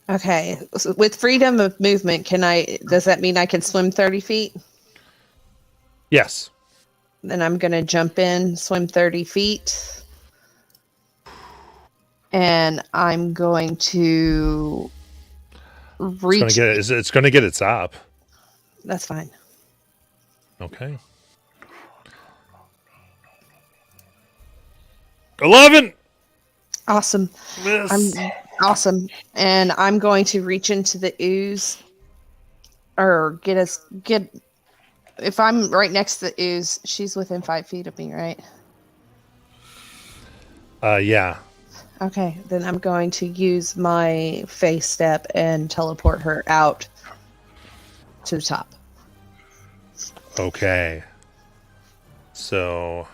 Okay. So with freedom of movement, does that mean I can swim 30 feet? Yes. Then I'm going to jump in, swim 30 feet. And I'm going to reach. It's going to get its op. That's fine. Okay. 11. Awesome. Miss. Awesome. And I'm going to reach into the ooze, or if I'm right next to the ooze, she's within 5 feet of me, right? Yeah. Okay, then I'm going to use my face step and teleport her out to the top. Okay. So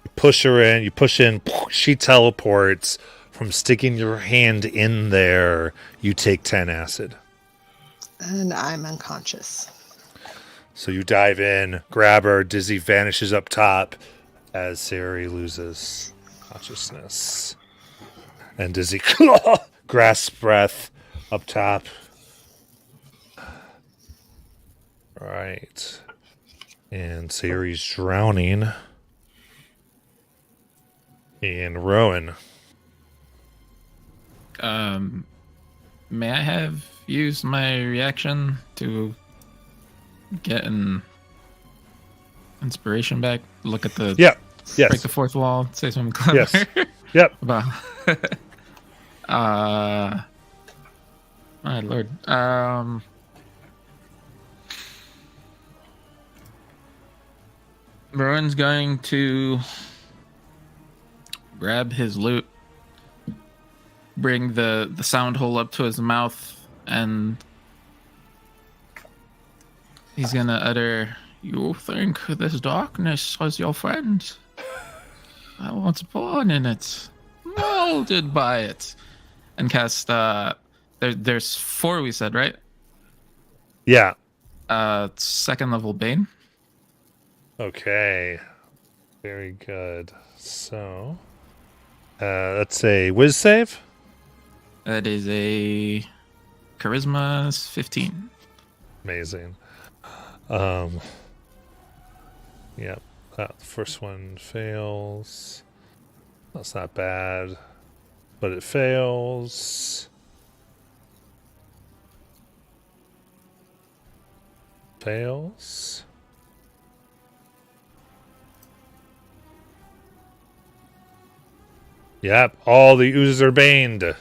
you push her in, you push in, she teleports. From sticking your hand in there, you take 10 acid. And I'm unconscious. So you dive in, grab her, Dizzy vanishes up top as Sari loses consciousness. And Dizzy grasps breath up top. Right. And Sayori's drowning. And Rowan. May I have used my reaction to get an inspiration back? Look at the Yeah. Yes. break the fourth wall, say something clever. Yes. Yep. About my lord. Rowan's going to grab his lute, bring the sound hole up to his mouth, and he's gonna utter, "You think this darkness was your friend? I was born in it, molded by it." And cast there's 4 we said, right? Yeah. Second level Bane. Okay. Very good. So, that's a whiz save. That is a charisma 15. Amazing. Yep. The first one fails. That's not bad, but it fails. Fails. Yep, all the oozes are baned.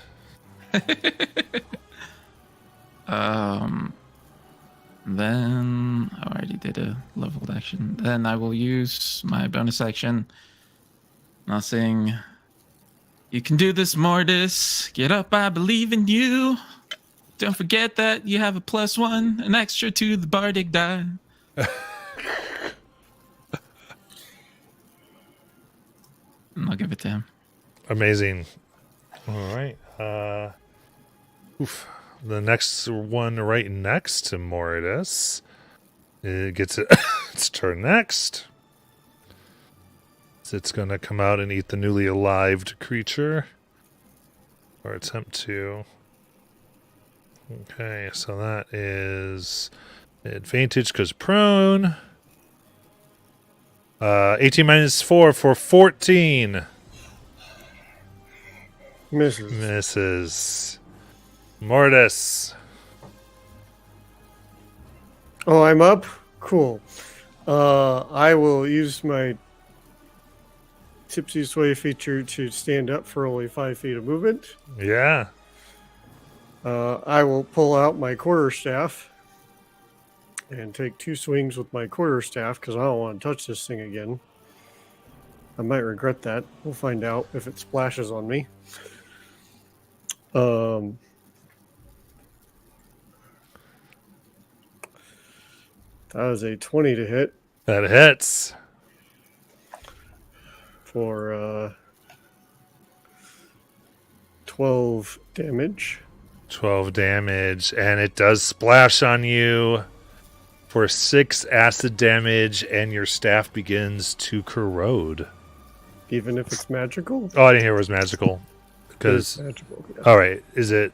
Then I already did a leveled action. Then I will use my bonus action. Nothing. You can do this, Mortis. Get up, I believe in you. Don't forget that you have a +1, an extra to the bardic die. And I'll give it to him. Amazing. All right. The next one right next to Mordis. It gets its turn next. So it's going to come out and eat the newly alived creature. Or attempt to. Okay, so that is advantage because prone. 18 minus 4 for 14. Misses. Misses. Mortis. Oh, I'm up? Cool. I will use my Tipsy Sway feature to stand up for only 5 feet of movement. Yeah. I will pull out my quarterstaff and take 2 swings with my quarterstaff because I don't want to touch this thing again. I might regret that. We'll find out if it splashes on me. That was a 20 to hit That hits. for 12 damage. 12 damage. And it does splash on you for 6 acid damage, and your staff begins to corrode. Even if it's magical? Oh, I didn't hear it was magical. It's Because, magical. Yeah. all right, is it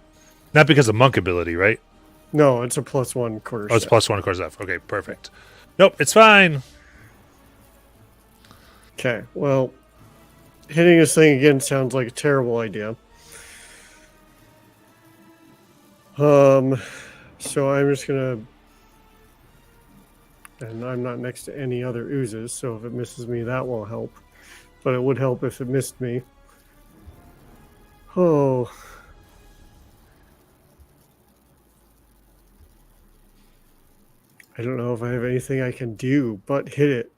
not because of monk ability, right? No, it's a +1 quarterstaff. Oh, it's +1 course F. Okay, perfect. Nope, it's fine. Okay, well, hitting this thing again sounds like a terrible idea. So I'm just gonna, and I'm not next to any other oozes, so if it misses me, that won't help. But it would help if it missed me. Oh. I don't know if I have anything I can do but hit it.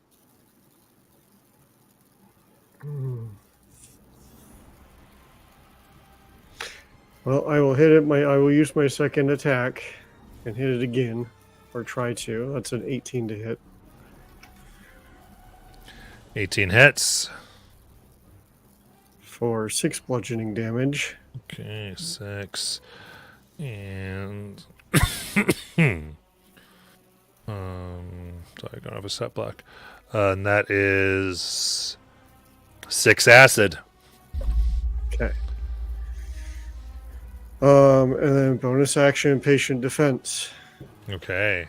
Well, I will hit it. I will use my second attack and hit it again, or try to. That's an 18 to hit. 18 hits. For 6 bludgeoning damage. Okay, 6. And... sorry, I don't have a set block. And that is 6 acid. Okay. And then bonus action, patient defense. Okay.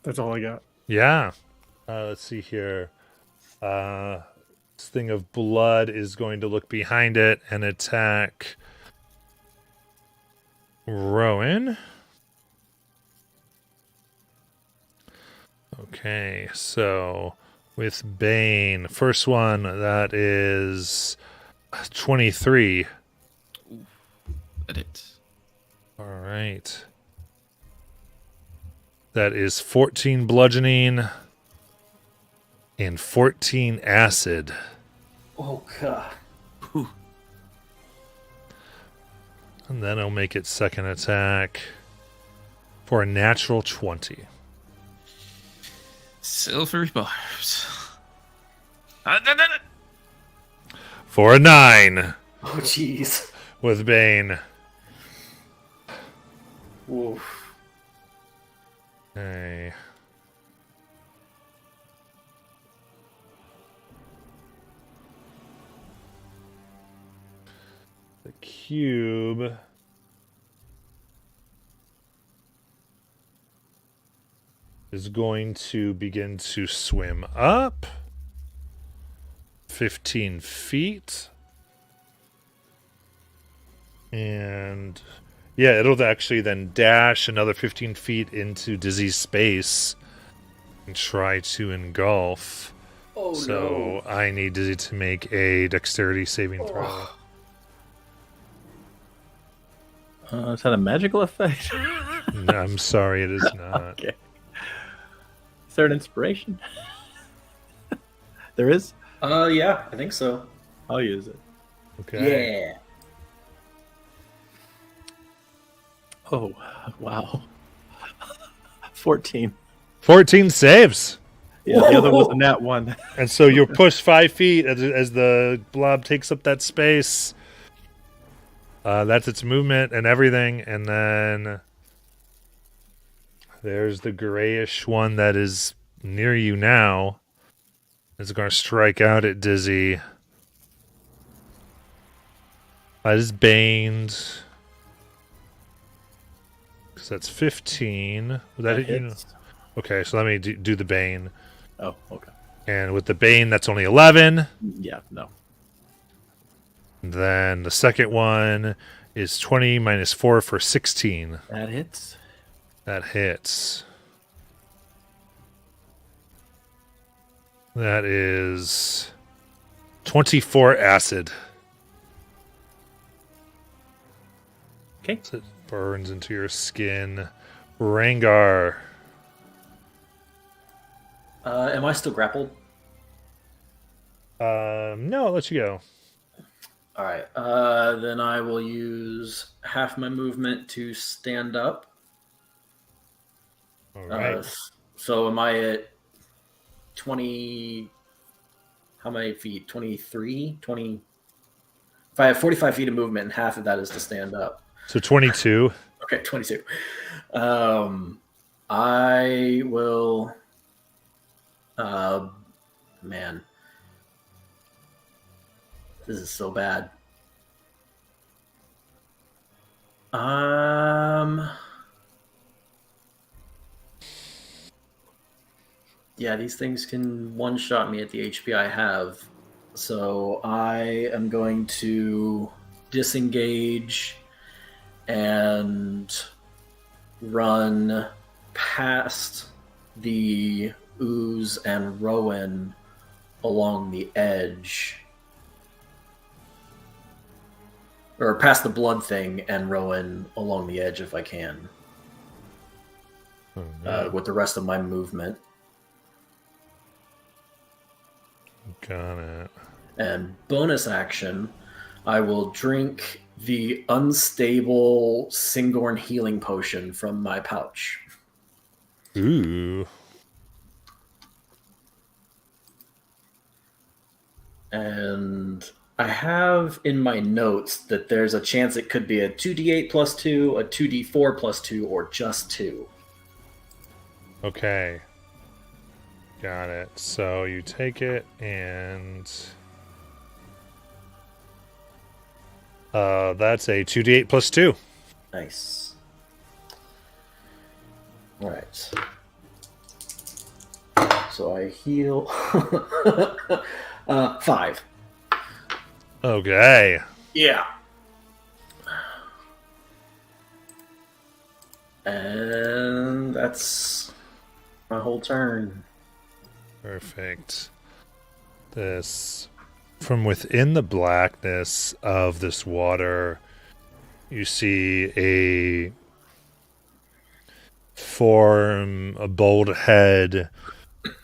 That's all I got. Yeah. Let's see here. This thing of blood is going to look behind it and attack Rowan. Okay, so with Bane, first one, that is 23. That hits. All right. That is 14 bludgeoning and 14 acid. Oh god. And then I'll make it second attack for a natural 20. Silvery barbs. For a 9 Oh jeez. with Bane. Oof. Okay. The cube is going to begin to swim up 15 feet. And yeah, it'll actually then dash another 15 feet into Dizzy's space and try to engulf. Oh So I need Dizzy to make a dexterity saving throw. Is that a magical effect? No, I'm sorry, it is not. Okay. Is there an inspiration? There is? Yeah, I think so. I'll use it. Okay. Yeah. Oh, wow. 14. 14 saves. Yeah, the other was a nat 1. And so you're pushed 5 feet as the blob takes up that space. That's its movement and everything. And then there's the grayish one that is near you now. It's going to strike out at Dizzy. That is baned. Because that's 15. Would that hit you? hits. Okay, so let me do the bane. Oh, okay. And with the bane, that's only 11. Yeah, no. Then the second one is 20 minus 4 for 16. That hits. That hits. That is 24 acid. Okay. So it burns into your skin. Rangar. Am I still grappled? No, I'll let you go. All right. Then I will use half my movement to stand up. All right. So am I at 20? How many feet? 23? 20? If I have 45 feet of movement and half of that is to stand up. So 22. Okay, 22. I will. Man, this is so bad. Yeah, these things can one-shot me at the HP I have. So I am going to disengage and run past the Ooze and Rowan along the edge. Or past the blood thing and Rowan along the edge if I can. With the rest of my movement. Got it. And bonus action, I will drink the unstable Singorn healing potion from my pouch. Ooh. And I have in my notes that there's a chance it could be a 2d8 plus 2, a 2d4 plus 2, or just 2. Okay. Got it. So you take it and that's a 2d8 plus 2. Nice. Alright. So I heal 5. Okay. Yeah. And that's my whole turn. Perfect. This from within the blackness of this water, you see a form, a bold head,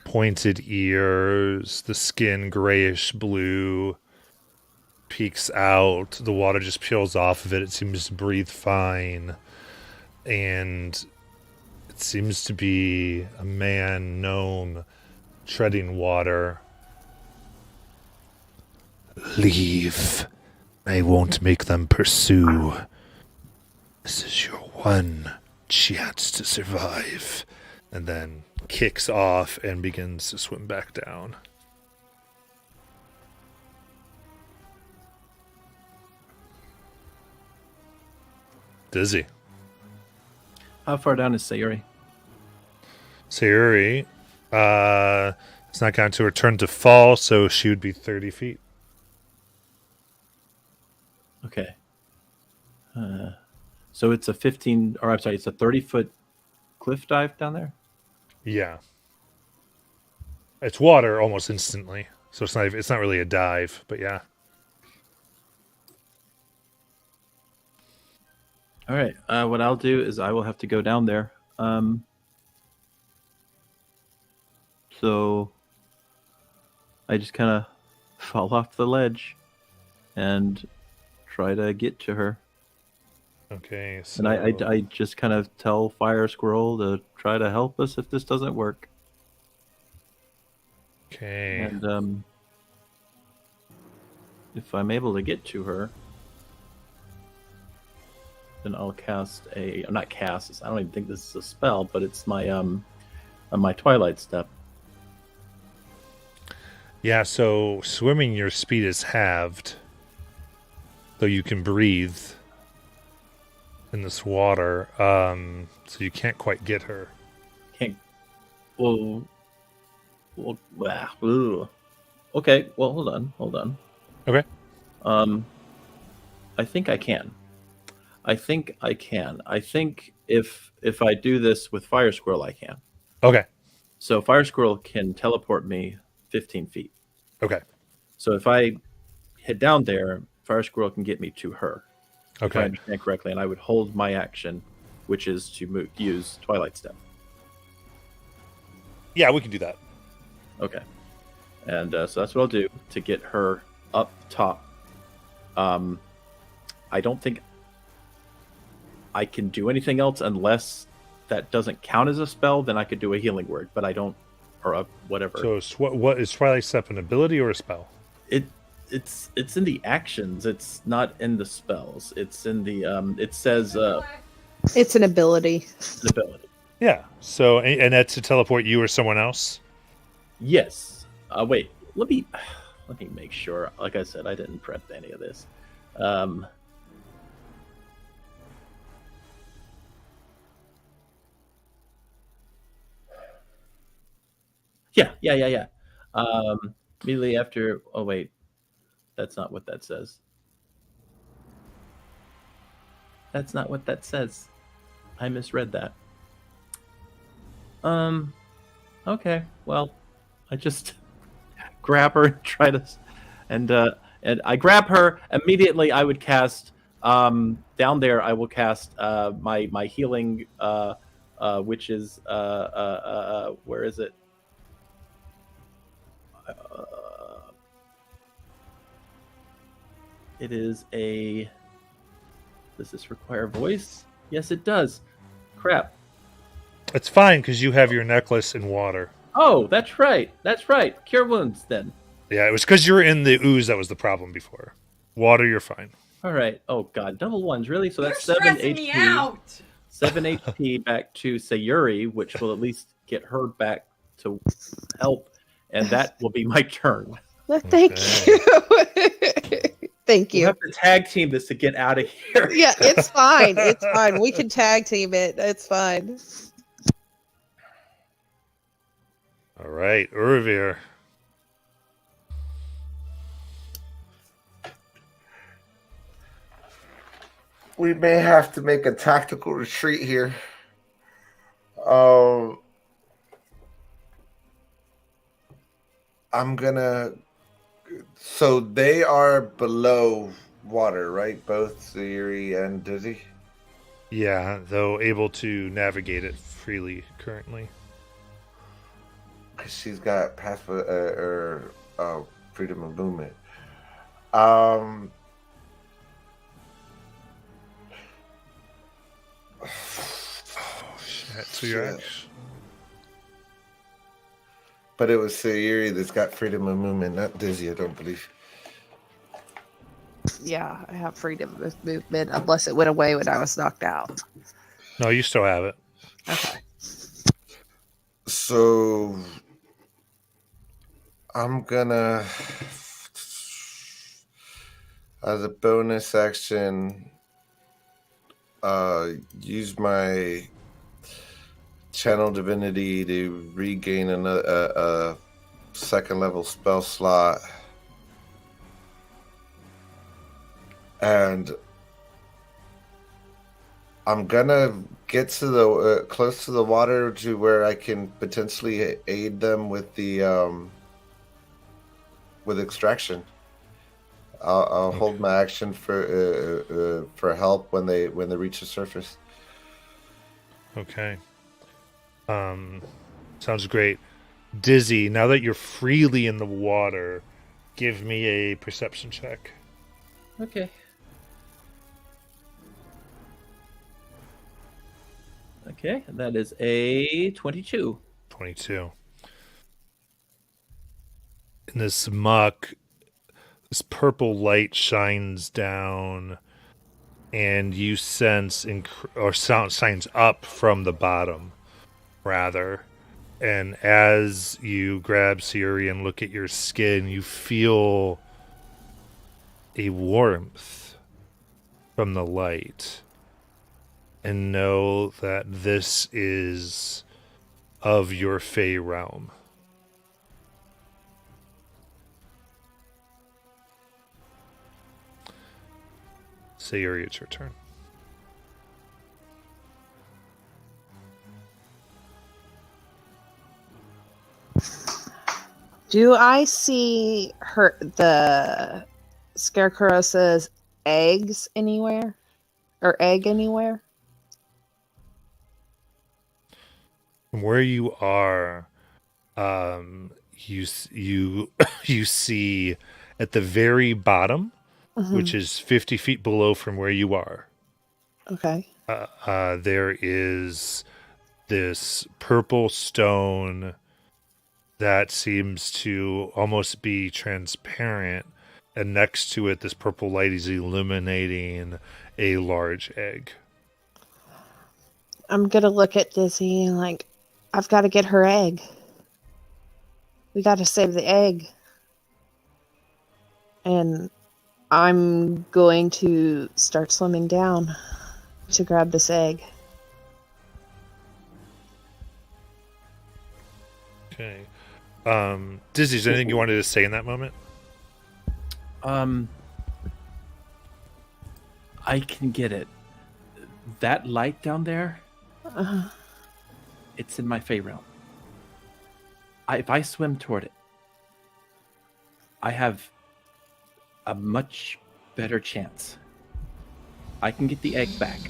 pointed ears, the skin grayish blue, peeks out. The water just peels off of it. It seems to breathe fine. And it seems to be a man, gnome, treading water. Leave. I won't make them pursue. This is your one chance to survive. And then kicks off and begins to swim back down. Dizzy. How far down is Sayuri? Sayuri, it's not going to return to fall, so she would be 30 feet. Okay. So it's a 15, or I'm sorry, it's a 30-foot cliff dive down there? Yeah. It's water almost instantly, so it's not really a dive, but yeah. All right. What I'll do is I will have to go down there. So I just kind of fall off the ledge and try to get to her. Okay, so... And I just kind of tell Fire Squirrel to try to help us if this doesn't work. Okay. And if I'm able to get to her, then I'll cast a... Not cast, I don't even think this is a spell, but it's my my Twilight Step. Yeah, so swimming your speed is halved, though you can breathe in this water, so you can't quite get her. Can't... Well, okay, well, hold on. Okay. I think I can. I think if I do this with Fire Squirrel, I can. Okay. So Fire Squirrel can teleport me 15 feet. Okay. So if I head down there, Fire Squirrel can get me to her. If I Okay. understand correctly, and I would hold my action, which is to use Twilight Step. Yeah, we can do that. Okay. And so that's what I'll do to get her up top. I don't think I can do anything else unless that doesn't count as a spell. Then I could do a healing word, but I don't, or a whatever. So what is Twilight Step, an ability or a spell? It's in the actions. It's not in the spells. It's in the it says It's an ability. an ability. Yeah. So and that's to teleport you or someone else. Yes. Wait. Let me make sure. Like I said, I didn't prep any of this. Yeah. Immediately after. Oh wait, that's not what that says. That's not what that says. I misread that. Okay. Well, I just grab her and try to, and I grab her immediately. I would cast down there. I will cast my healing, which is where is it? It is a... Does this require voice? Yes, it does. Crap. It's fine because you have your necklace in water. Oh, that's right. That's right. Cure wounds, then. Yeah, it was because you were in the ooze that was the problem before. Water, you're fine. All right. Oh God, double ones, really? So You're that's 7 stressing me HP. out. 7 HP back to Sayuri, which will at least get her back to help, and that will be my turn. Well, thank Okay. you. Thank We'll you. have to tag team this to get out of here. Yeah, it's fine. It's fine. We can tag team it. It's fine. All right, Urvir. We may have to make a tactical retreat here. I'm gonna. So they are below water, right? Both Sayuri and Dizzy. Yeah, though able to navigate it freely currently. Because she's got passive freedom of movement. Oh shit! So you're Shit. actually... But it was Sayuri that's got freedom of movement, not Dizzy, I don't believe. Yeah, I have freedom of movement unless it went away when I was knocked out. No, you still have it. Okay. So I'm gonna, as a bonus action, use my channel divinity to regain a second level spell slot, and I'm gonna get to the close to the water to where I can potentially aid them with the with extraction. I'll hold my action for help when they reach the surface. Okay. Sounds great. Dizzy, now that you're freely in the water, give me a perception check. Okay. Okay, that is a 22. 22. In this muck, this purple light shines down, and you sense shines up from the bottom, rather. And as you grab Sayuri and look at your skin, you feel a warmth from the light, and know that this is of your Fey realm. Sayuri, it's your turn. Do I see the Scarecrow's eggs anywhere? Or egg anywhere? From where you are, you you see at the very bottom, which is 50 feet below from where you are. Okay. There is this purple stone that seems to almost be transparent, and next to it, this purple light is illuminating a large egg. I'm gonna look at Dizzy and like, I've got to get her egg. We got to save the egg. And I'm going to start swimming down to grab this egg. Okay. Dizzy, is there anything you wanted to say in that moment? I can get it. That light down there, it's in my Fey realm. If I swim toward it, I have a much better chance. I can get the egg back.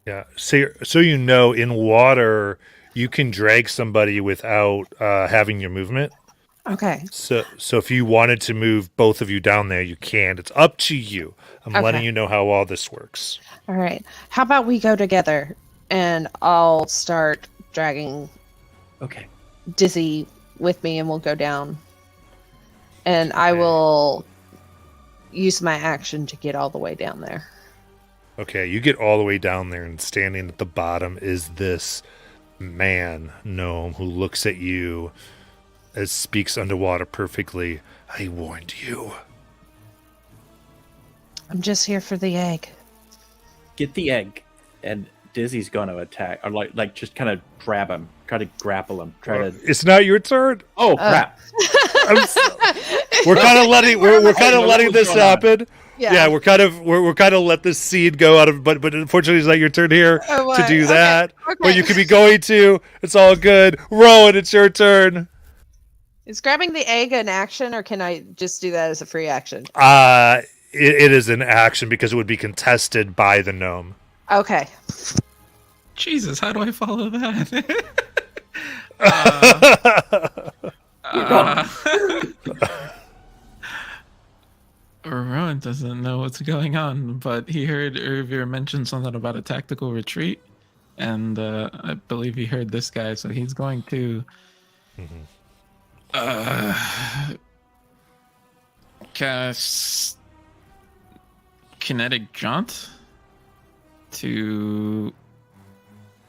Yeah. So you know, in water, you can drag somebody without having your movement. Okay. So if you wanted to move both of you down there, you can. It's up to you. I'm letting Okay. you know how all this works. All right. How about we go together and I'll start dragging Okay. Dizzy with me and we'll go down. And I will use my action to get all the way down there. Okay, you get all the way down there, and standing at the bottom is this man gnome who looks at you as speaks underwater perfectly. I warned you. I'm just here for the egg. Get the egg, and Dizzy's going to attack, or like just kind of grab him, try to grapple him, try to. It's not your turn. Oh crap! We're kind of letting letting this happen. Yeah, we're kind of let this seed go out of, but unfortunately it's not your turn here to do that. Okay. But you could be going to. It's all good. Rowan, it's your turn. Is grabbing the egg an action, or can I just do that as a free action? It is an action because it would be contested by the gnome. Okay. Jesus, how do I follow that? Rowan doesn't know what's going on, but he heard Irvir mention something about a tactical retreat, and I believe he heard this guy, so he's going to cast Kinetic Jaunt to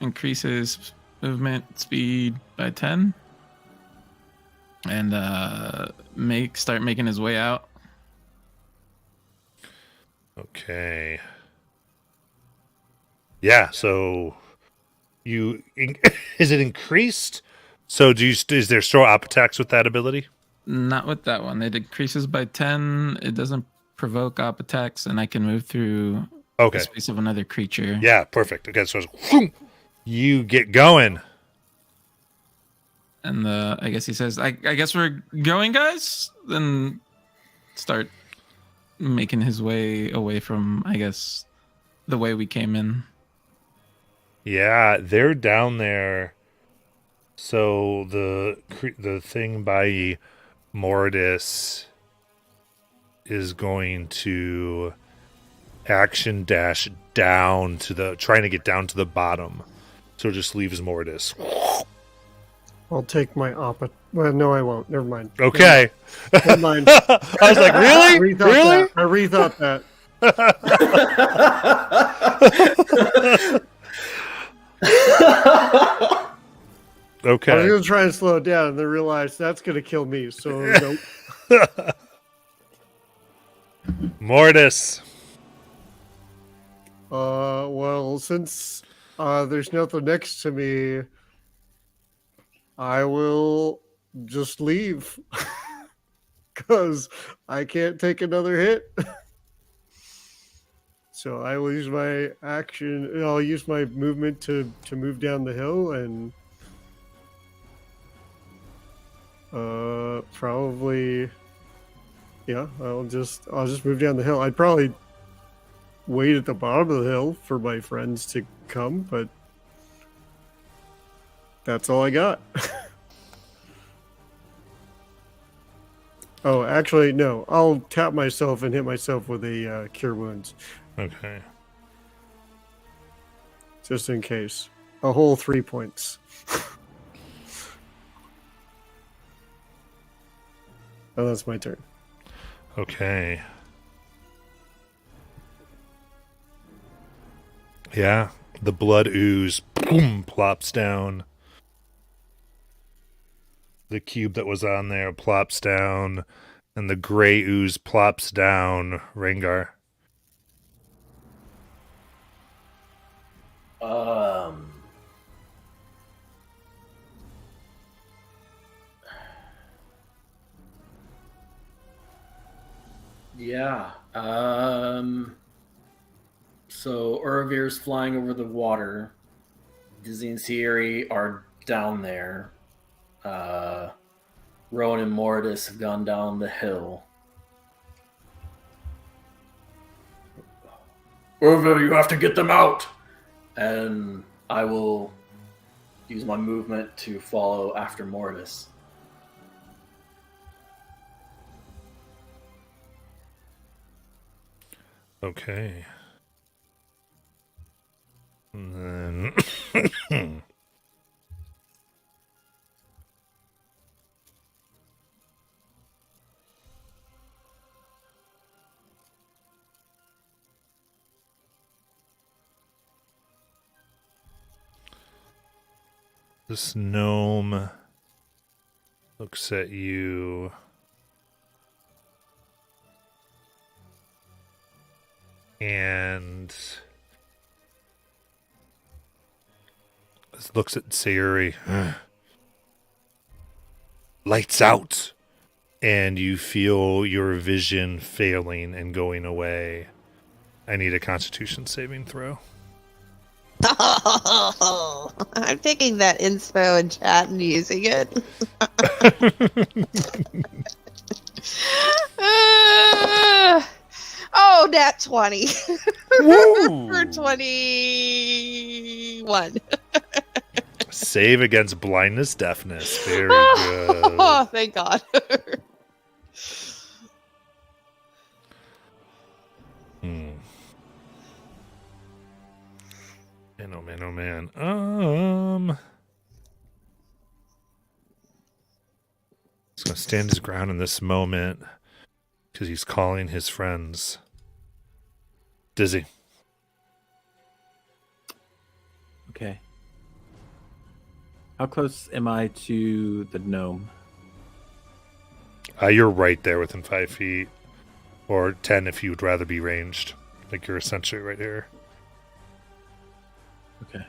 increase his movement speed by 10 and start making his way out. Okay. Yeah, so is it increased? So is there still up attacks with that ability? Not with that one. It increases by 10. It doesn't provoke op attacks, and I can move through the space of another creature. Yeah, perfect. Okay, so you get going. And I guess he says, I guess we're going, guys? Then start making his way away from, I guess, the way we came in. Yeah, they're down there. So the thing by Mortis is going to action dash down to trying to get down to the bottom. So it just leaves Mortis. I'll take my oppa. Well, no, I won't. Never mind. Okay. Never mind. I was like, really? Really? I rethought that. Okay. I was going to try and slow it down and then realize that's going to kill me. So, nope. Mortis. Well, since there's nothing next to me, I will just leave. Because I can't take another hit. So I will use my action. I'll use my movement to move down the hill and probably, yeah. I'll just move down the hill. I'd probably wait at the bottom of the hill for my friends to come, but that's all I got. Oh, actually, no. I'll tap myself and hit myself with a Cure Wounds. Okay. Just in case. A whole 3 points. Oh, that's my turn. Okay. Yeah, the blood ooze boom, plops down. The cube that was on there plops down, and the gray ooze plops down. Rengar. Yeah. So Uravir's flying over the water. Dizzy and Sierra are down there. Rowan and Mortis have gone down the hill. Uravir, you have to get them out! And I will use my movement to follow after Mortis. Okay. And then This gnome looks at you. And looks at Sayuri. Lights out. And you feel your vision failing and going away. I need a Constitution saving throw. I'm taking that inspo in chat and using it. Oh, nat 20. For 21. Save against blindness, deafness. Very good. Oh, thank God. Man, oh man, oh man. He's gonna stand his ground in this moment because he's calling his friends. Dizzy. Okay. How close am I to the gnome? You're right there within 5 feet. Or 10 if you'd rather be ranged. Like you're essentially right here. Okay.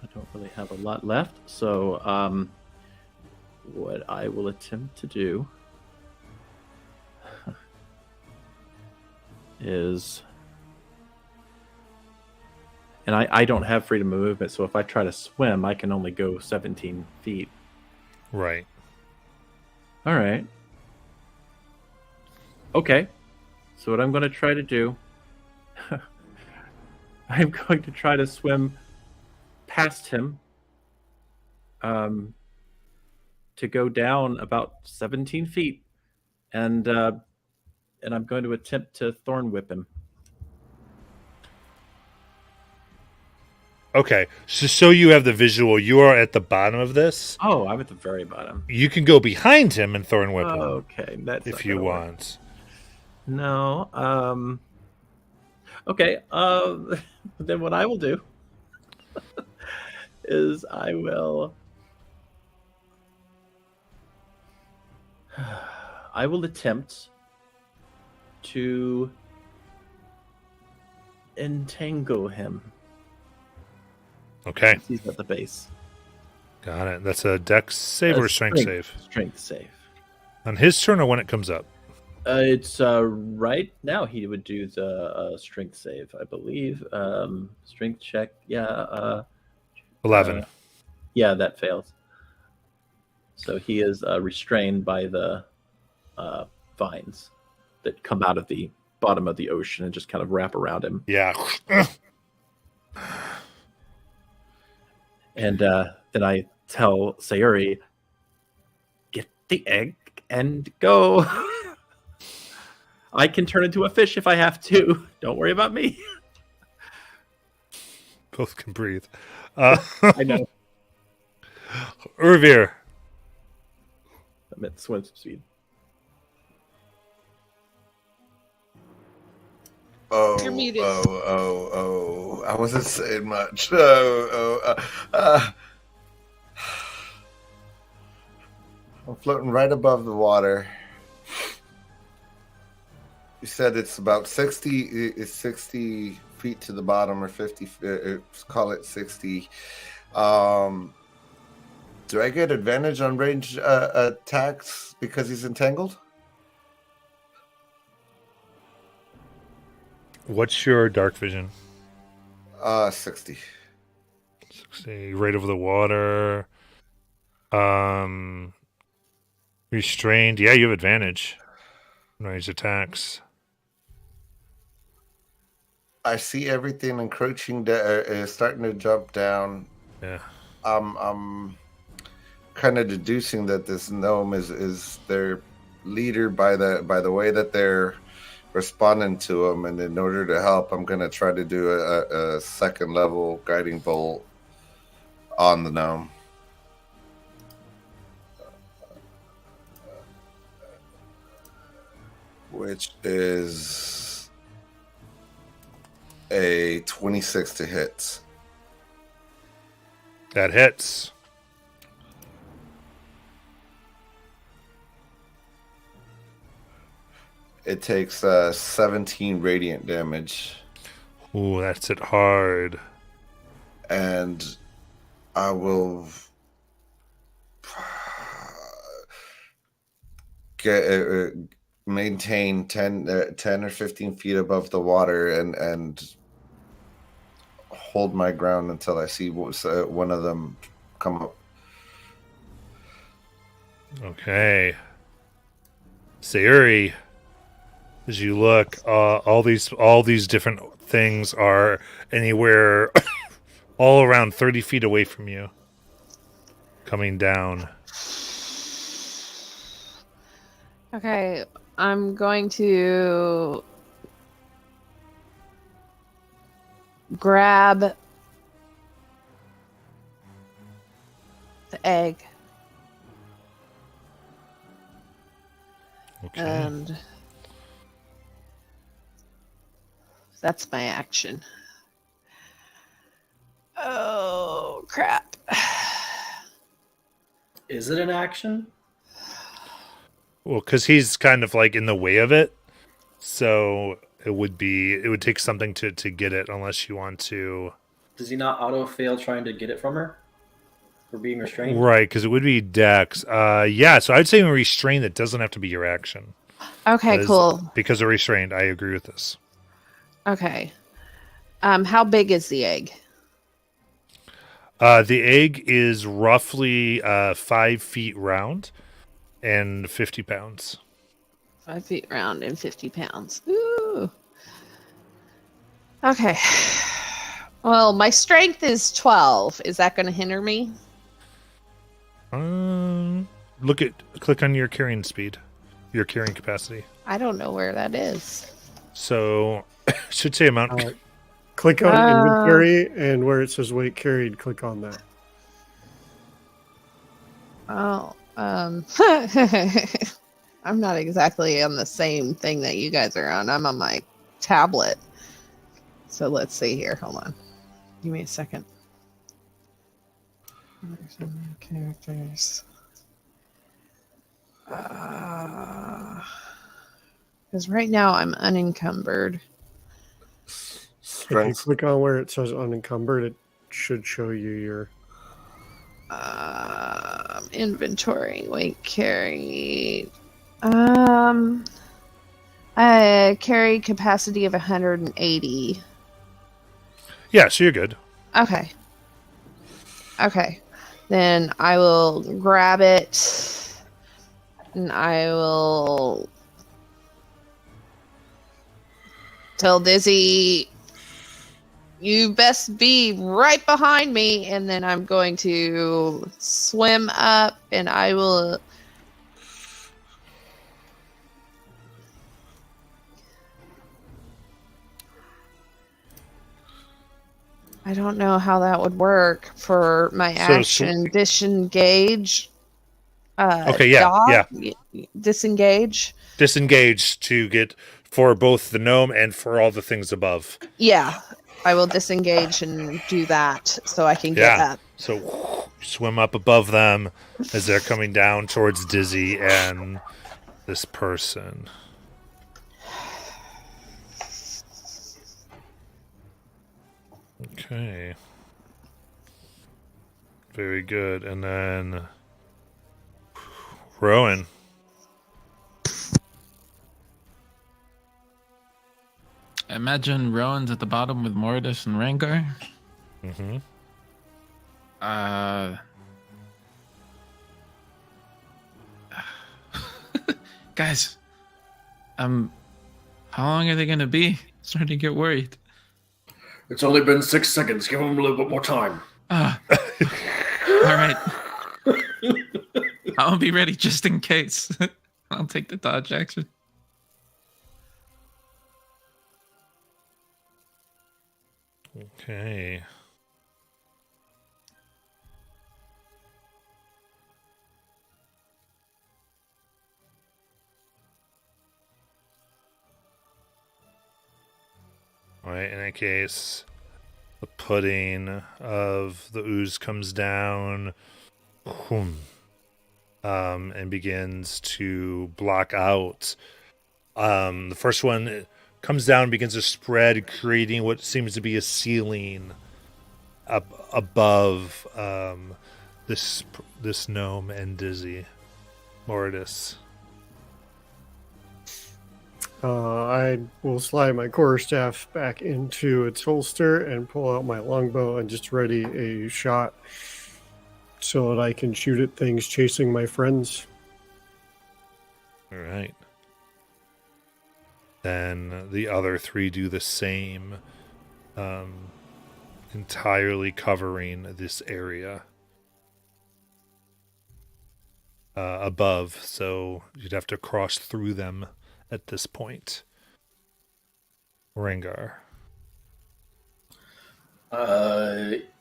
I don't really have a lot left, so what I will attempt to do is, and I don't have freedom of movement, so if I try to swim, I can only go 17 feet. Right. All right. Okay. So what I'm going to try to do, I'm going to try to swim past him, to go down about 17 feet, and I'm going to attempt to thorn whip him. Okay. So you have the visual. You are at the bottom of this. Oh, I'm at the very bottom. You can go behind him and thorn whip him. Okay, that's if not you gonna work. want. No. Okay. Then what I will do is I will attempt to entangle him. Okay. He's at the base. Got it. That's a dex save or strength save? Strength save. On his turn or when it comes up? It's right now he would do the strength save, I believe. Strength check. Yeah. 11. Yeah, that fails. So he is restrained by the vines that come out of the bottom of the ocean and just kind of wrap around him. Yeah. And then I tell Sayuri, get the egg and go. I can turn into a fish if I have to. Don't worry about me. Both can breathe. I know. Urvir. I'm at swim speed. You're muted. I wasn't saying much. I'm floating right above the water. You said it's about 60 feet to the bottom, or 50, call it 60. Do I get advantage on range attacks because he's entangled? What's your dark vision? 60. 60. Right over the water. Restrained. Yeah, you have advantage. Range attacks. I see everything encroaching, starting to jump down. Yeah. I'm kind of deducing that this gnome is their leader by the way that they're responding to him, and in order to help, I'm going to try to do a second level guiding bolt on the gnome. Which is a 26 to hit. That hits. It takes 17 radiant damage, Ooh, that's hit hard. and I will get maintain 10 or 15 feet above the water and hold my ground until I see one of them come up. Okay. Sayuri, as you look, all these different things are anywhere all around 30 feet away from you. Coming down. Okay, I'm going to grab the egg. Okay. And that's my action. Oh, crap. Is it an action? Well, because he's kind of like in the way of it, so it would take something to get it, unless you want to. Does he not auto fail trying to get it from her for being restrained? Right, because it would be Dex. Yeah, so I'd say when restrained, it doesn't have to be your action. Okay, cool. Because of restrained, I agree with this. Okay. How big is the egg? The egg is roughly 5 feet round and 50 pounds. 5 feet round and 50 pounds. Ooh. Okay. Well, my strength is 12. Is that going to hinder me? Click on your carrying speed, your carrying capacity. I don't know where that is. So, should say amount. Click on inventory, and where it says weight carried, click on that. Oh, I'm not exactly on the same thing that you guys are on. I'm on my tablet. So let's see here. Hold on. Give me a second. Characters. Because right now I'm unencumbered. If you Strength. click on where it says unencumbered, it should show you your Inventory, weight carried. I carry capacity of 180. Yeah, so you're good. Okay. Okay. Then I will grab it and I will tell Dizzy, you best be right behind me. And then I'm going to swim up and I will. I don't know how that would work for my action. Disengage. Okay, yeah, dodge, disengage. Disengage to get for both the gnome and for all the things above. Yeah, I will disengage and do that so I can get up. So swim up above them as they're coming down towards Dizzy and this person. Okay. Very good. And then Rowan. Imagine Rowan's at the bottom with Mordus and Rangar. Mm-hmm. Guys, how long are they gonna be? Starting to get worried. It's only been 6 seconds. Give him a little bit more time. All right. I'll be ready just in case. I'll take the dodge action. Okay. All right, in that case, The pudding of the ooze comes down, and begins to block out. The first one comes down and begins to spread, creating what seems to be a ceiling above this gnome and Dizzy. Mortis. I will slide my quarterstaff back into its holster and pull out my longbow and just ready a shot so that I can shoot at things chasing my friends. All right. Then the other three do the same, entirely covering this area above. So you'd have to cross through them at this point. Rengar.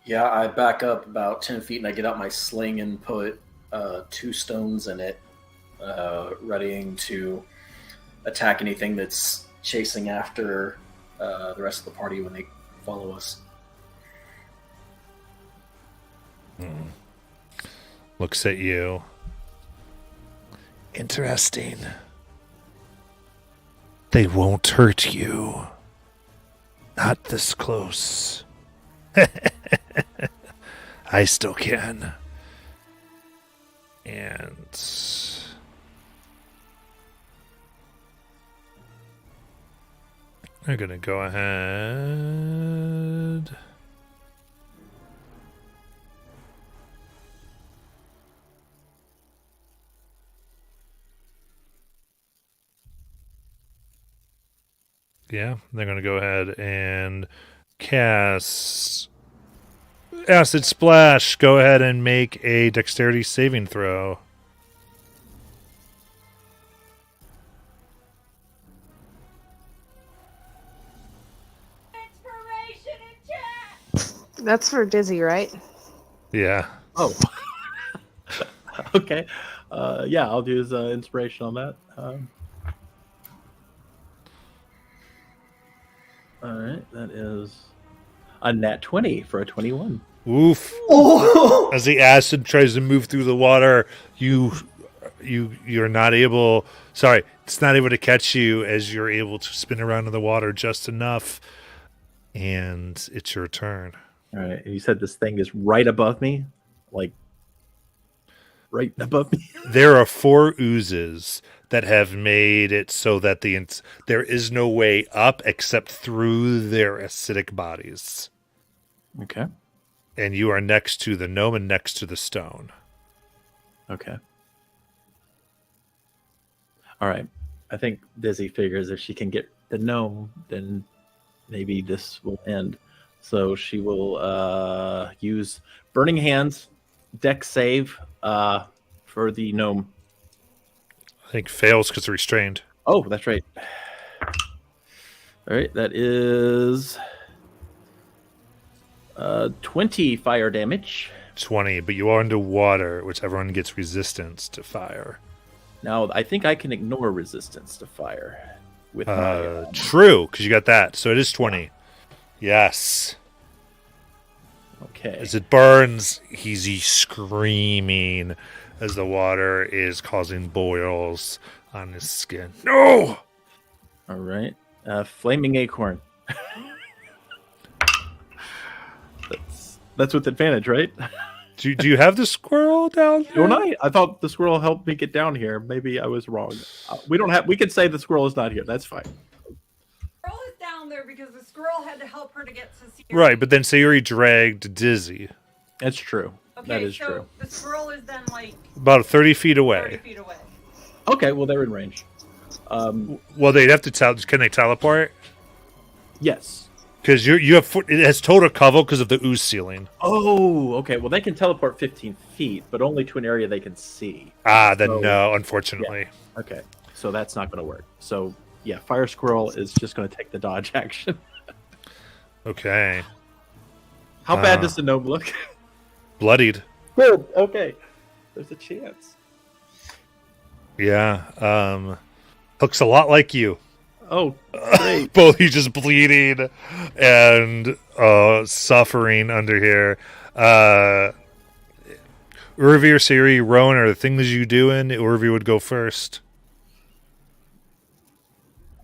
Yeah, I back up about 10 feet and I get out my sling and put 2 stones in it, readying to attack anything that's chasing after the rest of the party when they follow us. Looks at you. Interesting. They won't hurt you. Not this close. I still can. And we're going to go ahead. Yeah, they're going to go ahead and cast Acid Splash. Go ahead and make a dexterity saving throw. Inspiration in chat. That's for Dizzy, right? Yeah. Oh. Okay. Yeah, I'll use inspiration on that. All right, that is a nat 20 for a 21. Oof. Oh! As the acid tries to move through the water, you're not able. Sorry, it's not able to catch you as you're able to spin around in the water just enough, and it's your turn. All right, and you said this thing is right above me, like right above me. There are 4 oozes that have made it so that there is no way up except through their acidic bodies. Okay. And you are next to the gnome and next to the stone. Okay. All right. I think Dizzy figures if she can get the gnome, then maybe this will end. So she will use Burning Hands, Dex save for the gnome. I think fails because restrained. Oh, that's right. All right, that is 20 fire damage. 20, but you are underwater, which everyone gets resistance to fire. Now, I think I can ignore resistance to fire with my... True, because you got that. So it is 20. Yes. Okay. As it burns, he's screaming as the water is causing boils on his skin. No! All right. Flaming Acorn. That's with advantage, right? Do you have the squirrel down there? Don't I? I thought the squirrel helped me get down here. Maybe I was wrong. We don't have. We could say the squirrel is not here. That's fine. Squirrel is down there because the squirrel had to help her to get to Sayuri. Right, but then Sayuri dragged Dizzy. That's true. Okay, that is so true. the squirrel is then like About 30 feet away. 30 feet away. Okay, well they're in range. Well, they'd have to can they teleport? Yes. Because you have it has total cover because of the ooze ceiling. Oh, okay. Well, they can teleport 15 feet, but only to an area they can see. Then So- no, unfortunately. Yeah. Okay, so that's not going to work. So yeah, Fire Squirrel is just going to take the dodge action. Okay. How bad does the gnome look? Bloodied. Good. Okay, there's a chance. Yeah. Looks a lot like you. Oh, great. Both you just bleeding and suffering under here. Urvi, Siri, Rowan, are the things you doing? Urvi would go first.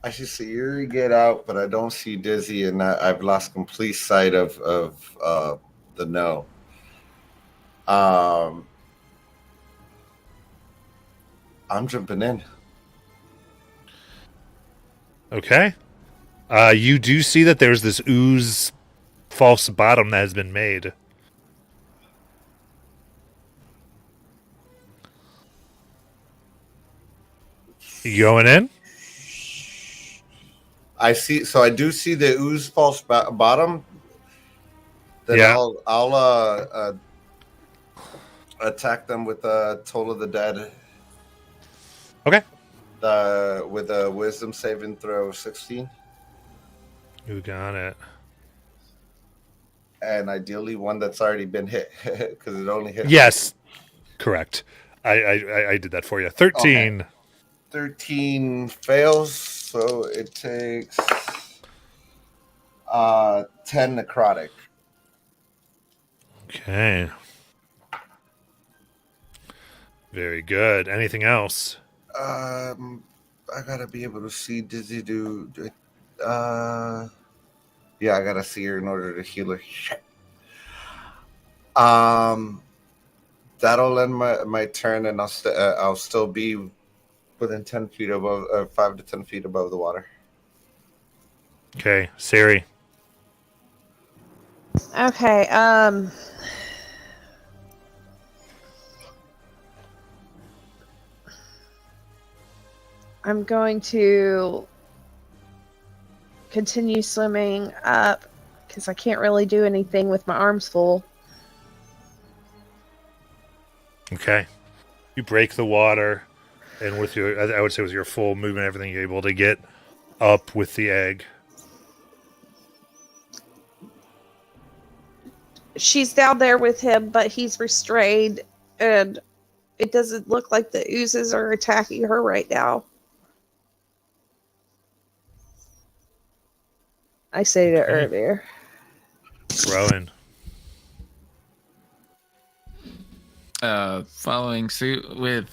I see Sayuri get out, but I don't see Dizzy, and I've lost complete sight of the no. I'm jumping in. Okay. You do see that there's this ooze false bottom that has been made. You going in? I see. So I do see the ooze false bottom. Then Yeah. I'll attack them with Toll of the Dead. Okay. With a Wisdom saving throw 16. You got it. And ideally one that's already been hit because it only hit. Yes. Correct. I did that for you. 13. Okay. 13 fails, so it takes 10 necrotic. Okay. Very good. Anything else? I gotta be able to see Dizzy do. Yeah, I gotta see her in order to heal her. That'll end my turn, and I'll still be within 10 feet above, 5 to 10 feet above the water. Okay. Siri. Okay. I'm going to continue swimming up because I can't really do anything with my arms full. Okay. You break the water, and with your, I would say with your full movement, everything, you're able to get up with the egg. She's down there with him, but he's restrained, and it doesn't look like the oozes are attacking her right now. I say to Irvir. Rowan. Following suit with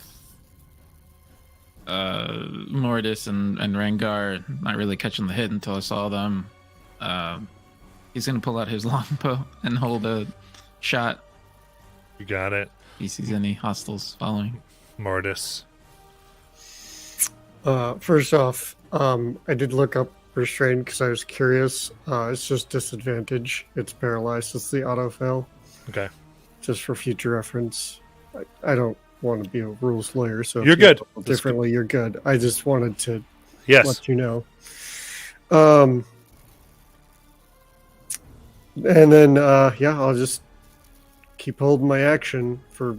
Mortis and Rengar, not really catching the hit until I saw them. He's gonna pull out his longbow and hold a shot. You got it. If he sees any hostiles following. Mortis. First off, I did look up restrained because I was curious. It's just disadvantage. It's paralyzed. It's the autofill. Okay. Just for future reference. I don't want to be a rules lawyer, so if You're good. feel differently, you're good. I just wanted to Yes. let you know. And then, yeah, I'll just keep holding my action for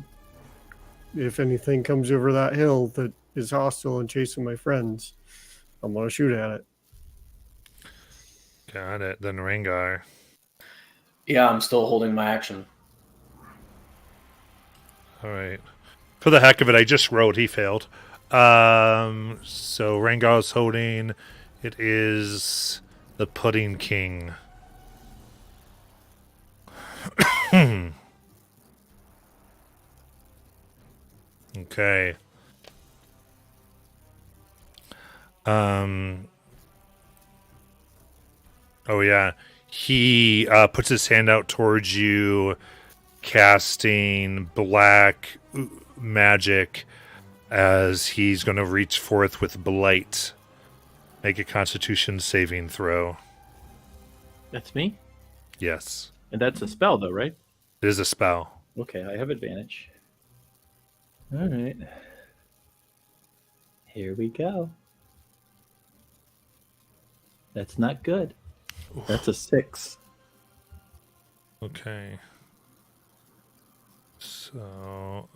if anything comes over that hill that is hostile and chasing my friends. I'm going to shoot at it. Got it. Then Rengar. Yeah, I'm still holding my action. All right. For the heck of it, I just wrote he failed. So Rengar's holding. It is the Pudding King. Okay. Oh yeah. He puts his hand out towards you, casting black magic as he's going to reach forth with Blight. Make a Constitution saving throw. That's me? Yes. And that's a spell, though, right? It is a spell. Okay, I have advantage. All right. Here we go. That's not good. That's a 6. Okay. So,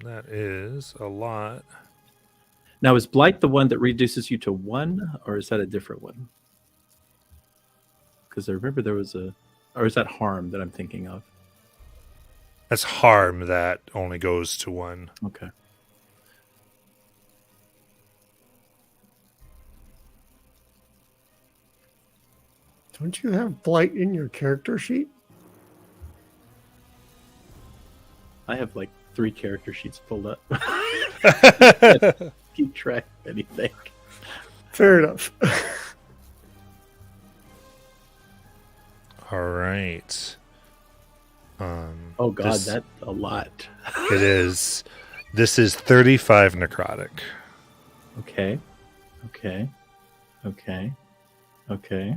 that is a lot. Now, is Blight the one that reduces you to 1, or is that a different one? Because I remember there was a... Or is that harm that I'm thinking of? That's harm that only goes to 1. Okay. Don't you have blight in your character sheet? I have like 3 character sheets pulled up. Keep track of anything. Fair enough. All right. Oh god, this- that's a lot. It is. This is 35 necrotic. Okay. Okay. Okay. Okay.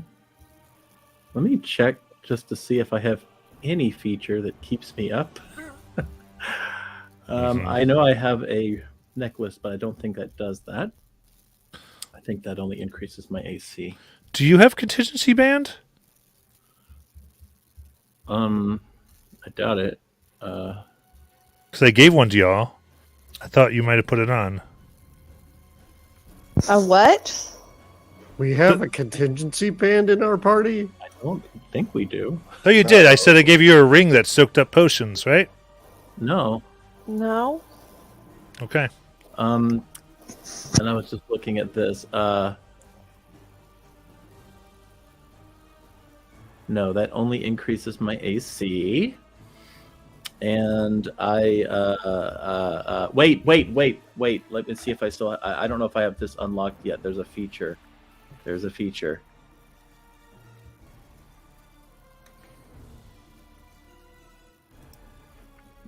Let me check just to see if I have any feature that keeps me up. I know I have a necklace, but I don't think that does that. I think that only increases my AC. Do you have contingency band? I doubt it. Because I gave one to y'all. I thought you might have put it on. A what? We have a contingency band in our party. I don't think we do. Oh, you did. I said I gave you a ring that soaked up potions, right? No. No. Okay. And I was just looking at this. No, that only increases my AC. And I wait. Let me see if I still. I don't know if I have this unlocked yet. There's a feature.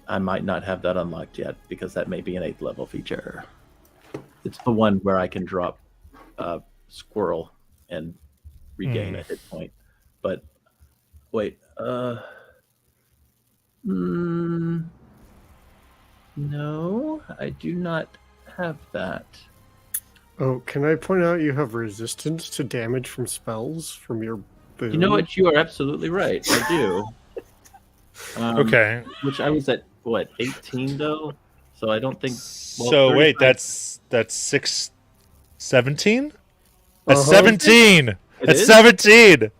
I might not have that unlocked yet because that may be an 8th level feature. It's the one where I can drop squirrel and regain a hit point. But wait, no, I do not have that. Oh, can I point out you have resistance to damage from spells from your boon? You know what? You are absolutely right. I do. Okay. Which I was at what 18 though, so I don't think. Well, So wait, 35 that's 17? That's Uh-huh. 17. It That's is? 17.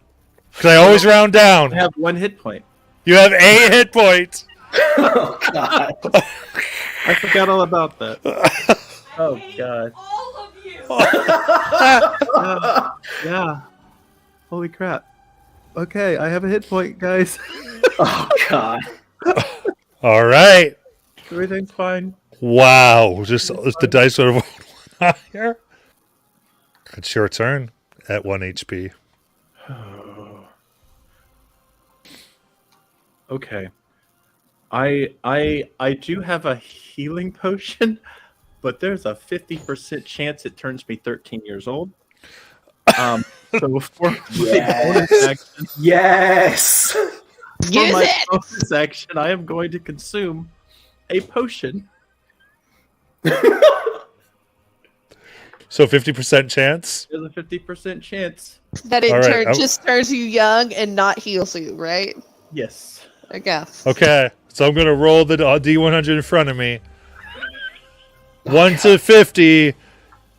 Because I always round I down. have 1 hit point. You have a hit point. Oh god. I forgot all about that. Oh Hate god. all of you. Yeah. Holy crap. Okay, I have a hit point, guys. Oh god. All right. Everything's fine. Wow. Just the dice sort of higher. It's your turn at 1 HP. Okay. I do have a healing potion, but there's a 50% chance it turns me 13 years old. So for my bonus action, Yes. Use it. bonus action, I am going to consume a potion. So 50% chance. There's a 50% chance. That it All right, just turns you young and not heals you, right? Yes. There you go. Okay. So I'm going to roll the D100 in front of me. 1 to 50.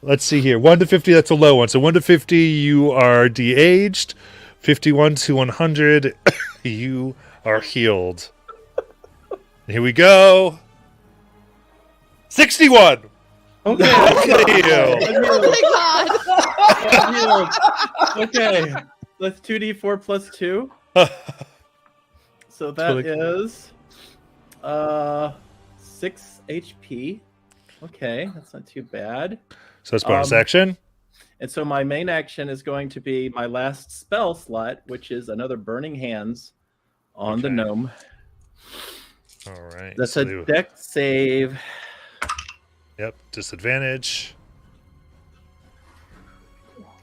Let's see here. 1 to 50, that's a low one. So 1 to 50, you are de-aged. 51 to 100, you are healed. Here we go. 61. Okay. Heal. Oh my god! Okay. That's 2d4 plus 2. So that is 6 HP. Okay, that's not too bad. So it's bonus action. And so my main action is going to be my last spell slot, which is another Burning Hands on the Okay. gnome. All right. That's so a dex save. Yep. Disadvantage.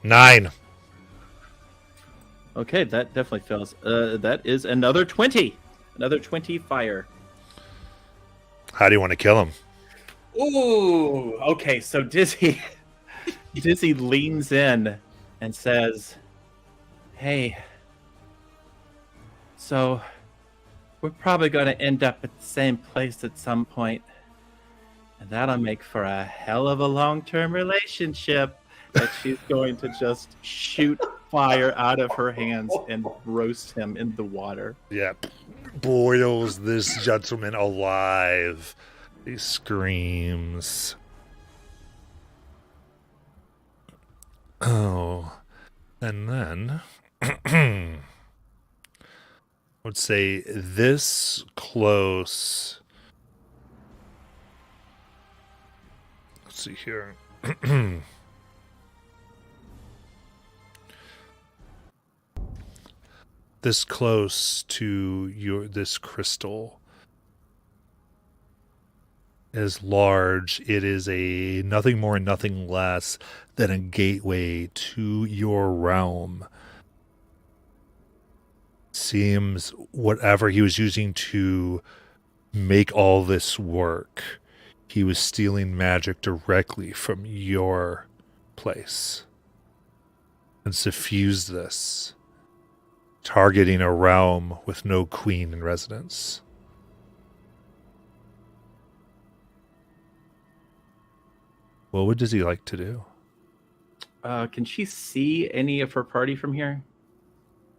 9. Okay, that definitely fails. That is another 20. Another 20 fire. How do you want to kill him? Ooh, okay, so Dizzy leans in and says, "Hey, so we're probably going to end up at the same place at some point, and that'll make for a hell of a long-term relationship." And she's going to just shoot fire out of her hands and roast him in the water. Yep. Boils this gentleman alive. He screams. Oh. And then I would say this close. Let's see here. This close to this crystal is large. It is a nothing more and nothing less than a gateway to your realm. Seems whatever he was using to make all this work, he was stealing magic directly from your place and suffused this, targeting a realm with no queen in residence. What would Dizzy like to do? Can she see any of her party from here?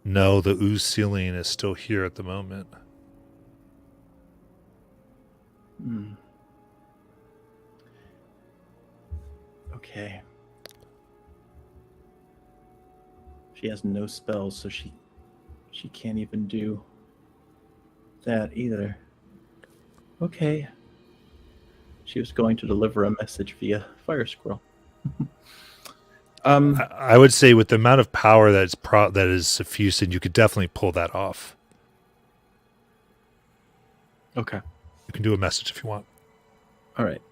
No, the ooze ceiling is still here at the moment. Hmm. Okay. She has no spells, so she can't even do that either. Okay. She was going to deliver a message via fire squirrel. I would say with the amount of power that is suffused, you could definitely pull that off. Okay. You can do a message if you want. All right.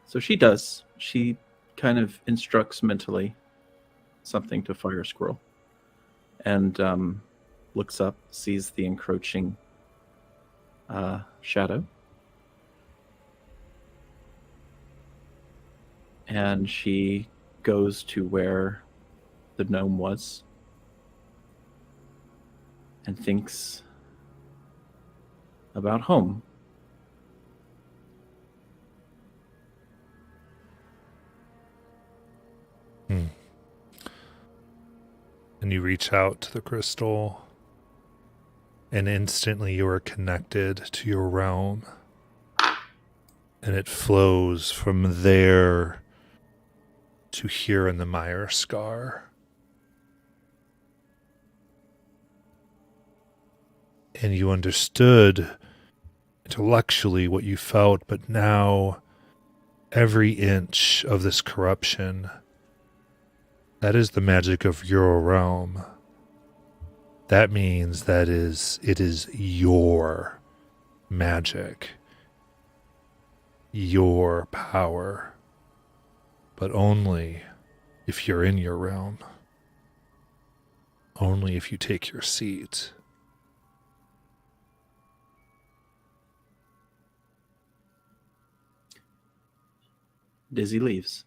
So she does. She kind of instructs mentally something to Fire Squirrel, and looks up, sees the encroaching shadow, and she goes to where the gnome was and thinks about home. And you reach out to the crystal, and instantly you are connected to your realm. And it flows from there to here in the Mire Scar. And you understood intellectually what you felt, but now every inch of this corruption, that is the magic of your realm. That means it is your magic, your power, but only if you're in your realm, only if you take your seat. Dizzy leaves.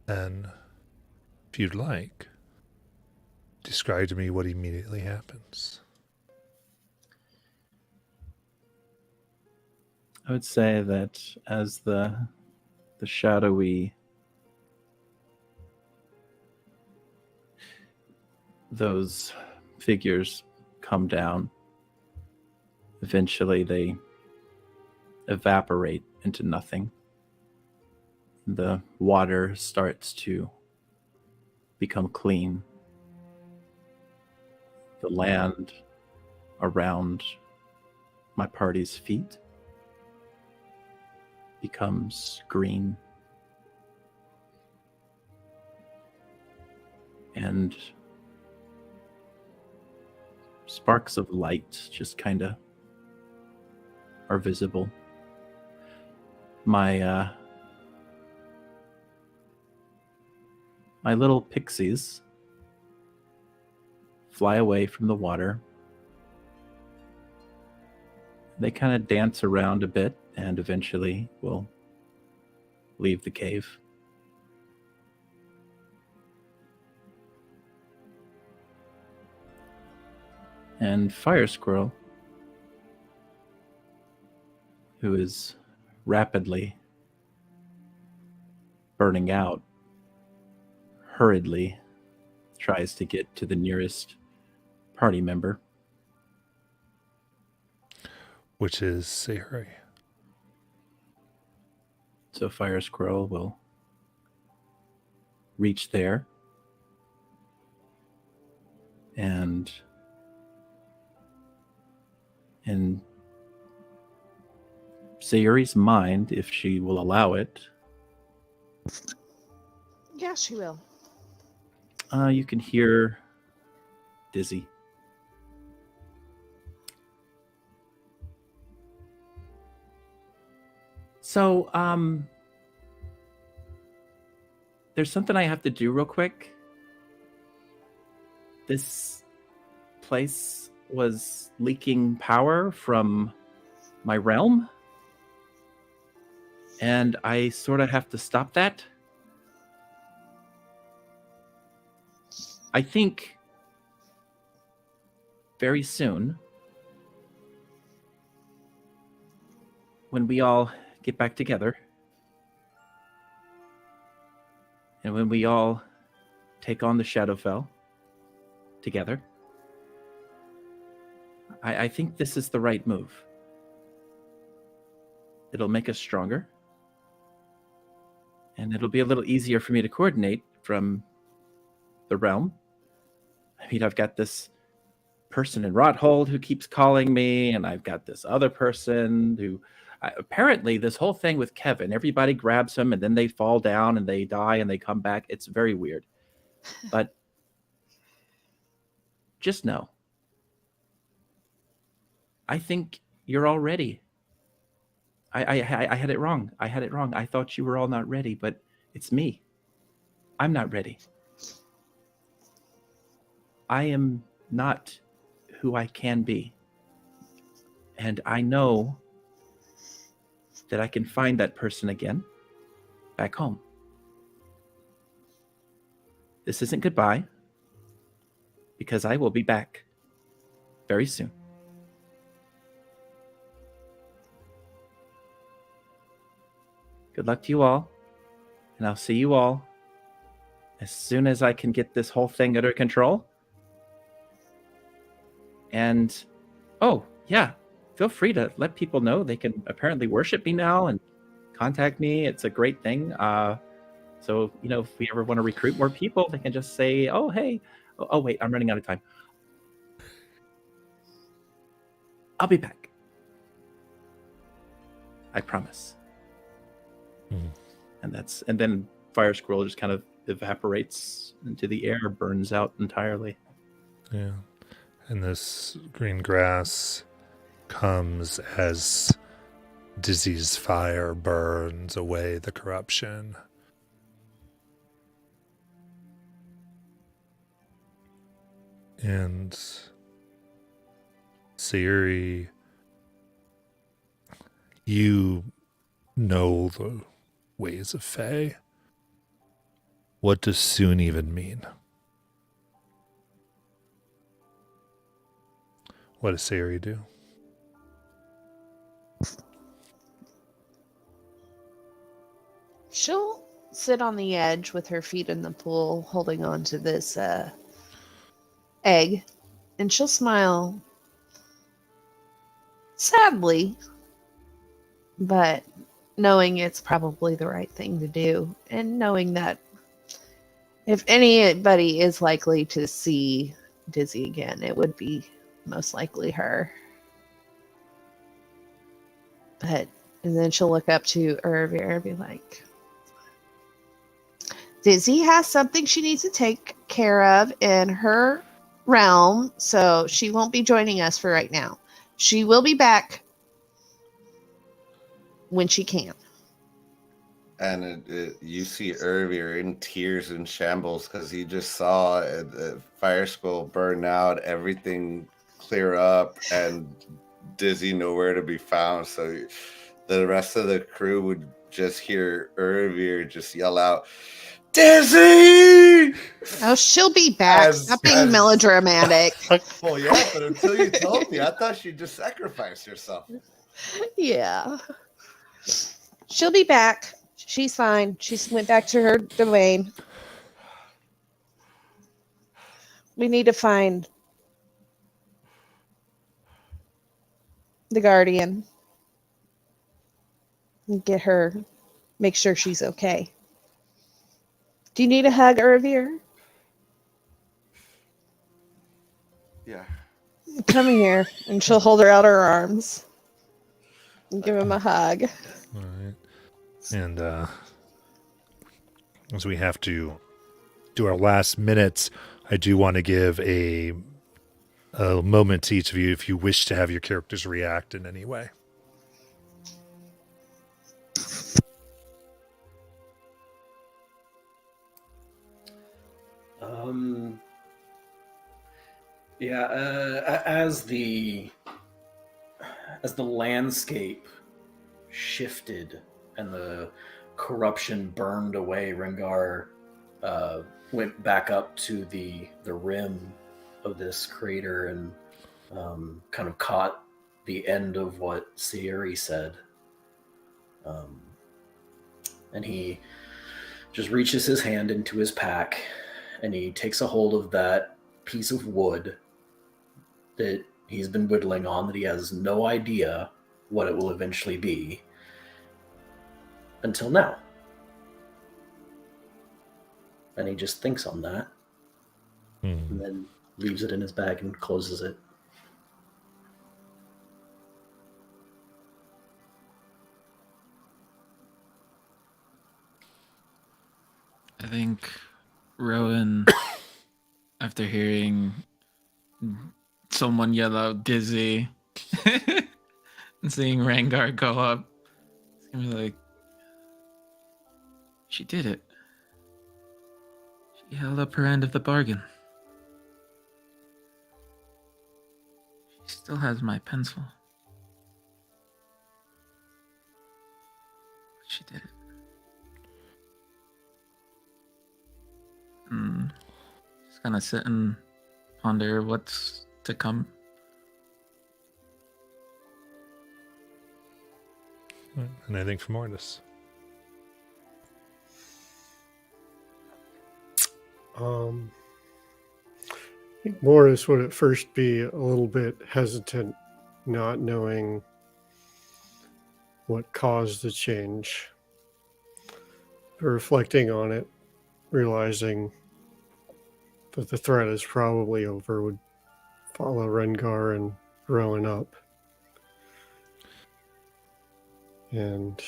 And if you'd like, describe to me what immediately happens. I would say that as the shadowy, those figures come down, eventually they evaporate into nothing. The water starts to become clean. The land around my party's feet becomes green. And sparks of light just kind of are visible. My little pixies fly away from the water. They kind of dance around a bit and eventually will leave the cave. And Fire Squirrel, who is rapidly burning out, hurriedly tries to get to the nearest party member. Which is Sayuri. So Fire Squirrel will reach there and in Sayuri's mind, if she will allow it, Yeah, she will. you can hear Dizzy. So, there's something I have to do real quick. This place was leaking power from my realm, and I sort of have to stop that. I think very soon, when we all get back together, and when we all take on the Shadowfell together, I think this is the right move. It'll make us stronger, and it'll be a little easier for me to coordinate from the realm. I mean, I've got this person in Rothold who keeps calling me, and I've got this other person who apparently this whole thing with Kevin, everybody grabs him and then they fall down and they die and they come back. It's very weird. But just know, I think you're all ready. I had it wrong. I had it wrong. I thought you were all not ready, but it's me. I'm not ready. I am not who I can be. And I know that I can find that person again back home. This isn't goodbye, because I will be back very soon. Good luck to you all, and I'll see you all as soon as I can get this whole thing under control. And, oh, yeah, feel free to let people know. They can apparently worship me now and contact me. It's a great thing. So, you know, if we ever want to recruit more people, they can just say, oh, hey. Oh, wait, I'm running out of time. I'll be back. I promise. And then Fire Squirrel just kind of evaporates into the air, burns out entirely. Yeah. And this green grass comes as Dizzy's fire burns away the corruption. And Sayuri, you know the ways of Fae. What does soon even mean? What does Sayuri do? She'll sit on the edge with her feet in the pool, holding on to this egg, and she'll smile sadly, but knowing it's probably the right thing to do, and knowing that if anybody is likely to see Dizzy again, it would be most likely her. And then she'll look up to Ervir and be like, Dizzy has something she needs to take care of in her realm, so she won't be joining us for right now. She will be back when she can. And you see Ervir in tears and shambles because he just saw the Fire Skull burn out, everything clear up, and Dizzy nowhere to be found. So the rest of the crew would just hear Ervir just yell out, Dizzy! Oh, she'll be back. Stop being melodramatic. Well, yeah, but until you told me, I thought she'd just sacrifice herself. Yeah. She'll be back. She's fine. She went back to her domain. We need to find the Guardian and get her make sure she's okay. Do you need a hug, Irvir? Yeah. Come here. And she'll hold her out her arms and give him a hug. All right. And as we have to do our last minutes, I do want to give a moment to each of you if you wish to have your characters react in any way. As the landscape shifted and the corruption burned away, Rengar went back up to the rim of this crater and kind of caught the end of what Sierra said. And he just reaches his hand into his pack and he takes a hold of that piece of wood that he's been whittling on, that he has no idea what it will eventually be until now. And he just thinks on that and then leaves it in his bag and closes it. I think Rowan, after hearing someone yell out "Dizzy" and seeing Rengar go up, it's gonna be like, she did it. She held up her end of the bargain. She still has my pencil. But she did it. Just gonna sit and ponder what's to come. And I think for Mortis. I think Morris would at first be a little bit hesitant, not knowing what caused the change. But reflecting on it, realizing that the threat is probably over, would follow Rengar and Rowan up. And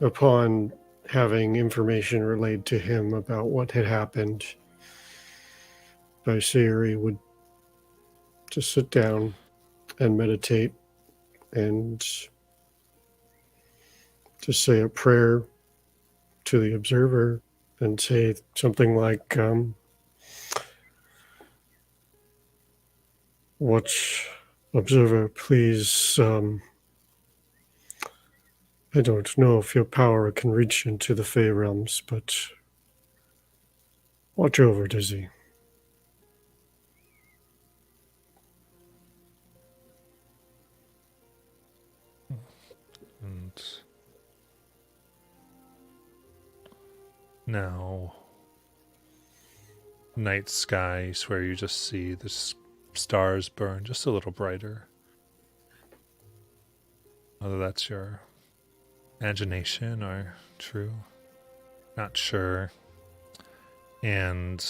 upon having information relayed to him about what had happened by Siri, would just sit down and meditate and just say a prayer to the observer and say something like, watch, observer, please, I don't know if your power can reach into the Fey realms, but watch over Dizzy. And now, night skies where you just see the stars burn just a little brighter. Whether that's your imagination or true, not sure. And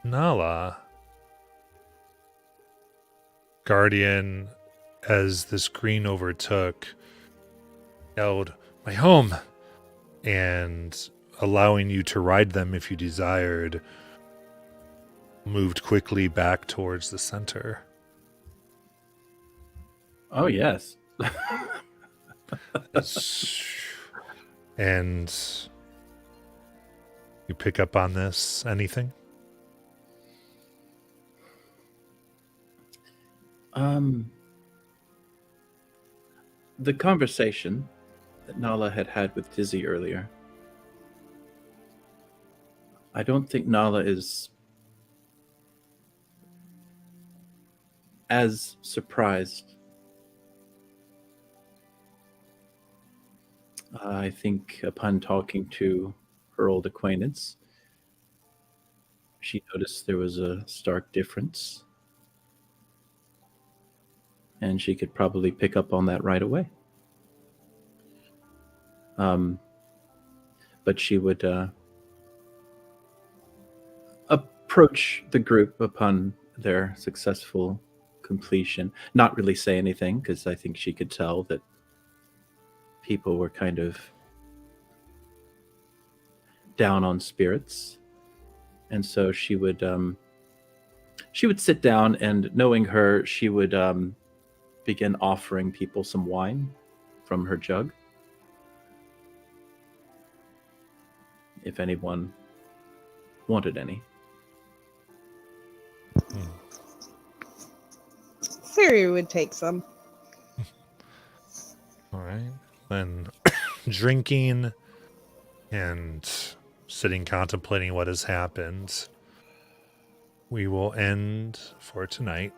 Nala, Guardian, as this green overtook, yelled, "My home!" And allowing you to ride them if you desired, moved quickly back towards the center. Oh, yes. And you pick up on this, anything? The conversation that Nala had with Dizzy earlier. I don't think Nala is as surprised. I think upon talking to her old acquaintance, she noticed there was a stark difference. and she could probably pick up on that right away. But she would approach the group upon their successful completion, not really say anything, because I think she could tell that people were kind of down on spirits. And so she would sit down, and knowing her, she would begin offering people some wine from her jug, if anyone wanted any. Siri would take some. All right. Then drinking and sitting contemplating what has happened, we will end for tonight.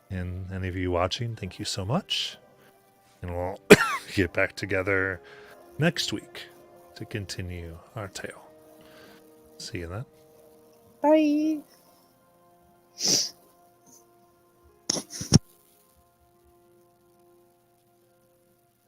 And any of you watching, thank you so much. And we'll get back together next week to continue our tale. See you then. Bye.